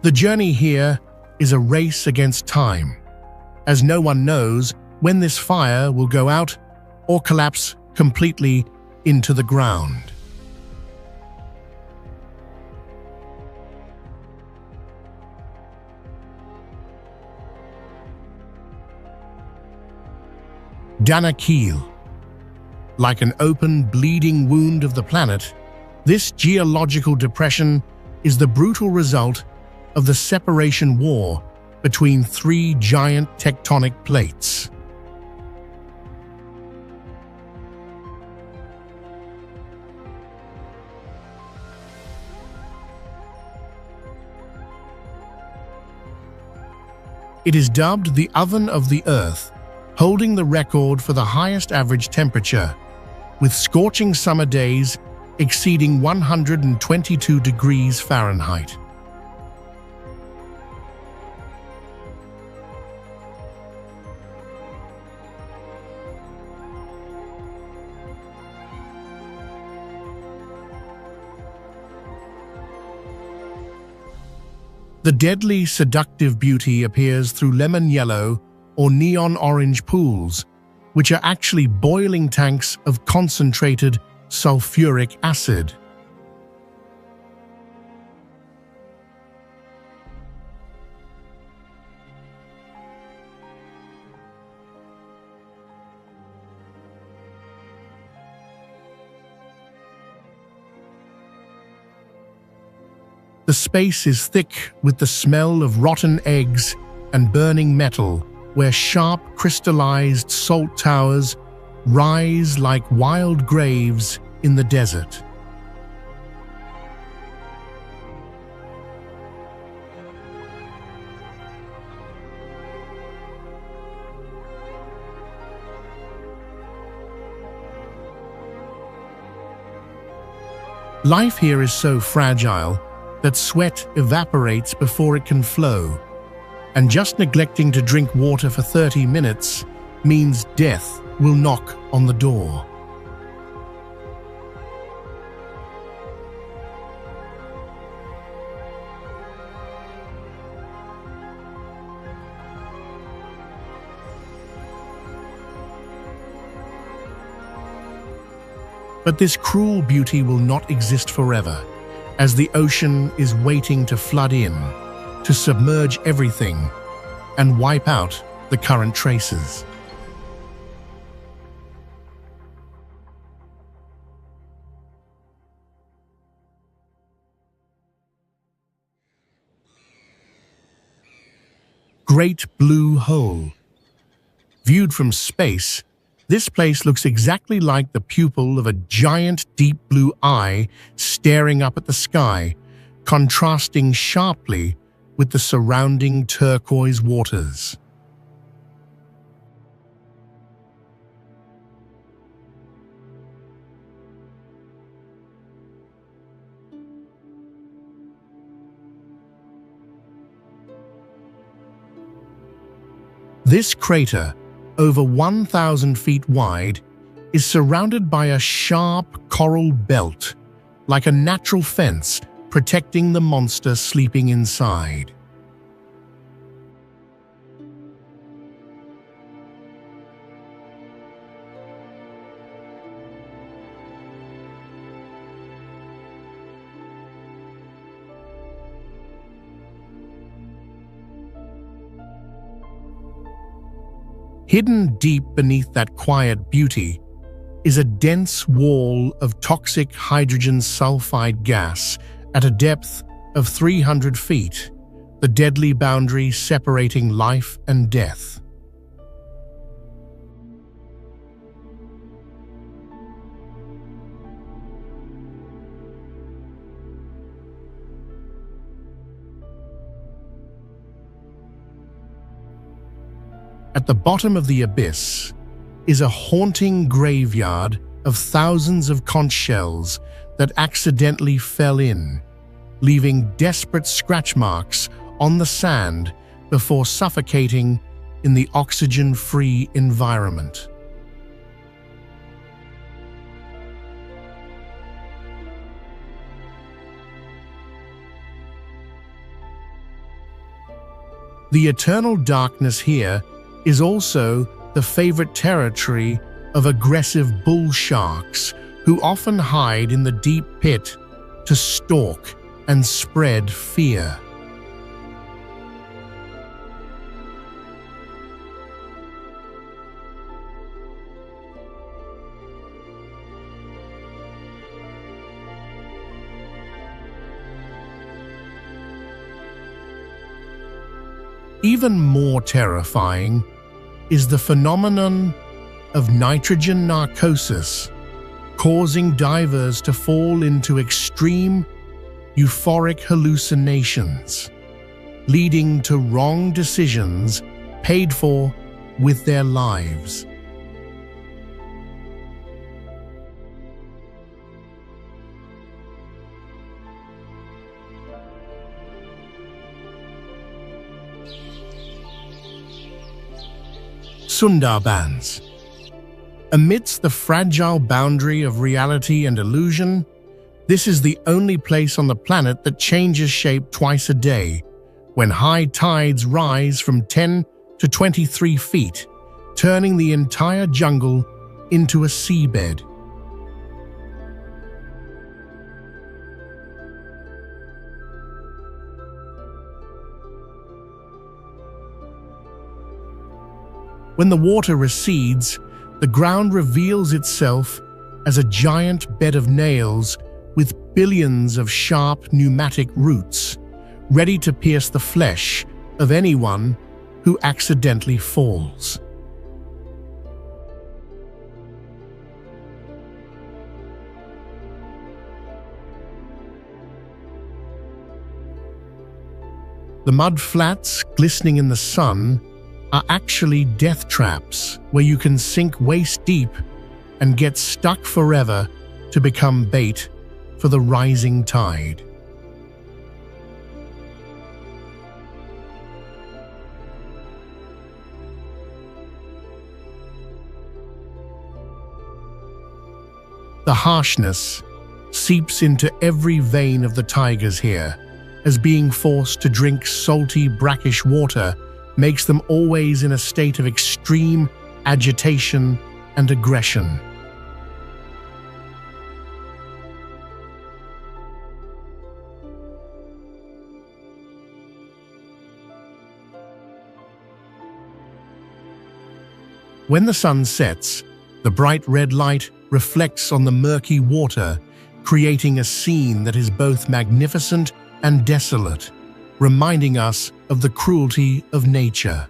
The journey here is a race against time, as no one knows when this fire will go out or collapse completely into the ground. Danakil. Like an open, bleeding wound of the planet, this geological depression is the brutal result of the separation war between three giant tectonic plates. It is dubbed the Oven of the Earth, holding the record for the highest average temperature, with scorching summer days exceeding 122 degrees Fahrenheit. The deadly, seductive beauty appears through lemon yellow or neon orange pools, which are actually boiling tanks of concentrated sulfuric acid. The space is thick with the smell of rotten eggs and burning metal, where sharp crystallized salt towers rise like wild graves in the desert. Life here is so fragile that sweat evaporates before it can flow, and just neglecting to drink water for 30 minutes means death will knock on the door. But this cruel beauty will not exist forever, as the ocean is waiting to flood in, to submerge everything and wipe out the current traces. Great Blue Hole. Viewed from space, this place looks exactly like the pupil of a giant deep blue eye staring up at the sky, contrasting sharply with the surrounding turquoise waters. This crater, over 1,000 feet wide, is surrounded by a sharp coral belt, like a natural fence protecting the monster sleeping inside. Hidden deep beneath that quiet beauty is a dense wall of toxic hydrogen sulfide gas at a depth of 300 feet, the deadly boundary separating life and death. At the bottom of the abyss is a haunting graveyard of thousands of conch shells that accidentally fell in, leaving desperate scratch marks on the sand before suffocating in the oxygen-free environment. The eternal darkness here is also the favorite territory of aggressive bull sharks who often hide in the deep pit to stalk and spread fear. Even more terrifying is the phenomenon of nitrogen narcosis, causing divers to fall into extreme euphoric hallucinations, leading to wrong decisions paid for with their lives. Sundarbans. Amidst the fragile boundary of reality and illusion, this is the only place on the planet that changes shape twice a day, when high tides rise from 10 to 23 feet, turning the entire jungle into a seabed. When the water recedes, the ground reveals itself as a giant bed of nails with billions of sharp pneumatic roots, ready to pierce the flesh of anyone who accidentally falls. The mud flats, glistening in the sun, are actually death traps where you can sink waist deep and get stuck forever to become bait for the rising tide. The harshness seeps into every vein of the tigers here, as being forced to drink salty, brackish water makes them always in a state of extreme agitation and aggression. When the sun sets, the bright red light reflects on the murky water, creating a scene that is both magnificent and desolate, reminding us of the cruelty of nature.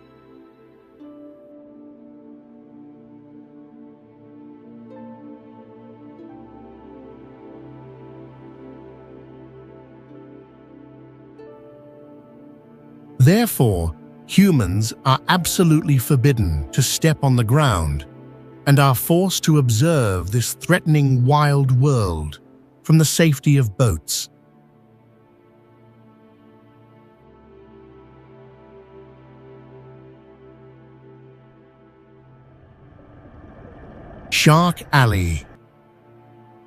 Therefore, humans are absolutely forbidden to step on the ground and are forced to observe this threatening wild world from the safety of boats. Shark Alley.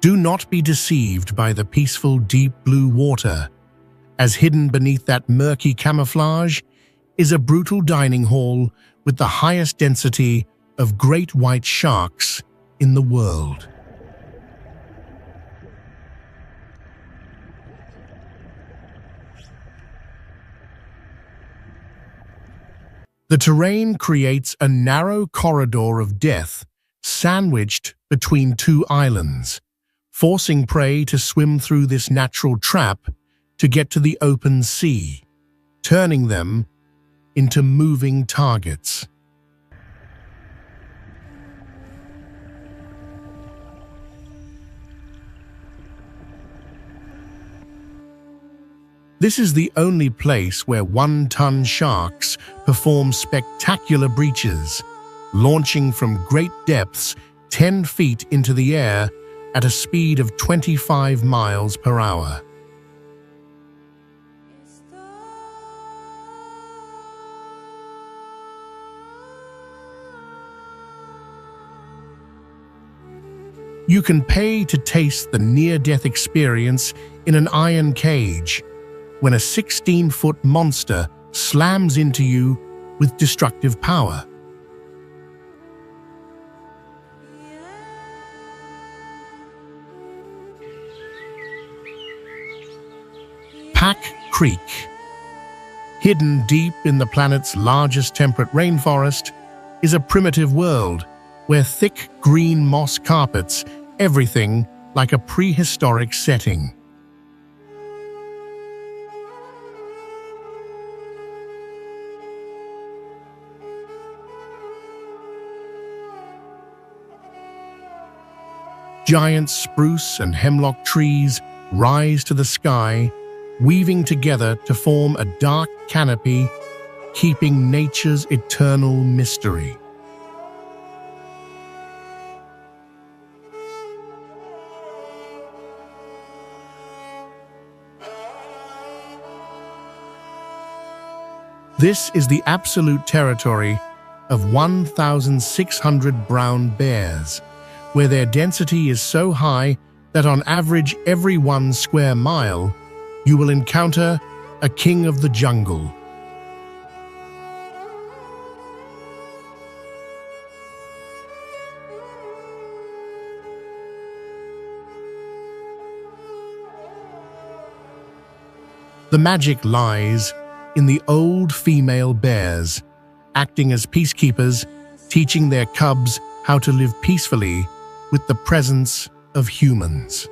Do not be deceived by the peaceful deep blue water, as hidden beneath that murky camouflage is a brutal dining hall with the highest density of great white sharks in the world. The terrain creates a narrow corridor of death sandwiched between two islands, forcing prey to swim through this natural trap to get to the open sea, turning them into moving targets. This is the only place where one-ton sharks perform spectacular breaches, launching from great depths 10 feet into the air at a speed of 25 miles per hour. You can pay to taste the near-death experience in an iron cage when a 16-foot monster slams into you with destructive power. Pack Creek. Hidden deep in the planet's largest temperate rainforest is a primitive world where thick green moss carpets everything like a prehistoric setting. Giant spruce and hemlock trees rise to the sky, weaving together to form a dark canopy, keeping nature's eternal mystery. This is the absolute territory of 1,600 brown bears, where their density is so high that on average every 1 square mile, you will encounter a king of the jungle. The magic lies in the old female bears, acting as peacekeepers, teaching their cubs how to live peacefully with the presence of humans.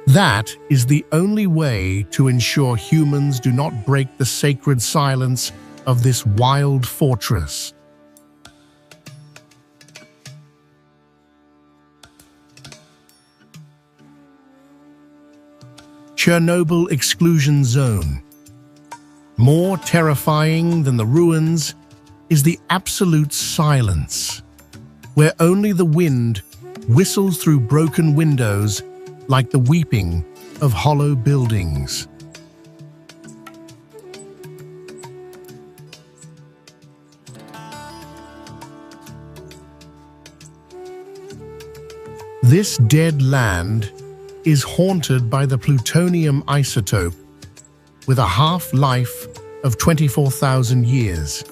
That is the only way to ensure humans do not break the sacred silence of this wild fortress. Chernobyl Exclusion Zone. More terrifying than the ruins is the absolute silence, where only the wind whistles through broken windows like the weeping of hollow buildings. This dead land is haunted by the plutonium isotope with a half-life of 24,000 years,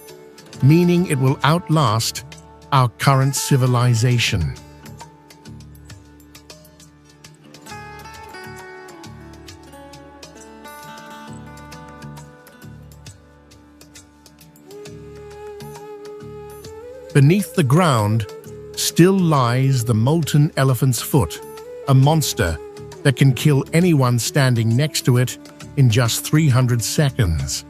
meaning it will outlast our current civilization. Beneath the ground still lies the molten elephant's foot, a monster that can kill anyone standing next to it in just 300 seconds.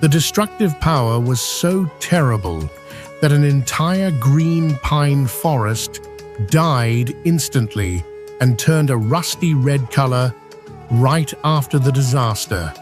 The destructive power was so terrible that an entire green pine forest died instantly and turned a rusty red color right after the disaster.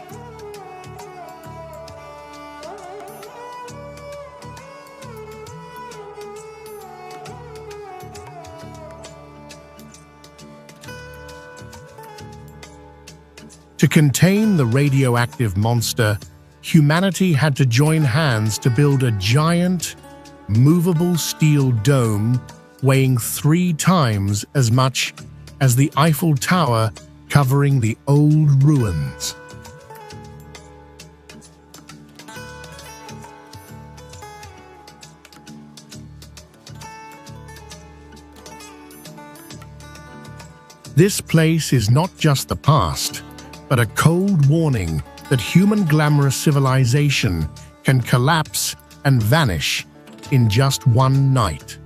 To contain the radioactive monster, humanity had to join hands to build a giant, movable steel dome weighing 3 times as much as the Eiffel Tower, covering the old ruins. This place is not just the past, but a cold warning that human glamorous civilization can collapse and vanish in just one night.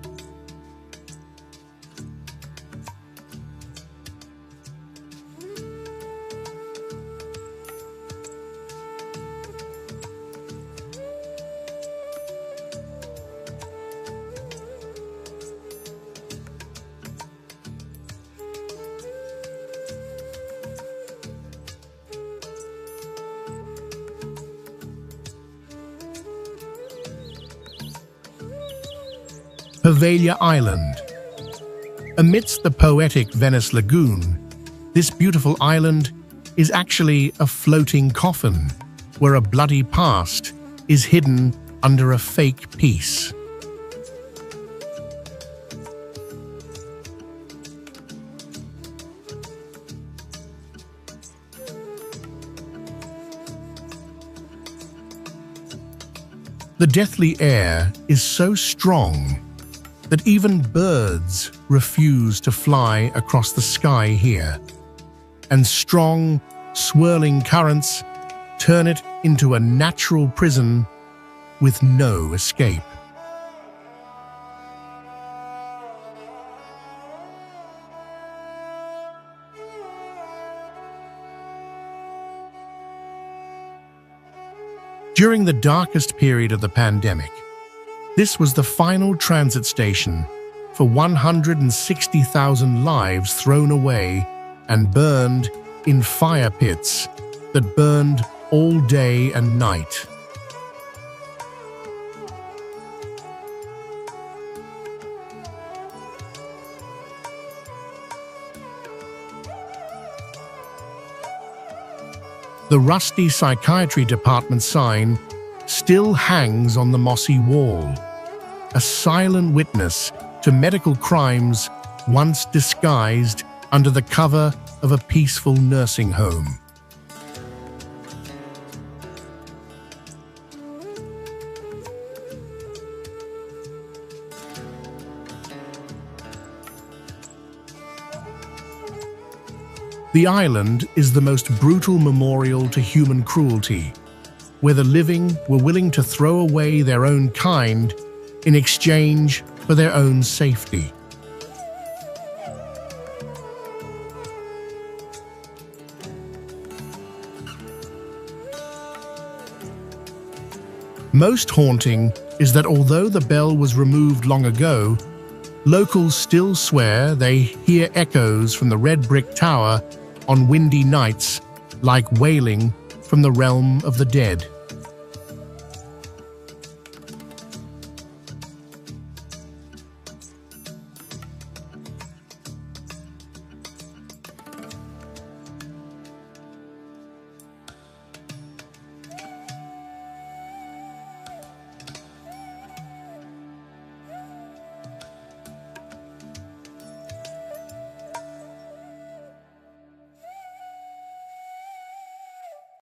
Poveglia Island. Amidst the poetic Venice lagoon, this beautiful island is actually a floating coffin where a bloody past is hidden under a fake peace. The deathly air is so strong that even birds refuse to fly across the sky here, and strong, swirling currents turn it into a natural prison with no escape. During the darkest period of the pandemic, this was the final transit station for 160,000 lives thrown away and burned in fire pits that burned all day and night. The rusty psychiatry department sign still hangs on the mossy wall, a silent witness to medical crimes once disguised under the cover of a peaceful nursing home. The island is the most brutal memorial to human cruelty, where the living were willing to throw away their own kind in exchange for their own safety. Most haunting is that although the bell was removed long ago, locals still swear they hear echoes from the red brick tower on windy nights like wailing from the realm of the dead.